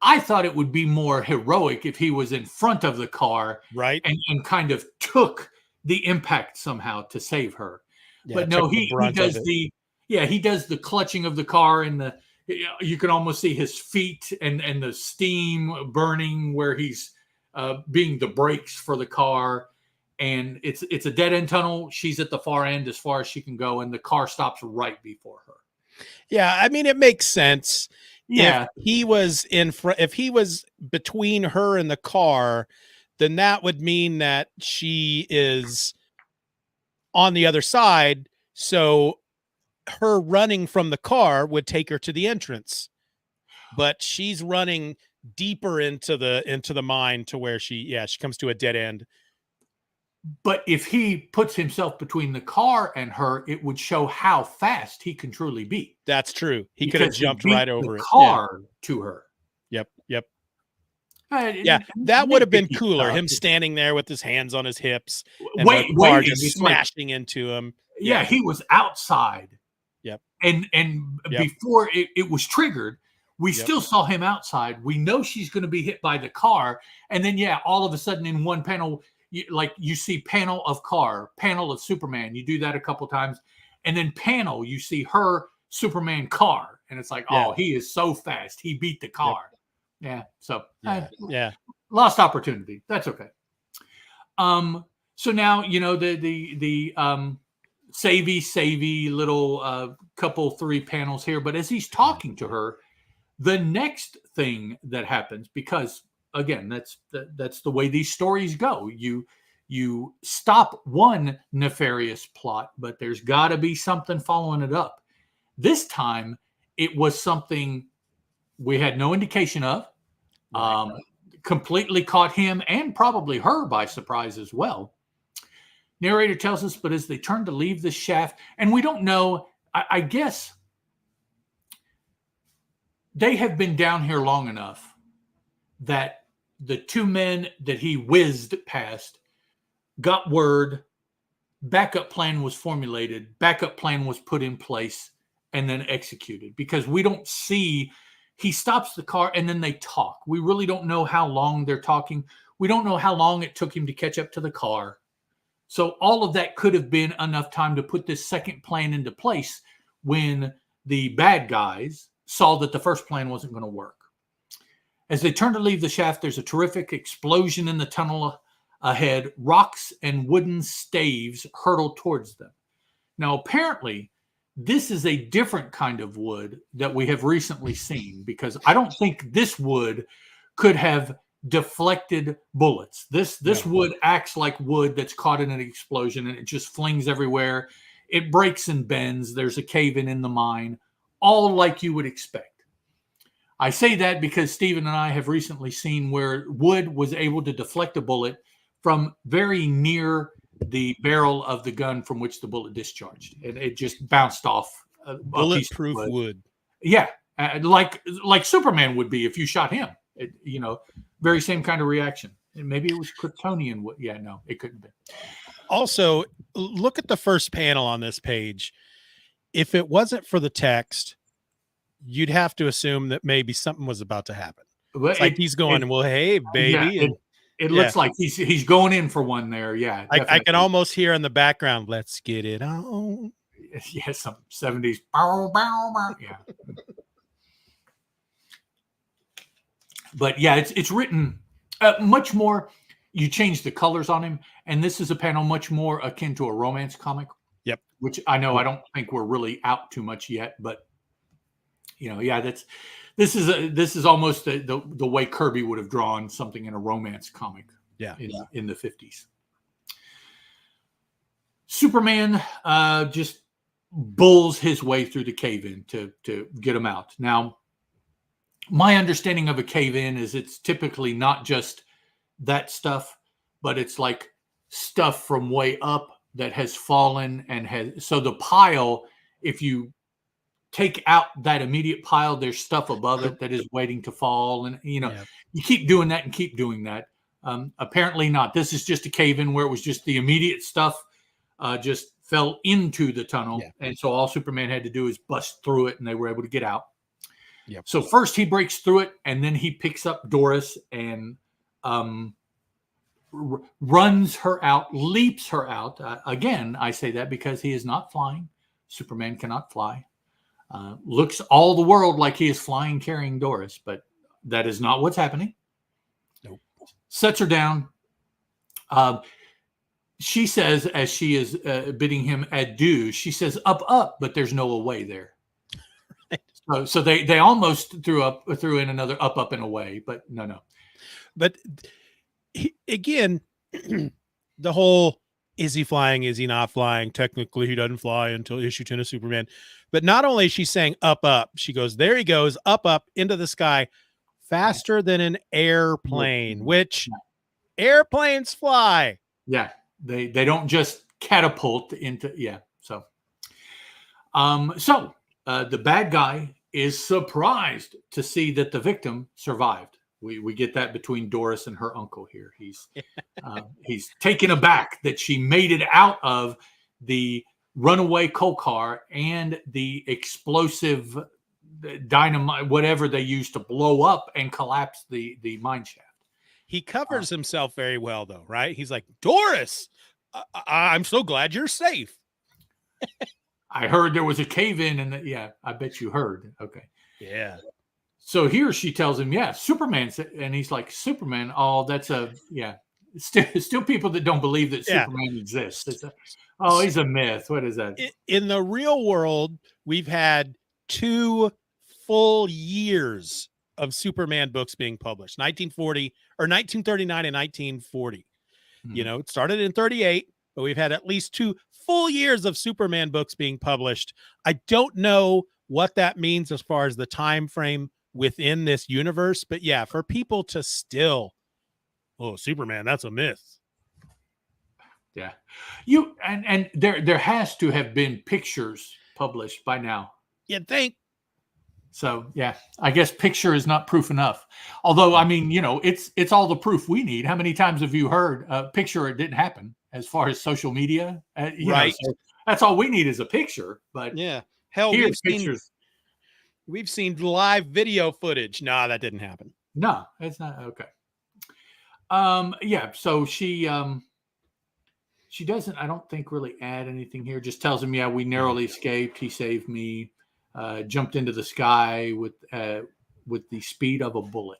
Speaker 2: I thought it would be more heroic if he was in front of the car,
Speaker 1: right,
Speaker 2: and kind of took the impact somehow to save her. Yeah, but no, he does he does the clutching of the car, and you can almost see his feet and the steam burning where he's being the brakes for the car. And it's a dead end tunnel. She's at the far end as far as she can go, and the car stops right before her.
Speaker 1: Yeah, I mean, it makes sense.
Speaker 2: Yeah,
Speaker 1: if he was in front, if he was between her and the car, then that would mean that she is on the other side. So her running from the car would take her to the entrance, but she's running deeper into the mine to where she comes to a dead end.
Speaker 2: But if he puts himself between the car and her, it would show how fast he can truly be.
Speaker 1: That's true. He could have jumped right over
Speaker 2: the car to her.
Speaker 1: Yep. That would have been cooler. Him standing there with his hands on his hips, and the car just smashing into him.
Speaker 2: Yeah, he was outside. And before it was triggered, we still saw him outside. We know she's going to be hit by the car. And then, all of a sudden in one panel, you see panel of car, panel of Superman. You do that a couple times. And then panel, you see her Superman car. And it's like, oh, he is so fast. He beat the car. Yeah. So lost opportunity. That's okay. So now, the savvy little couple 3 panels here. But as he's talking to her, the next thing that happens, because again, that's the way these stories go. You stop one nefarious plot, but there's got to be something following it up. This time, it was something we had no indication of. Completely caught him and probably her by surprise as well. Narrator tells us, but as they turn to leave the shaft, and we don't know, I guess they have been down here long enough that the 2 men that he whizzed past got word, backup plan was formulated, backup plan was put in place, and then executed. Because we don't see, he stops the car and then they talk. We really don't know how long they're talking. We don't know how long it took him to catch up to the car. So all of that could have been enough time to put this second plan into place when the bad guys saw that the first plan wasn't going to work. As they turn to leave the shaft, there's a terrific explosion in the tunnel ahead. Rocks and wooden staves hurtle towards them. Now, apparently, this is a different kind of wood that we have recently seen, because I don't think this wood could have deflected bullets. This wood acts like wood that's caught in an explosion, and it just flings everywhere. It breaks and bends. There's a cave in the mine, all like you would expect. I say that because Steven and I have recently seen where wood was able to deflect a bullet from very near the barrel of the gun from which the bullet discharged. It just bounced off
Speaker 1: bulletproof wood.
Speaker 2: Yeah, like Superman would be if you shot him. Very same kind of reaction. And maybe it was Kryptonian wood. Yeah, no, it couldn't be.
Speaker 1: Also, look at the first panel on this page. If it wasn't for the text, you'd have to assume that maybe something was about to happen. It's like he's going, well, hey, baby.
Speaker 2: Yeah, it looks like he's going in for one there. Yeah.
Speaker 1: I can almost hear in the background, let's get it on.
Speaker 2: Yeah, some 70s. Bow, bow, bow. Yeah. But yeah, it's written much more. You change the colors on him. And this is a panel much more akin to a romance comic.
Speaker 1: Yep.
Speaker 2: Which I know I don't think we're really out too much yet, but this is almost the way Kirby would have drawn something in a romance comic.
Speaker 1: Yeah.
Speaker 2: In the 50s. Superman just bulls his way through the cave-in to get him out. Now, my understanding of a cave-in is it's typically not just that stuff, but it's like stuff from way up that has fallen so the pile, if you take out that immediate pile, there's stuff above it that is waiting to fall. And, you keep doing that and keep doing that. Apparently not. This is just a cave-in where it was just the immediate stuff just fell into the tunnel. Yeah. And so all Superman had to do is bust through it and they were able to get out. Yep. So first he breaks through it and then he picks up Doris and runs her out, leaps her out. Again, I say that because he is not flying. Superman cannot fly. Looks all the world like he is flying carrying Doris, but that is not what's happening. Nope. Sets her down. She says, as she is bidding him adieu, she says, up, but there's no away there. Right. So they almost threw in another up and away, but no.
Speaker 1: But again, the whole, is he flying? Is he not flying? Technically, he doesn't fly until issue 10 of Superman. But not only is she saying up, she goes, there he goes, up into the sky, faster than an airplane, which airplanes fly.
Speaker 2: Yeah, they don't just catapult into, So the bad guy is surprised to see that the victim survived. We get that between Doris and her uncle here. He's taken aback that she made it out of the runaway coal car and the explosive dynamite, whatever they used to blow up and collapse the mine shaft.
Speaker 1: He covers himself very well, though, right? He's like, Doris, I'm so glad you're safe.
Speaker 2: I heard there was a cave-in, and yeah, I bet you heard. Okay.
Speaker 1: Yeah.
Speaker 2: So here she tells him, yeah, Superman. And he's like, Superman? Oh, that's still people that don't believe that Superman exists. He's a myth. What is that?
Speaker 1: In the real world, we've had 2 full years of Superman books being published, 1940 or 1939 and 1940. Mm-hmm. You know, it started in 38, but we've had at least 2 full years of Superman books being published. I don't know what that means as far as the time frame within this universe, but yeah, for people to still, Superman, that's a myth.
Speaker 2: Yeah. And there has to have been pictures published by now.
Speaker 1: You'd think.
Speaker 2: So yeah, I guess picture is not proof enough. Although, I mean, it's all the proof we need. How many times have you heard picture it didn't happen as far as social media? Right. So that's all we need is a picture. But
Speaker 1: yeah, hell, we've seen live video footage. No, that didn't happen.
Speaker 2: No, it's not. Okay. Yeah. So she doesn't, I don't think, really add anything here. Just tells him, yeah, we narrowly escaped. He saved me. Jumped into the sky with the speed of a bullet.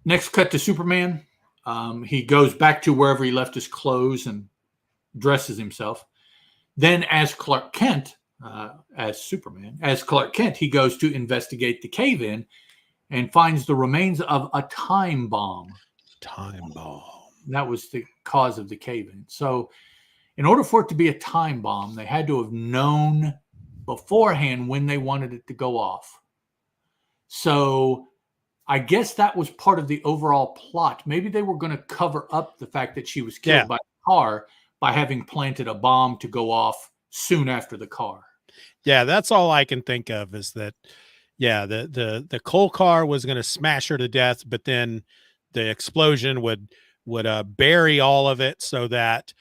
Speaker 2: Next cut to Superman. He goes back to wherever he left his clothes and dresses himself. Then as Clark Kent, he goes to investigate the cave-in and finds the remains of a time bomb.
Speaker 1: Time bomb.
Speaker 2: That was the cause of the cave-in. So in order for it to be a time bomb, they had to have known beforehand when they wanted it to go off. So I guess that was part of the overall plot. Maybe they were going to cover up the fact that she was killed by a car by having planted a bomb to go off soon after the car.
Speaker 1: Yeah, that's all I can think of is that, the coal car was going to smash her to death, but then the explosion would bury all of it so that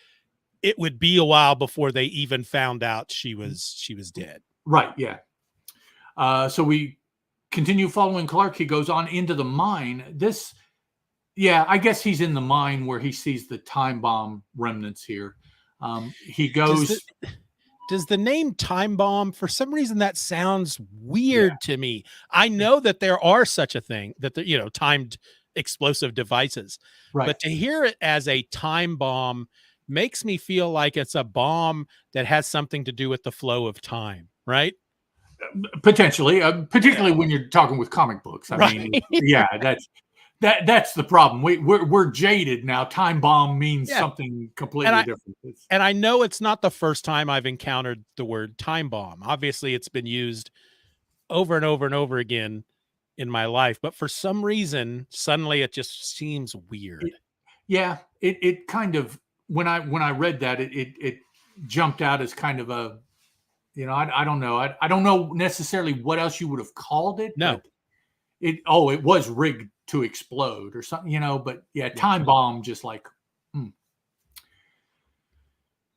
Speaker 1: it would be a while before they even found out she was dead.
Speaker 2: Right. Yeah. So we continue following Clark. He goes on into the mine. I guess he's in the mine where he sees the time bomb remnants here. He goes.
Speaker 1: Does the name time bomb, for some reason, that sounds weird to me? I know that there are such a thing, that timed explosive devices, right. But to hear it as a time bomb makes me feel like it's a bomb that has something to do with the flow of time, right?
Speaker 2: Potentially, particularly when you're talking with comic books. I mean, that's the problem. We're jaded now. Time bomb means something completely different.
Speaker 1: And I know it's not the first time I've encountered the word time bomb. Obviously, it's been used over and over and over again in my life, but for some reason, suddenly it just seems weird.
Speaker 2: It kind of. When I read that, it jumped out as kind of a, I don't know. I don't know necessarily what else you would have called it.
Speaker 1: No.
Speaker 2: It was rigged to explode or something, but time bomb, just like,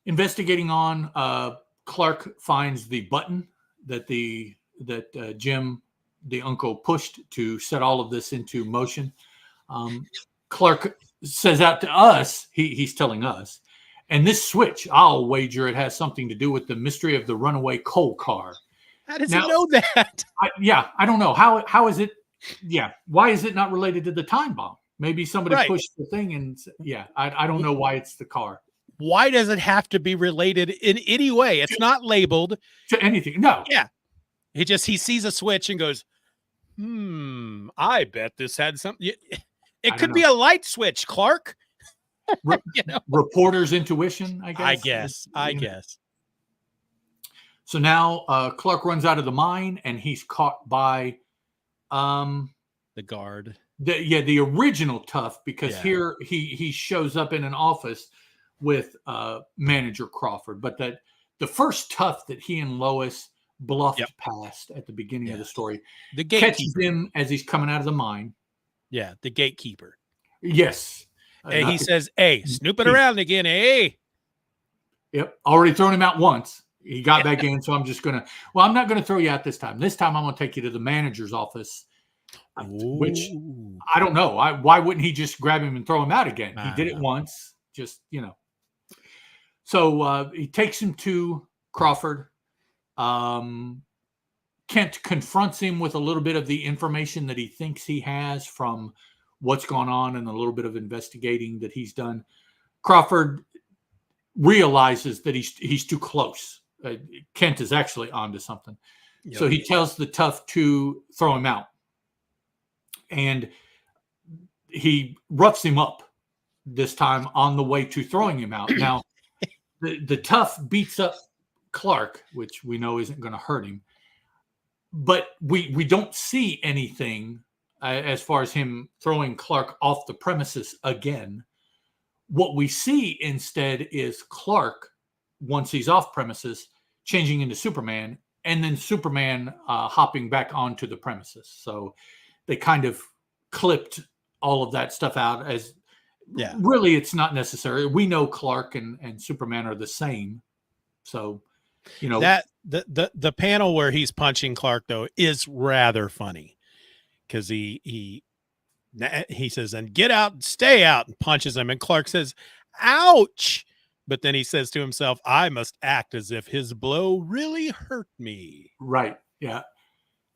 Speaker 2: Investigating on, Clark finds the button that Jim, the uncle, pushed to set all of this into motion. Clark says out to us, he's telling us, and this switch, I'll wager it has something to do with the mystery of the runaway coal car.
Speaker 1: How does he know that?
Speaker 2: I don't know. How is it? Yeah. Why is it not related to the time bomb? Maybe somebody pushed the thing and I don't know why it's the car.
Speaker 1: Why does it have to be related in any way? It's not labeled
Speaker 2: to anything. No.
Speaker 1: Yeah. He sees a switch and goes, I bet this had something. It could be a light switch, Clark.
Speaker 2: Reporter's intuition, I guess.
Speaker 1: I guess.
Speaker 2: So now Clark runs out of the mine and he's caught by
Speaker 1: the guard.
Speaker 2: The original Tough, because here he shows up in an office with manager Crawford. But the first Tough that he and Lois bluffed past at the beginning of the story,
Speaker 1: the gatekeeper,
Speaker 2: catches him as he's coming out of the mine.
Speaker 1: Yeah, the gatekeeper.
Speaker 2: Yes.
Speaker 1: And he says, hey, snooping around again, hey.
Speaker 2: Yep. Already thrown him out once. He got back in, so I'm just gonna. Well, I'm not gonna throw you out this time. This time I'm gonna take you to the manager's office, which I don't know. Why wouldn't he just grab him and throw him out again? He did it once. Just So he takes him to Crawford. Kent confronts him with a little bit of the information that he thinks he has from what's gone on and a little bit of investigating that he's done. Crawford realizes that he's too close. Kent is actually onto something. Yep. So he tells the tough to throw him out. And he roughs him up this time on the way to throwing him out. Now, the tough beats up Clark, which we know isn't going to hurt him. But we don't see anything as far as him throwing Clark off the premises again. What we see instead is Clark, once he's off premises, changing into Superman, and then Superman hopping back onto the premises. So they kind of clipped all of that stuff out as really it's not necessary. We know Clark and Superman are the same. So,
Speaker 1: that the panel where he's punching Clark though is rather funny because he says, and get out and stay out, and punches him. And Clark says, ouch. But then he says to himself, I must act as if his blow really hurt me.
Speaker 2: Right. Yeah.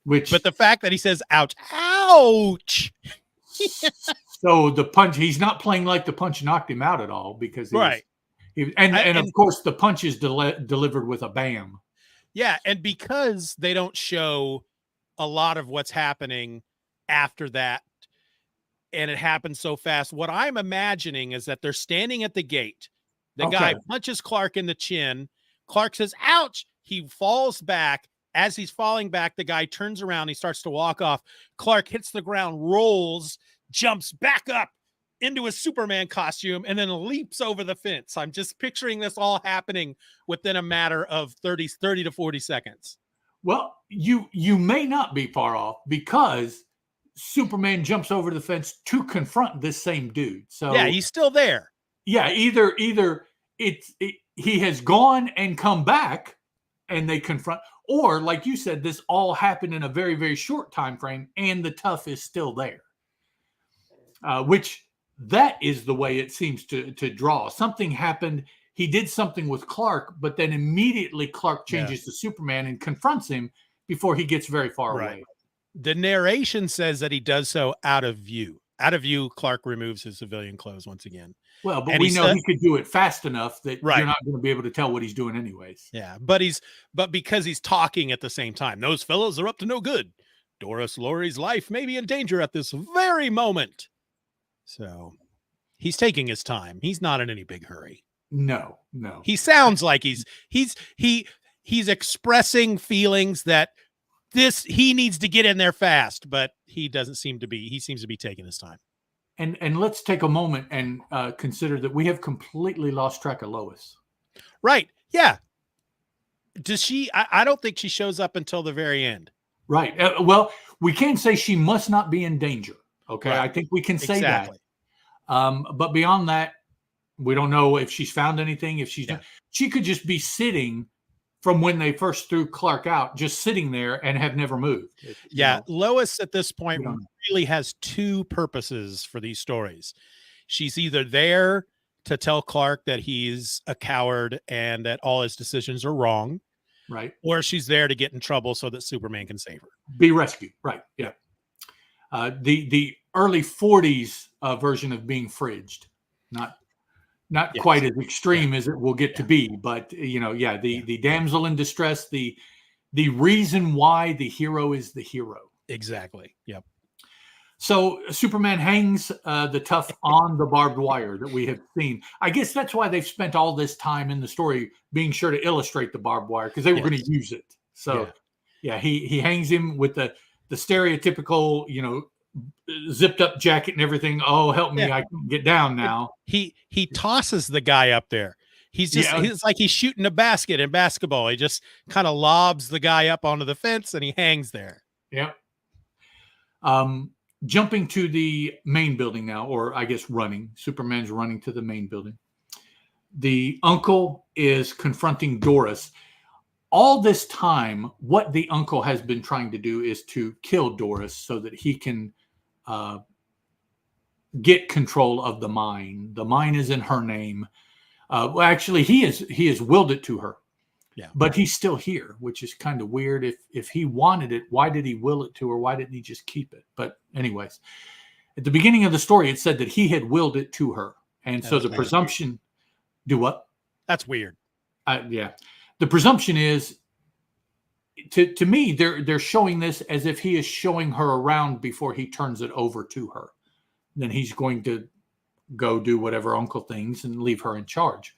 Speaker 1: But the fact that he says, ouch, ouch.
Speaker 2: So the punch, he's not playing like the punch knocked him out at all because and of course the punch is delivered with a bam.
Speaker 1: Yeah. And because they don't show a lot of what's happening after that, and it happens so fast, what I'm imagining is that they're standing at the gate. The guy punches Clark in the chin. Clark says, ouch. He falls back. As he's falling back, the guy turns around. He starts to walk off. Clark hits the ground, rolls, jumps back up into his Superman costume, and then leaps over the fence. I'm just picturing this all happening within a matter of 30 to 40 seconds.
Speaker 2: Well, you may not be far off because Superman jumps over the fence to confront this same dude. So
Speaker 1: yeah, he's still there.
Speaker 2: Yeah, either he has gone and come back and they confront, or like you said, this all happened in a very, very short time frame and the tough is still there. Which that is the way it seems to draw. Something happened. He did something with Clark, but then immediately Clark changes to Superman and confronts him before he gets very far away.
Speaker 1: The narration says that he does so out of view. Out of view, Clark removes his civilian clothes once again.
Speaker 2: Well, but we know he could do it fast enough that you're not going to be able to tell what he's doing anyways.
Speaker 1: Yeah, but because he's talking at the same time, those fellows are up to no good. Doris Lorry's life may be in danger at this very moment. So he's taking his time. He's not in any big hurry.
Speaker 2: No.
Speaker 1: He sounds like he's expressing feelings that he needs to get in there fast, but he doesn't seem to be. He seems to be taking his time.
Speaker 2: And let's take a moment and consider that we have completely lost track of Lois.
Speaker 1: Right. Yeah. Does she? I don't think she shows up until the very end.
Speaker 2: Right. Well, we can say she must not be in danger. Okay. Right. I think we can say that. But beyond that, we don't know if she's found anything. If she could just be sitting from when they first threw Clark out, just sitting there and have never moved.
Speaker 1: Lois at this point really has two purposes for these stories. She's either there to tell Clark that he's a coward and that all his decisions are wrong.
Speaker 2: Right.
Speaker 1: Or she's there to get in trouble so that Superman can save her.
Speaker 2: Be rescued. Right. Yeah. The early 40s version of being fridged. Not quite as extreme as it will get to be, but the damsel in distress, the reason why the hero is the hero.
Speaker 1: Exactly. Yep.
Speaker 2: So Superman hangs the tough on the barbed wire that we have seen. I guess that's why they've spent all this time in the story being sure to illustrate the barbed wire because they were going to use it. So he hangs him with the stereotypical, zipped up jacket and everything. Oh, help me. I can't get down now.
Speaker 1: He tosses the guy up there. He's like he's shooting a basket in basketball. He just kind of lobs the guy up onto the fence and he hangs there.
Speaker 2: Yeah. Jumping to the main building now, or I guess running. Superman's running to the main building. The uncle is confronting Doris. All this time, what the uncle has been trying to do is to kill Doris so that he can get control of the mine. The mine is in her name. Well, actually, he has willed it to her.
Speaker 1: Yeah.
Speaker 2: But he's still here, which is kind of weird. If he wanted it, why did he will it to her? Why didn't he just keep it? But anyways, at the beginning of the story, it said that he had willed it to her. And so the presumption, do what?
Speaker 1: That's weird.
Speaker 2: Yeah. The presumption is, to me, they're showing this as if he is showing her around before he turns it over to her. Then he's going to go do whatever uncle things and leave her in charge.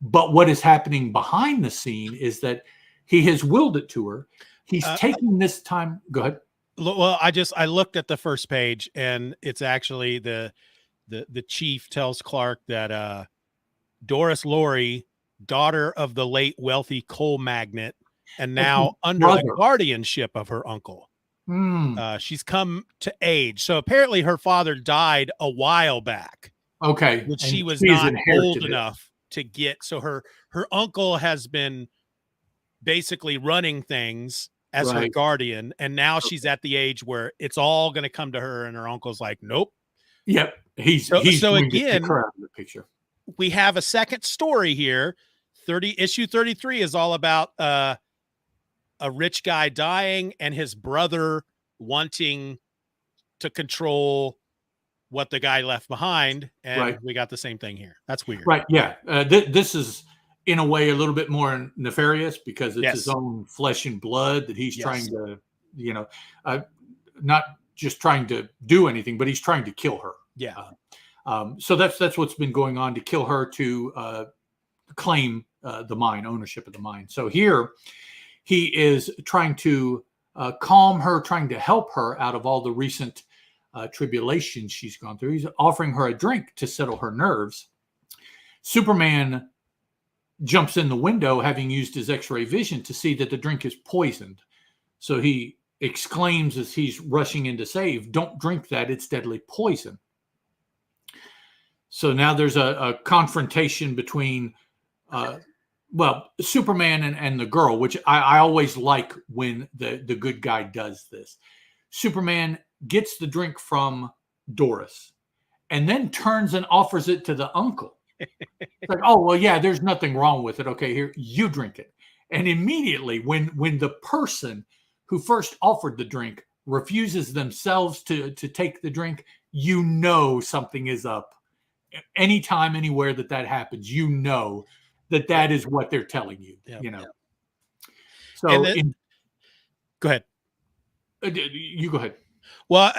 Speaker 2: But what is happening behind the scene is that he has willed it to her. He's taking this time. Go ahead.
Speaker 1: Well, I looked at the first page, and it's actually the chief tells Clark that Doris Lowry, daughter of the late wealthy coal magnate, and now under the guardianship of her uncle. She's come to age. So apparently her father died a while back.
Speaker 2: Okay.
Speaker 1: But she was not old enough to get. So her uncle has been basically running things as her guardian. And now she's at the age where it's all going to come to her. And her uncle's like, nope.
Speaker 2: Yep. He's
Speaker 1: so again,
Speaker 2: the picture.
Speaker 1: We have a second story here. Issue 33 is all about a rich guy dying and his brother wanting to control what the guy left behind. And we got the same thing here. That's weird.
Speaker 2: Right. Yeah. This is in a way a little bit more nefarious because it's his own flesh and blood that he's trying to, not just trying to do anything, but he's trying to kill her.
Speaker 1: Yeah.
Speaker 2: So that's what's been going on, to kill her, to claim the mine, ownership of the mine. So here he is trying to calm her, trying to help her out of all the recent tribulations she's gone through. He's offering her a drink to settle her nerves. Superman jumps in the window, having used his X-ray vision to see that the drink is poisoned. So he exclaims as he's rushing in to save, "Don't drink that, it's deadly poison." So now there's a confrontation between Superman and the girl, which I always like when the good guy does this. Superman gets the drink from Doris and then turns and offers it to the uncle. It's like, oh, well, yeah, there's nothing wrong with it. Okay, here, you drink it. And immediately when the person who first offered the drink refuses themselves to take the drink, you know something is up. Anytime, anywhere that happens, you know that is what they're telling you. So
Speaker 1: go ahead.
Speaker 2: You go ahead.
Speaker 1: Well,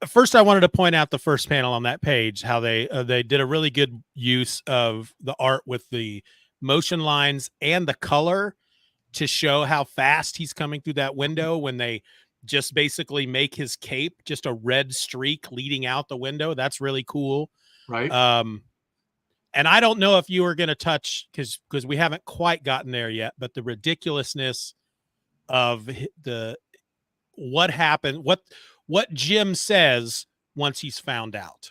Speaker 1: first I wanted to point out the first panel on that page, how they did a really good use of the art with the motion lines and the color to show how fast he's coming through that window, when they just basically make his cape just a red streak leading out the window. That's really cool.
Speaker 2: Right.
Speaker 1: And I don't know if you were going to touch, because we haven't quite gotten there yet, but the ridiculousness of what happened, what Jim says once he's found out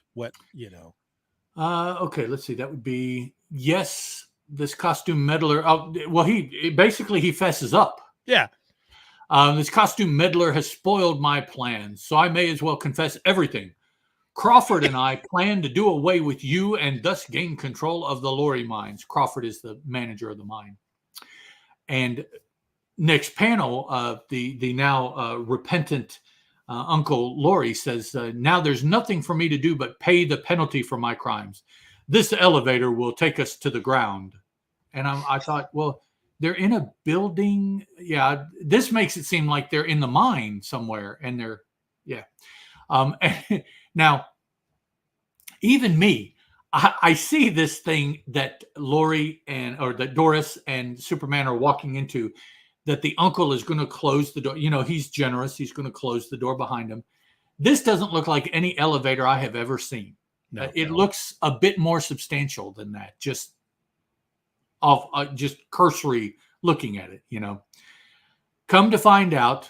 Speaker 2: okay, let's see. That would be, yes, this costume meddler. Well, he fesses up.
Speaker 1: Yeah.
Speaker 2: This costume meddler has spoiled my plans, so I may as well confess everything. Crawford and I plan to do away with you and thus gain control of the Lowry mines. Crawford is the manager of the mine. And next panel, the now repentant Uncle Lowry says, now there's nothing for me to do but pay the penalty for my crimes. This elevator will take us to the ground. And I thought, well, they're in a building. Yeah, this makes it seem like they're in the mine somewhere. And they're, yeah. Now, even me, I see this thing that that Doris and Superman are walking into, that the uncle is going to close the door. He's generous. He's going to close the door behind him. This doesn't look like any elevator I have ever seen.
Speaker 1: No,
Speaker 2: it looks a bit more substantial than that. Just cursory looking at it, Come to find out,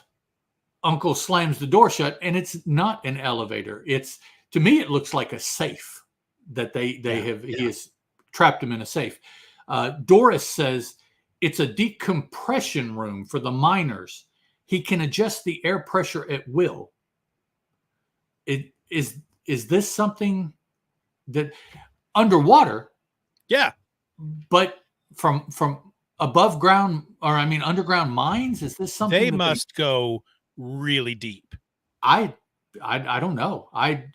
Speaker 2: Uncle slams the door shut, and it's not an elevator. To me, it looks like a safe that he has trapped him in a safe. Doris says it's a decompression room for the miners. He can adjust the air pressure at will. Is this something that underwater?
Speaker 1: Yeah,
Speaker 2: but from above ground, or I mean underground mines, is this something
Speaker 1: they must go really deep?
Speaker 2: I don't know. I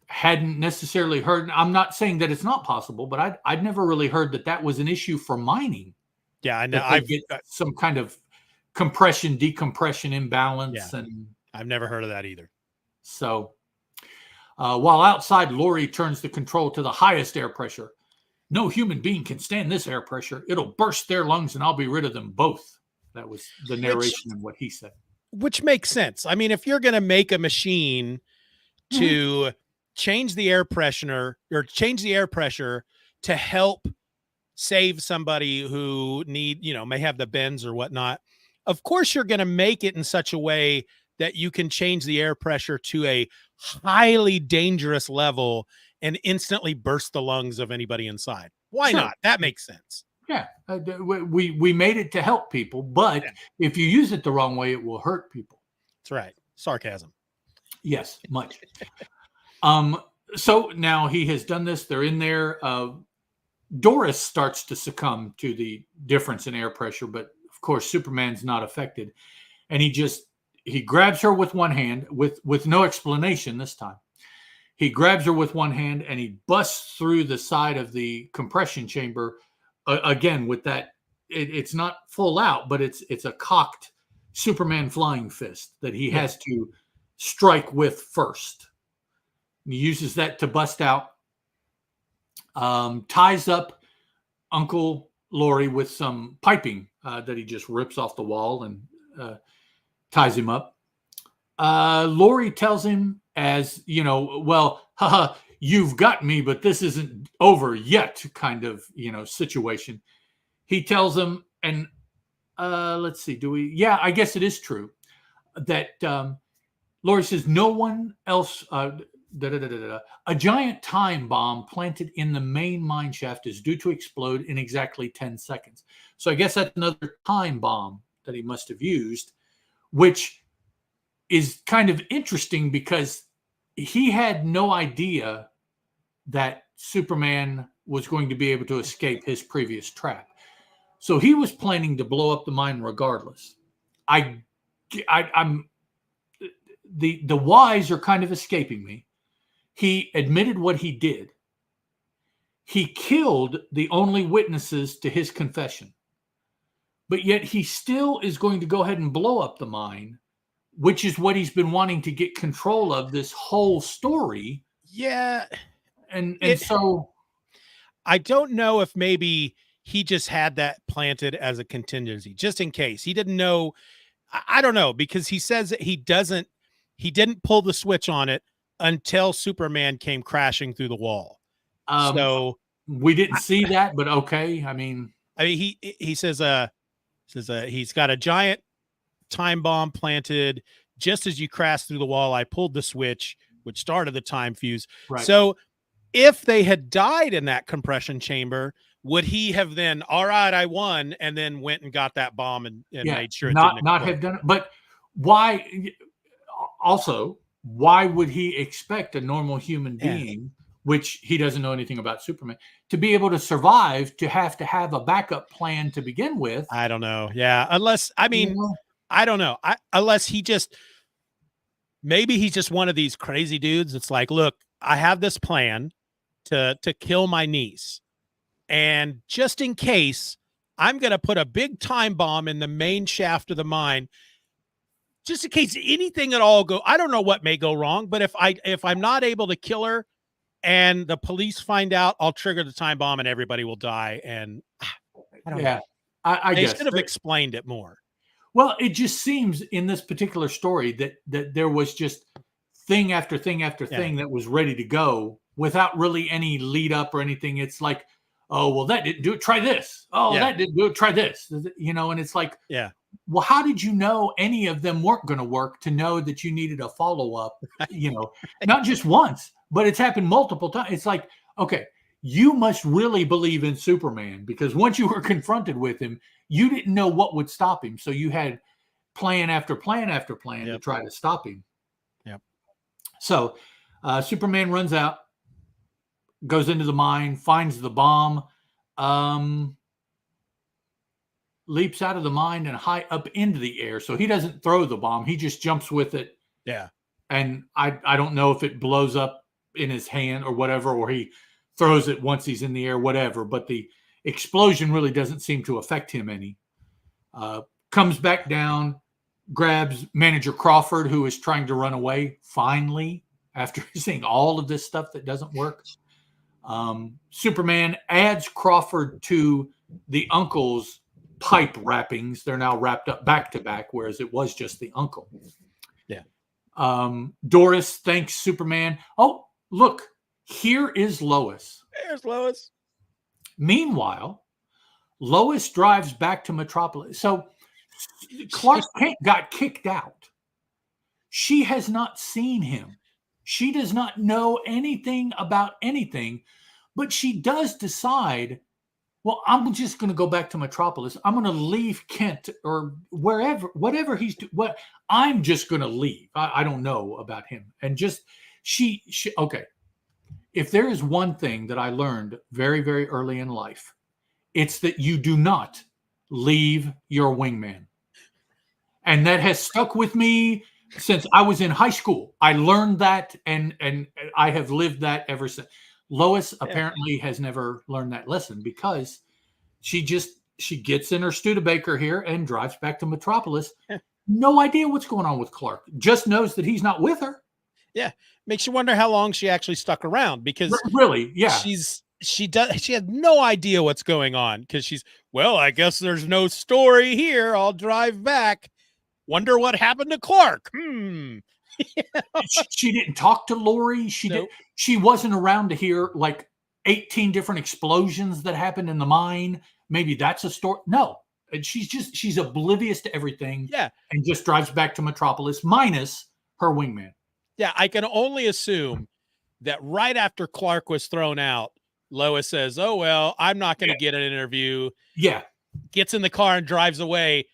Speaker 2: hadn't necessarily heard. I'm not saying that it's not possible, but I'd never really heard that was an issue for mining.
Speaker 1: Yeah, I know.
Speaker 2: I've get some kind of compression decompression imbalance, and
Speaker 1: I've never heard of that either.
Speaker 2: So while outside, Lori turns the control to the highest air pressure. No human being can stand this air pressure. It'll burst their lungs and I'll be rid of them both. That was the narration and what he said.
Speaker 1: Which makes sense. I mean, if you're going to make a machine to change the air pressure to help save somebody who may have the bends or whatnot, of course you're going to make it in such a way that you can change the air pressure to a highly dangerous level and instantly burst the lungs of anybody inside. Why not? That makes sense.
Speaker 2: Yeah. We made it to help people, but if you use it the wrong way, it will hurt people.
Speaker 1: That's right. Sarcasm.
Speaker 2: Yes, much. So now he has done this. They're in there. Doris starts to succumb to the difference in air pressure, but of course Superman's not affected. And he grabs her with one hand with no explanation this time. He grabs her with one hand and he busts through the side of the compression chamber again with that. It's not full out, but it's a cocked Superman flying fist that he has to strike with first. He uses that to bust out. Ties up Uncle Laurie with some piping that he just rips off the wall and ties him up. Laurie tells him, as well, haha, you've got me, but this isn't over yet kind of, situation. He tells him, and let's see, I guess it is true that Laurie says no one else, a giant time bomb planted in the main mine shaft is due to explode in exactly 10 seconds. So I guess that's another time bomb that he must have used, which is kind of interesting because he had no idea that Superman was going to be able to escape his previous trap. So he was planning to blow up the mine regardless. I'm the whys are kind of escaping me. He admitted what he did. He killed the only witnesses to his confession. But yet he still is going to go ahead and blow up the mine, which is what he's been wanting to get control of this whole story.
Speaker 1: Yeah.
Speaker 2: And so
Speaker 1: I don't know if maybe he just had that planted as a contingency, just in case. He didn't know. I don't know, because he says that he didn't pull the switch on it until Superman came crashing through the wall. So
Speaker 2: we didn't see that, but okay. I mean,
Speaker 1: he says he's got a giant time bomb planted just as you crashed through the wall. I pulled the switch, which started the time fuse.
Speaker 2: Right.
Speaker 1: So if they had died in that compression chamber, would he have then, all right, I won, and then went and got that bomb and made sure it didn't
Speaker 2: not have done it? But why? Also, why would he expect a normal human being, which he doesn't know anything about Superman, to be able to survive, to have a backup plan to begin with?
Speaker 1: I don't know. Yeah. Unless, I don't know. Unless maybe he's just one of these crazy dudes. It's like, look, I have this plan to kill my niece. And just in case, I'm going to put a big time bomb in the main shaft of the mine, just in case anything at all I don't know what may go wrong, but if I'm not able to kill her and the police find out, I'll trigger the time bomb and everybody will die. And I don't know.
Speaker 2: I guess
Speaker 1: should have explained it more.
Speaker 2: Well, it just seems in this particular story that there was just thing after thing after thing that was ready to go without really any lead up or anything. It's like, oh, well, that didn't do it. Try this. Oh, that didn't do it. Try this. And it's like, well, how did you know any of them weren't going to work to know that you needed a follow up? Not just once, but it's happened multiple times. It's like, okay, you must really believe in Superman, because once you were confronted with him, you didn't know what would stop him. So you had plan after plan after plan to try to stop him.
Speaker 1: Yep.
Speaker 2: So Superman runs out, goes into the mine, finds the bomb, leaps out of the mine and high up into the air. So he doesn't throw the bomb. He just jumps with it.
Speaker 1: Yeah.
Speaker 2: And I don't know if it blows up in his hand or whatever, or he throws it once he's in the air, whatever. But the explosion really doesn't seem to affect him any. Comes back down, grabs Manager Crawford, who is trying to run away, finally, after seeing all of this stuff that doesn't work. Superman adds Crawford to the uncle's pipe wrappings. They're now wrapped up back to back, whereas it was just the uncle.
Speaker 1: Yeah.
Speaker 2: Doris thanks Superman. Oh, look, here is Lois.
Speaker 1: There's Lois.
Speaker 2: Meanwhile, Lois drives back to Metropolis. So Clark Kent got kicked out. She has not seen him. She does not know anything about anything, but she does decide, well, I'm just going to go back to Metropolis. I'm going to leave Kent or wherever, whatever he's doing. I'm just going to leave. I don't know about him. And just she, okay. If there is one thing that I learned very, very early in life, it's that you do not leave your wingman. And that has stuck with me since I was in high school. I learned that, and I have lived that ever since. Lois apparently has never learned that lesson, because she gets in her Studebaker here and drives back to Metropolis. No idea what's going on with Clark. Just knows that he's not with her.
Speaker 1: Yeah. Makes you wonder how long she actually stuck around, because
Speaker 2: really, yeah,
Speaker 1: she has no idea what's going on, because well, I guess there's no story here. I'll drive back. Wonder what happened to Clark.
Speaker 2: She didn't talk to Lori. She wasn't around to hear like 18 different explosions that happened in the mine. Maybe that's a story. No, she's oblivious to everything.
Speaker 1: Yeah.
Speaker 2: And just drives back to Metropolis minus her wingman.
Speaker 1: Yeah. I can only assume that right after Clark was thrown out, Lois says, oh, well, I'm not going to get an interview.
Speaker 2: Yeah.
Speaker 1: Gets in the car and drives away,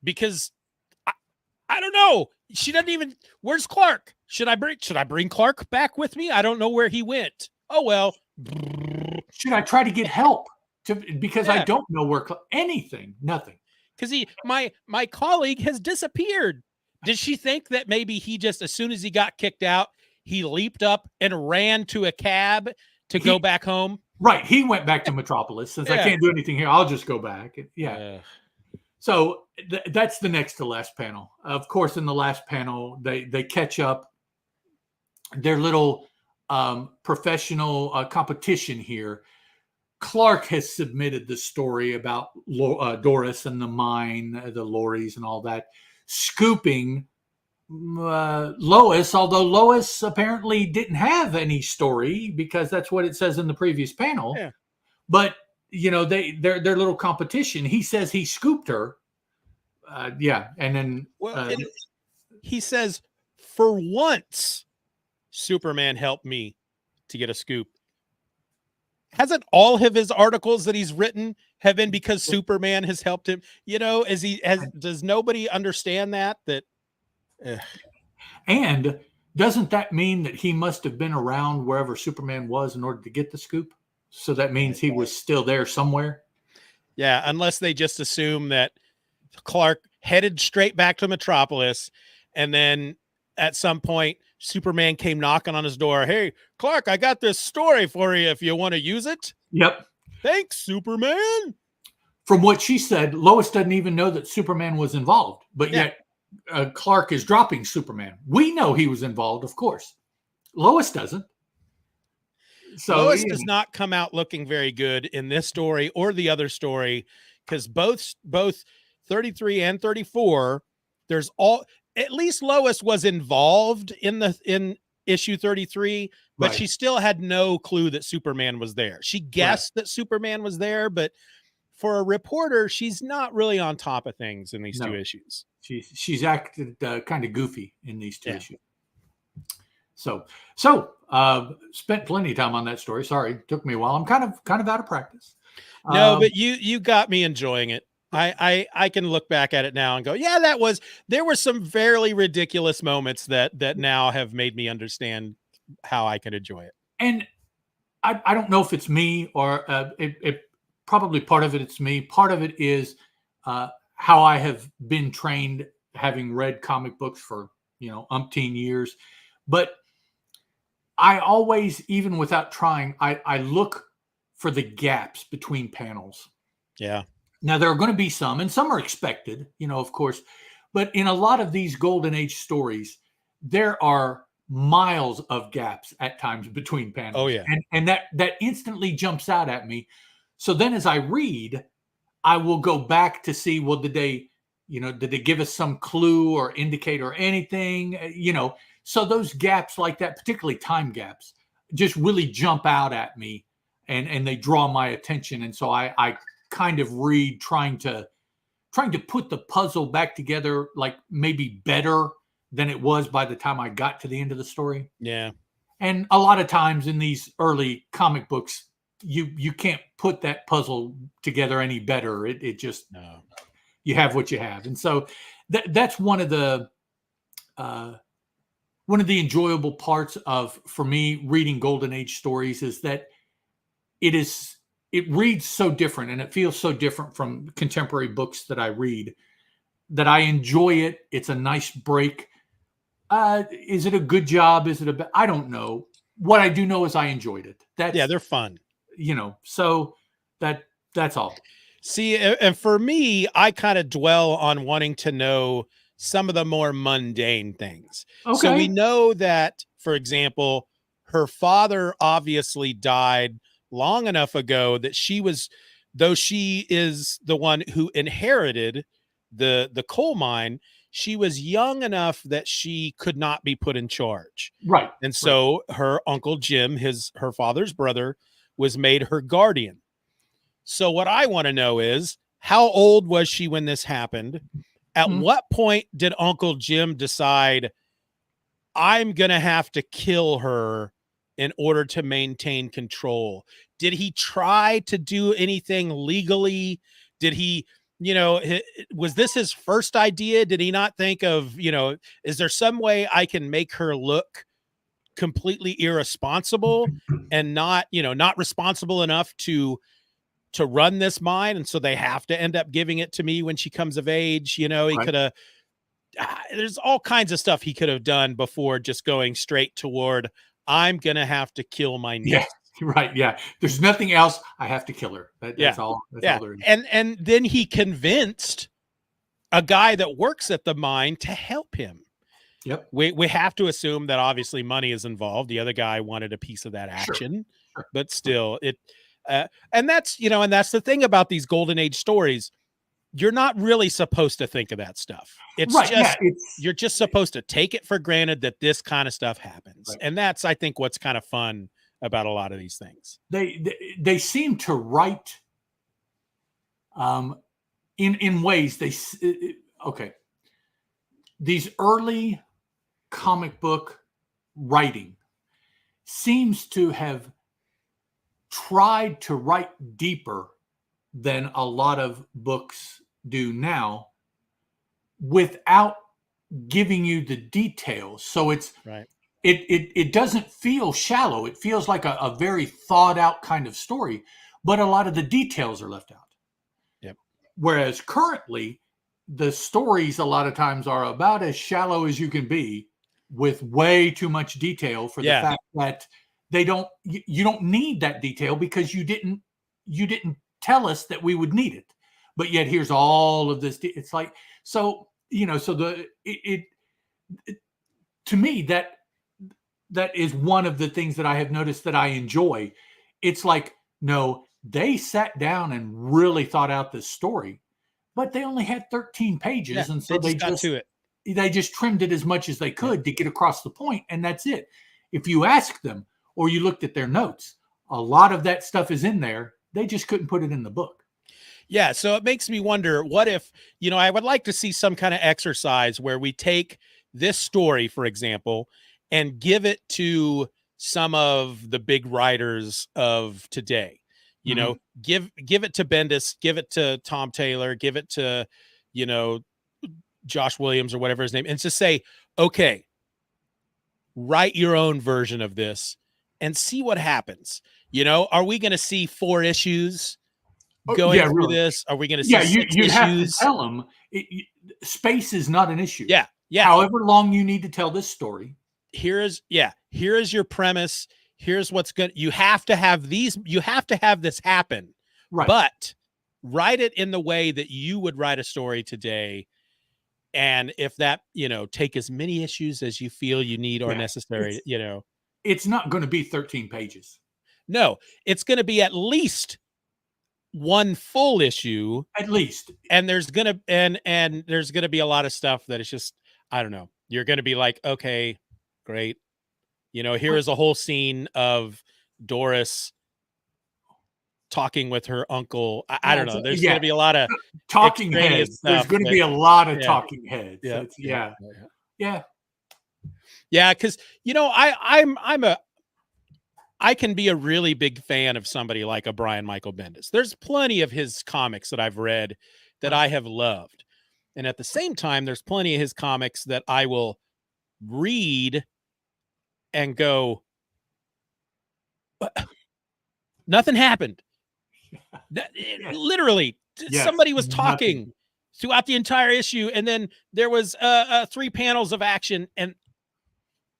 Speaker 1: because I don't know. She doesn't even, where's Clark? Should I bring Clark back with me? I don't know where he went. Oh, well.
Speaker 2: Should I try to get help? Because I don't know where anything, nothing.
Speaker 1: Because my colleague has disappeared. Did she think that maybe he just, as soon as he got kicked out, he leaped up and ran to a cab to go back home?
Speaker 2: Right. He went back to Metropolis. Since I can't do anything here, I'll just go back. Yeah. So that's the next to last panel. Of course, in the last panel, they catch up. Their little professional competition here. Clark has submitted the story about Doris and the mine, the lorries and all that, scooping Lois, although Lois apparently didn't have any story, because that's what it says in the previous panel.
Speaker 1: Yeah.
Speaker 2: But their little competition. He says he scooped her. And then
Speaker 1: and he says, for once, Superman helped me to get a scoop. Hasn't all of his articles that he's written have been because Superman has helped him? Does nobody understand that?
Speaker 2: And doesn't that mean that he must have been around wherever Superman was in order to get the scoop? So that means he was still there somewhere.
Speaker 1: Yeah, unless they just assume that Clark headed straight back to Metropolis, and then at some point Superman came knocking on his door. Hey, Clark, I got this story for you if you want to use it.
Speaker 2: Yep.
Speaker 1: Thanks, Superman.
Speaker 2: From what she said, Lois doesn't even know that Superman was involved, but yet Clark is dropping Superman. We know he was involved, of course. Lois doesn't. So
Speaker 1: Lois does not come out looking very good in this story or the other story, because both 33 and 34, at least Lois was involved in issue 33, but she still had no clue that Superman was there. She guessed that Superman was there, but for a reporter, she's not really on top of things in these two issues.
Speaker 2: She's acted kind of goofy in these two issues. So spent plenty of time on that story. Sorry, took me a while. I'm kind of out of practice.
Speaker 1: No, but you got me enjoying it. I can look back at it now and go, yeah, there were some fairly ridiculous moments that now have made me understand how I can enjoy it.
Speaker 2: And I don't know if it's me or it probably part of it's me. Part of it is how I have been trained, having read comic books for umpteen years. But I always, even without trying, I look for the gaps between panels.
Speaker 1: Yeah.
Speaker 2: Now there are going to be some, and some are expected, of course. But in a lot of these Golden Age stories, there are miles of gaps at times between panels.
Speaker 1: Oh yeah.
Speaker 2: And that instantly jumps out at me. So then as I read, I will go back to see, well, did they give us some clue or indicate or anything, so those gaps like that, particularly time gaps, just really jump out at me and they draw my attention. And so I kind of read trying to put the puzzle back together, like maybe better than it was by the time I got to the end of the story.
Speaker 1: Yeah.
Speaker 2: And a lot of times in these early comic books, you can't put that puzzle together any better. It just,
Speaker 1: no.
Speaker 2: You have what you have. And so that's one of the enjoyable parts for me, reading Golden Age stories, is that it reads so different and it feels so different from contemporary books that I read, that I enjoy it. It's a nice break. Is it a good job? I don't know. What I do know is I enjoyed it.
Speaker 1: They're fun.
Speaker 2: So that's all.
Speaker 1: See, and for me, I kind of dwell on wanting to know some of the more mundane things.
Speaker 2: Okay.
Speaker 1: So we know that, for example, her father obviously died long enough ago that though she is the one who inherited the coal mine, she was young enough that she could not be put in charge.
Speaker 2: Right.
Speaker 1: And so her uncle Jim, her father's brother, was made her guardian. So what I want to know is, how old was she when this happened? At what point did Uncle Jim decide, I'm going to have to kill her in order to maintain control? Did he try to do anything legally? Did he, was this his first idea? Did he not think of, is there some way I can make her look completely irresponsible and not responsible enough to run this mine? And so they have to end up giving it to me when she comes of age. He could have, there's all kinds of stuff he could have done before just going straight toward, I'm going to have to kill my niece.
Speaker 2: Yeah. Right. Yeah. There's nothing else. I have to kill her. That's all. That's all there is.
Speaker 1: And then he convinced a guy that works at the mine to help him.
Speaker 2: Yep.
Speaker 1: We have to assume that obviously money is involved. The other guy wanted a piece of that action,
Speaker 2: Sure.
Speaker 1: But still and that's the thing about these Golden Age stories. You're not really supposed to think of that stuff. It's you're just supposed to take it for granted that this kind of stuff happens. Right. And that's, I think, what's kind of fun about a lot of these things.
Speaker 2: They seem to write in ways these early comic book writing seems to have tried to write deeper than a lot of books do now, without giving you the details. So it's
Speaker 1: right.
Speaker 2: It doesn't feel shallow. It feels like a very thought out kind of story, but a lot of the details are left out.
Speaker 1: Yep.
Speaker 2: Whereas currently, the stories a lot of times are about as shallow as you can be, with way too much detail for the fact that you don't need that detail because you didn't tell us that we would need it. But yet here's all of this. It's like, so, to me, that is one of the things that I have noticed that I enjoy. It's like, no, they sat down and really thought out this story, but they only had 13 pages.
Speaker 1: Yeah,
Speaker 2: and so they just got to it. They just trimmed it as much as they could to get across the point. And that's it. If you ask them or you looked at their notes, a lot of that stuff is in there. They just couldn't put it in the book.
Speaker 1: Yeah. So it makes me wonder, what if, I would like to see some kind of exercise where we take this story, for example, and give it to some of the big writers of today. You know, give it to Bendis, give it to Tom Taylor, give it to, you know, Josh Williams or whatever his name, and just say, okay, write your own version of this and see what happens. You know, are we going to see 4 issues going through this? Are we going to see 6
Speaker 2: you
Speaker 1: issues?
Speaker 2: have to tell them space is not an issue.
Speaker 1: Yeah.
Speaker 2: However long you need to tell this story.
Speaker 1: Here is your premise. Here's what's good. You have to have this happen.
Speaker 2: Right.
Speaker 1: But write it in the way that you would write a story today. And if that, you know, take as many issues as you feel you need or necessary, you know.
Speaker 2: It's not going to be 13 pages.
Speaker 1: No, it's going to be at least 1 full issue.
Speaker 2: At least.
Speaker 1: And there's going to and there's going to be a lot of stuff that is just, I don't know. You're going to be like, okay, great. You know, here is a whole scene of Doris talking with her uncle. I don't know. There's going to be a lot of
Speaker 2: talking heads. There's going to be a lot of talking heads. Yeah.
Speaker 1: Because, you know, I can be a really big fan of somebody like a Brian Michael Bendis. There's plenty of his comics that I've read that I have loved. And at the same time, there's plenty of his comics that I will read and go, nothing happened. Literally, somebody was talking throughout the entire issue, and then there was 3 panels of action, and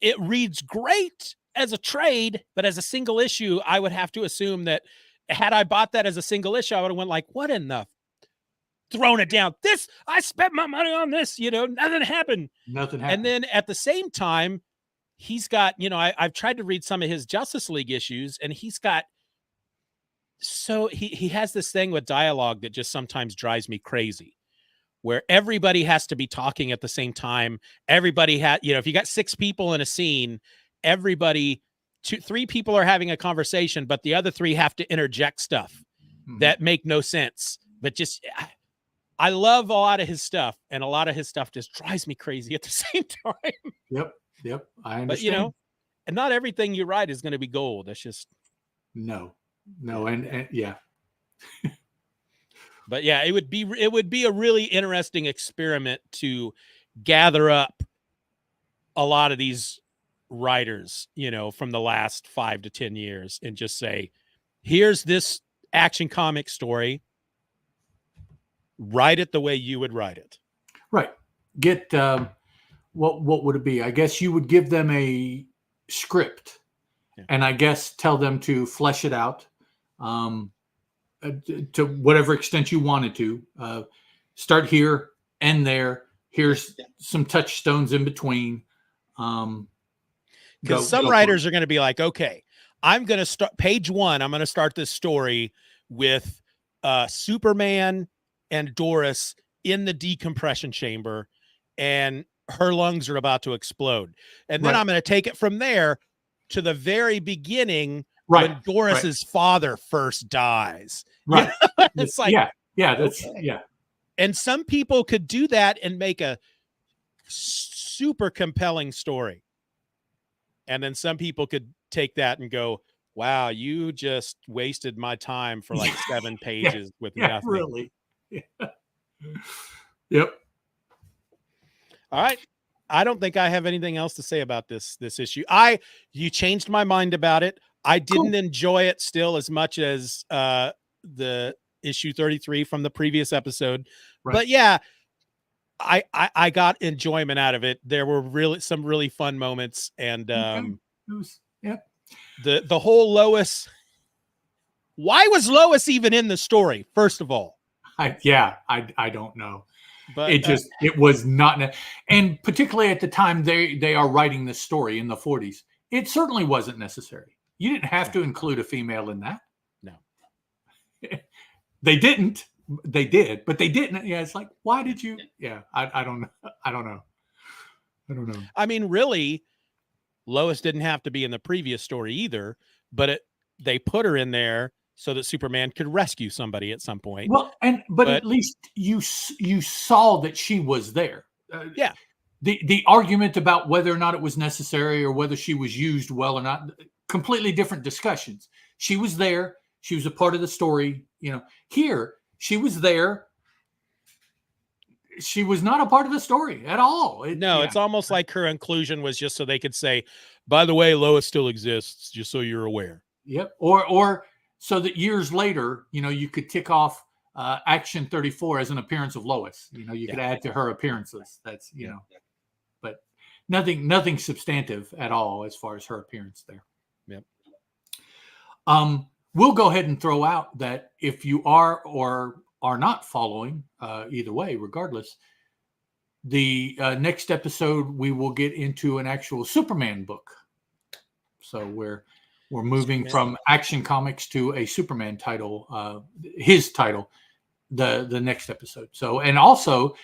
Speaker 1: it reads great as a trade, but as a single issue, I would have to assume that had I bought that as a single issue, I would have went like, what in the thrown it down. This, I spent my money on this, you know, nothing happened. And then at the same time, he's got, you know, I've tried to read some of his Justice League issues, and he's got, so he has this thing with dialogue that just sometimes drives me crazy, where everybody has to be talking at the same time. Everybody had, you know, if you got 6 people in a scene, everybody, 3 people are having a conversation, but the other 3 have to interject stuff that make no sense. But just, I love a lot of his stuff, and a lot of his stuff just drives me crazy at the same time.
Speaker 2: Yep. I understand.
Speaker 1: But, you know, and not everything you write is going to be gold. That's just
Speaker 2: no, and yeah.
Speaker 1: But yeah, it would be a really interesting experiment to gather up a lot of these writers, you know, from the last 5 to 10 years and just say, here's this Action Comic story. Write it the way you would write it.
Speaker 2: Right. Get what would it be? I guess you would give them a script, and I guess tell them to flesh it out to whatever extent you wanted to. Start here, end there. Here's some touchstones in between.
Speaker 1: Because some writers are going to be like, okay, I'm going to start page 1. I'm going to start this story with Superman and Doris in the decompression chamber, and her lungs are about to explode. And then I'm going to take it from there to the very beginning when Doris's father first dies.
Speaker 2: Right.
Speaker 1: It's like,
Speaker 2: that's.
Speaker 1: And some people could do that and make a super compelling story. And then some people could take that and go, wow, you just wasted my time for like 7 pages with nothing.
Speaker 2: Really. Yep.
Speaker 1: All right. I don't think I have anything else to say about this issue. You changed my mind about it. I didn't enjoy it still as much as the issue 33 from the previous episode. But yeah, I got enjoyment out of it. There were some really fun moments, and the whole Lois. Why was Lois even in the story? First of all,
Speaker 2: I don't know.
Speaker 1: But
Speaker 2: it was not, and particularly at the time they are writing this story in the 40s, it certainly wasn't necessary. You didn't have to include a female in that.
Speaker 1: No,
Speaker 2: they didn't. They did, but they didn't. Yeah, it's like, why did you? Yeah, I don't know. I don't know.
Speaker 1: I mean, really, Lois didn't have to be in the previous story either, but they put her in there so that Superman could rescue somebody at some point.
Speaker 2: Well, but at least you saw that she was there. the argument about whether or not it was necessary or whether she was used well or not, completely different discussions. She was there. She was a part of the story. Here she was there. She was not a part of the story at all.
Speaker 1: It's almost like her inclusion was just so they could say, by the way, Lois still exists, just so you're aware.
Speaker 2: Yep. Or so that years later, you could tick off Action 34 as an appearance of Lois. You could add to her appearances. That's, but nothing substantive at all as far as her appearance there.
Speaker 1: Yep.
Speaker 2: We'll go ahead and throw out that if you are or are not following, either way, regardless, the next episode we will get into an actual Superman book. So we're moving from Action Comics to a Superman title, his title, the next episode. So, and also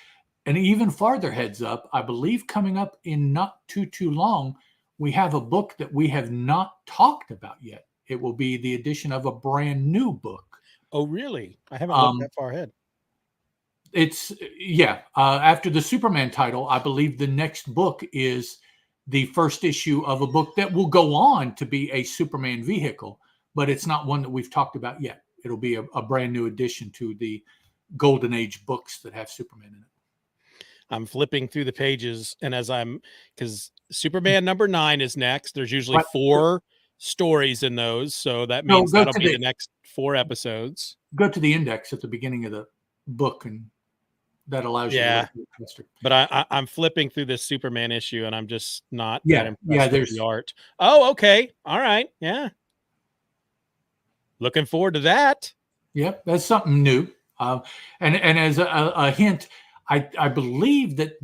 Speaker 2: an even farther heads up, I believe coming up in not too long, we have a book that we have not talked about yet. It will be the addition of a brand new book.
Speaker 1: Oh, really? I haven't looked that far ahead.
Speaker 2: It's after the Superman title, I believe the next book is the first issue of a book that will go on to be a Superman vehicle, but it's not one that we've talked about yet. It'll be a brand new addition to the Golden Age books that have Superman in it.
Speaker 1: I'm flipping through the pages, and because Superman number 9 is next. There's usually 4 stories in those, so that means that'll be the next 4 episodes.
Speaker 2: Go to the index at the beginning of the book, and that allows you to look at it.
Speaker 1: But I'm flipping through this Superman issue, and I'm just not that impressed with the art. Oh, okay. All right. Yeah. Looking forward to that.
Speaker 2: Yep, that's something new. And as a hint, I believe that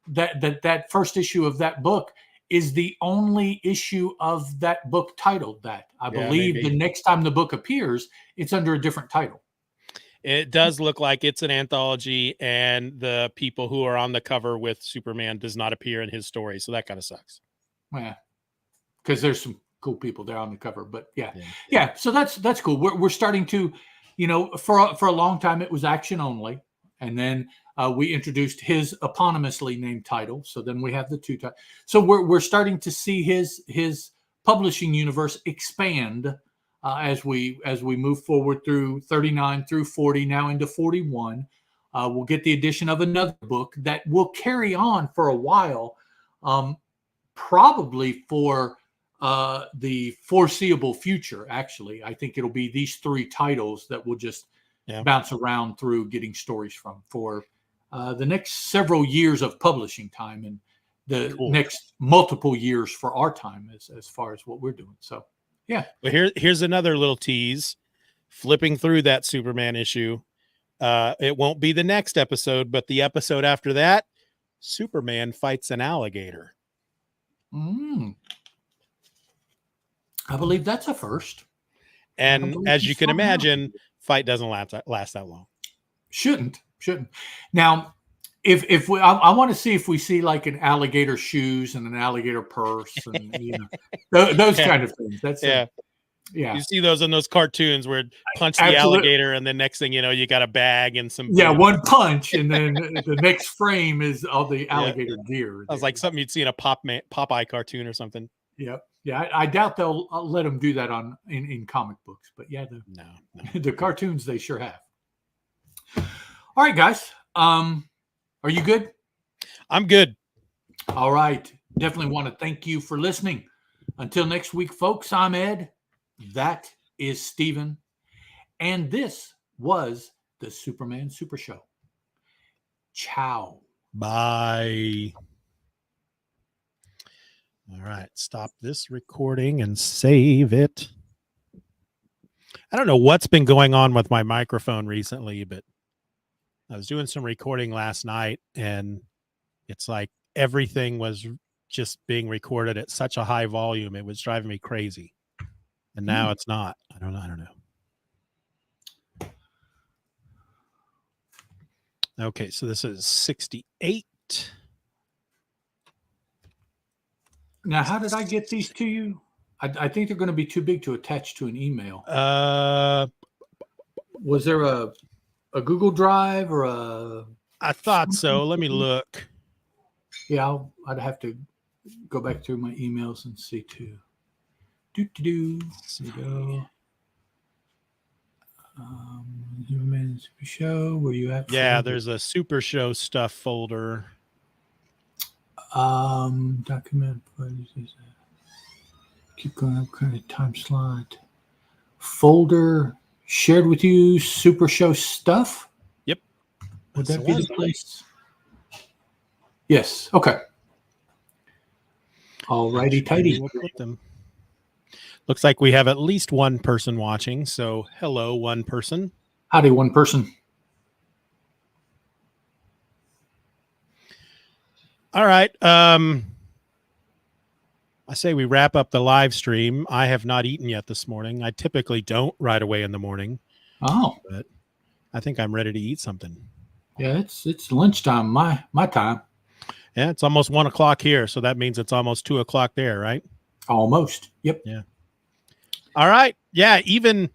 Speaker 2: that first issue of that book is the only issue of that book titled that. I believe the next time the book appears, it's under a different title.
Speaker 1: It does look like it's an anthology, and the people who are on the cover with Superman does not appear in his story. So that kind of sucks.
Speaker 2: Yeah. Because there's some cool people there on the cover, but yeah. So that's cool. We're starting to, for a long time, it was Action only. And then we introduced his eponymously named title. So then we have the 2 titles. So we're starting to see his publishing universe expand as we move forward through 39 through 40, now into 41. We'll get the addition of another book that will carry on for a while, probably for the foreseeable future. Actually, I think it'll be these 3 titles that will just bounce around through getting stories from for the next several years of publishing time, and the next multiple years for our time as far as what we're doing. So yeah.
Speaker 1: Well, here's another little tease. Flipping through that Superman issue, it won't be the next episode, but the episode after that, Superman fights an alligator.
Speaker 2: I believe that's a first.
Speaker 1: And as you can imagine, fight doesn't last that long. Shouldn't.
Speaker 2: Now, if we, I want to see if we see like an alligator shoes and an alligator purse and those kind of things. That's
Speaker 1: yeah. You see those in those cartoons where punch the alligator, and then next thing you know, you got a bag and some.
Speaker 2: Yeah, one punch, and then the next frame is all the alligator gear.
Speaker 1: That was like something you'd see in a Popeye cartoon or something.
Speaker 2: Yep. Yeah, I doubt they'll let them do that in comic books, but yeah,
Speaker 1: no.
Speaker 2: The cartoons they sure have. All right, guys. Are you good?
Speaker 1: I'm good.
Speaker 2: All right. Definitely want to thank you for listening. Until next week, folks, I'm Ed. That is Steven. And this was the Superman Super Show. Ciao.
Speaker 1: Bye. All right. Stop this recording and save it. I don't know what's been going on with my microphone recently, but I was doing some recording last night, and it's like everything was just being recorded at such a high volume. It was driving me crazy. And now it's not. I don't know. Okay, so this is 68.
Speaker 2: Now, how did I get these to you? I think they're going to be too big to attach to an email. Was there a Google Drive or a?
Speaker 1: I thought so. Let me look.
Speaker 2: Yeah, I'd have to go back through my emails and see too. Here we go. Human Super Show. Where you at?
Speaker 1: Yeah, there's a Super Show stuff folder.
Speaker 2: Document. Keep going up. Kind of time slot. Folder shared with you. Super Show stuff.
Speaker 1: Yep.
Speaker 2: Would that be the place? Yes. Okay. Alrighty, tidy.
Speaker 1: We'll put them. Looks like we have at least one person watching. So hello, one person.
Speaker 2: Howdy, one person.
Speaker 1: All right. I say we wrap up the live stream. I have not eaten yet this morning. I typically don't right away in the morning.
Speaker 2: Oh.
Speaker 1: But I think I'm ready to eat something.
Speaker 2: Yeah, it's lunchtime, my time.
Speaker 1: Yeah, it's almost 1 o'clock here, so that means it's almost 2 o'clock there, right?
Speaker 2: Almost. Yep.
Speaker 1: Yeah. All right. Yeah, even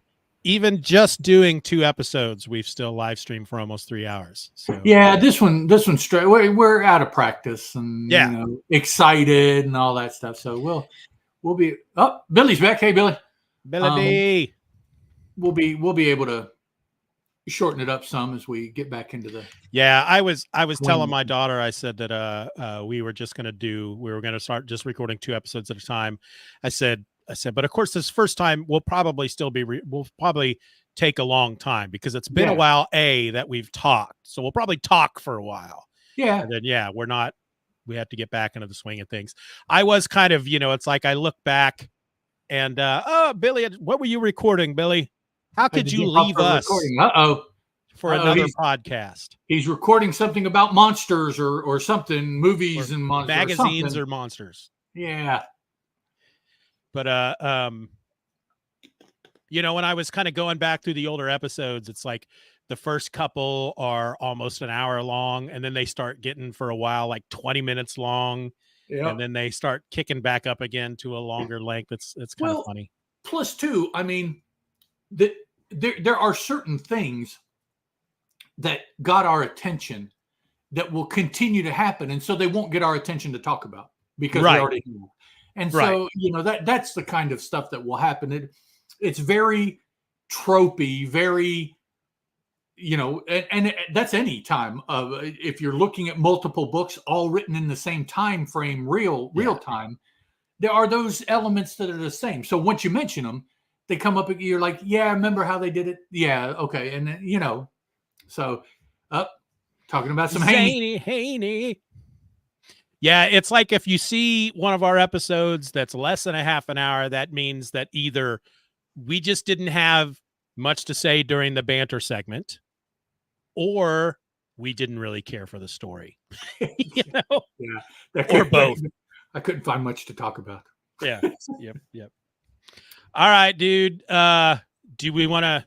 Speaker 1: just doing 2 episodes, we've still live streamed for almost 3 hours. So
Speaker 2: yeah, this one straight. We're out of practice and
Speaker 1: yeah,
Speaker 2: excited and all that stuff. So we'll be. Oh, Billy's back. Hey, Billy.
Speaker 1: Billy.
Speaker 2: We'll be able to shorten it up some as we get back into the.
Speaker 1: Yeah, I was telling my daughter, I said that we were going to start just recording 2 episodes at a time. I said, but of course, this first time we'll probably we'll probably take a long time because it's been a while that we've talked. So we'll probably talk for a while.
Speaker 2: Yeah.
Speaker 1: And then, we have to get back into the swing of things. I was kind of, it's like I look back and, Billy, what were you recording, Billy? How could you leave us for another podcast?
Speaker 2: He's recording something about monsters or something, movies and monsters,
Speaker 1: magazines or monsters.
Speaker 2: Yeah.
Speaker 1: But when I was kind of going back through the older episodes, it's like the first couple are almost an hour long, and then they start getting for a while like 20 minutes long, and then they start kicking back up again to a longer length. It's kind of funny.
Speaker 2: Plus, too, I mean, there are certain things that got our attention that will continue to happen, and so they won't get our attention to talk about because we already know. And so, that's the kind of stuff that will happen. It's very tropey, very, and that's any time if you're looking at multiple books all written in the same time frame, real time, there are those elements that are the same. So once you mention them, they come up, you're like, yeah, I remember how they did it. Yeah. Okay. And then, so talking about some
Speaker 1: Haney. Yeah, it's like if you see one of our episodes that's less than a half an hour, that means that either we just didn't have much to say during the banter segment, or we didn't really care for the story.
Speaker 2: Yeah,
Speaker 1: or both.
Speaker 2: I couldn't find much to talk about.
Speaker 1: Yeah. Yep. All right, dude. Do we want to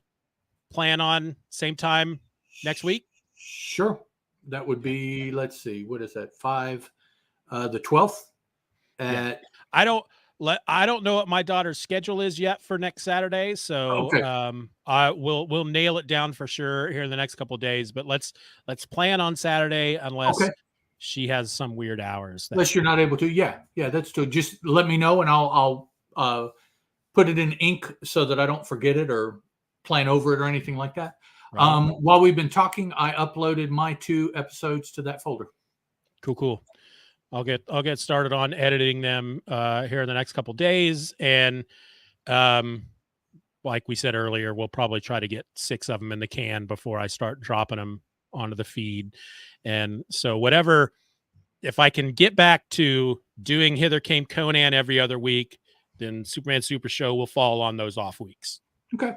Speaker 1: plan on same time next week?
Speaker 2: Sure. That would be, let's see, what is that? 5. The 12th.
Speaker 1: I don't know what my daughter's schedule is yet for next Saturday, so we'll nail it down for sure here in the next couple of days. But let's plan on Saturday unless she has some weird hours.
Speaker 2: Unless you're not able to, yeah, that's true. Just let me know and I'll put it in ink so that I don't forget it or plan over it or anything like that. Right. While we've been talking, I uploaded my 2 episodes to that folder.
Speaker 1: Cool. I'll get started on editing them here in the next couple of days, and like we said earlier, we'll probably try to get 6 of them in the can before I start dropping them onto the feed. And so if I can get back to doing Hither Came Conan every other week, then Superman Super Show will fall on those off weeks.
Speaker 2: Okay.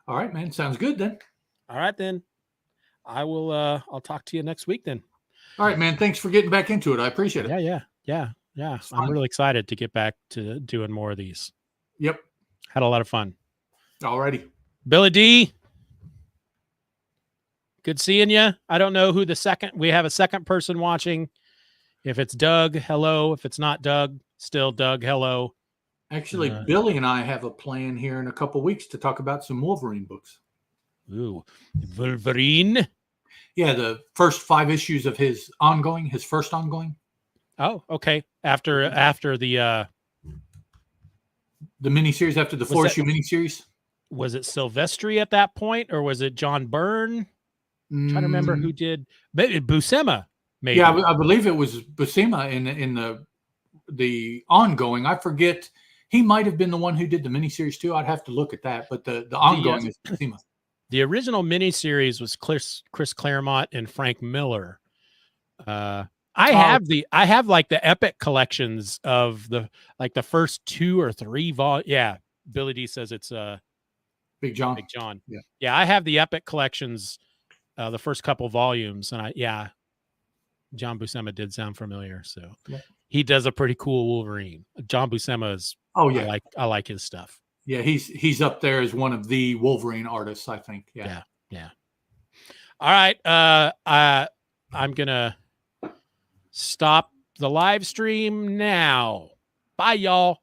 Speaker 2: All right, man. Sounds good then.
Speaker 1: All right, then. I will. I'll talk to you next week then.
Speaker 2: All right, man. Thanks for getting back into it. I appreciate it.
Speaker 1: Yeah. I'm really excited to get back to doing more of these.
Speaker 2: Yep.
Speaker 1: Had a lot of fun.
Speaker 2: All righty.
Speaker 1: Billy D. Good seeing you. I don't know who we have a second person watching. If it's Doug, hello. If it's not Doug, still Doug, hello.
Speaker 2: Actually, Billy and I have a plan here in a couple weeks to talk about some Wolverine books.
Speaker 1: Ooh, Wolverine.
Speaker 2: Yeah, the first 5 issues of his first ongoing.
Speaker 1: Oh, okay. After the
Speaker 2: miniseries, after the 4-issue miniseries.
Speaker 1: Was it Silvestri at that point, or was it John Byrne? I'm trying to remember who did. Maybe Buscema. Maybe.
Speaker 2: Yeah, I believe it was Buscema in the ongoing. I forget. He might have been the one who did the miniseries too. I'd have to look at that. But the ongoing is Buscema.
Speaker 1: The original miniseries was Chris Claremont and Frank Miller. I have like the epic collections of the first 2 or 3 volumes. Yeah, Billy D says it's
Speaker 2: Big John.
Speaker 1: Big John.
Speaker 2: Yeah,
Speaker 1: I have the epic collections, the first couple volumes, and John Buscema did sound familiar. So he does a pretty cool Wolverine. John Buscema is.
Speaker 2: Oh yeah,
Speaker 1: I like his stuff.
Speaker 2: Yeah, he's up there as one of the Wolverine artists, I think. Yeah.
Speaker 1: All right. I'm gonna stop the live stream now. Bye, y'all.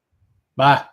Speaker 2: Bye.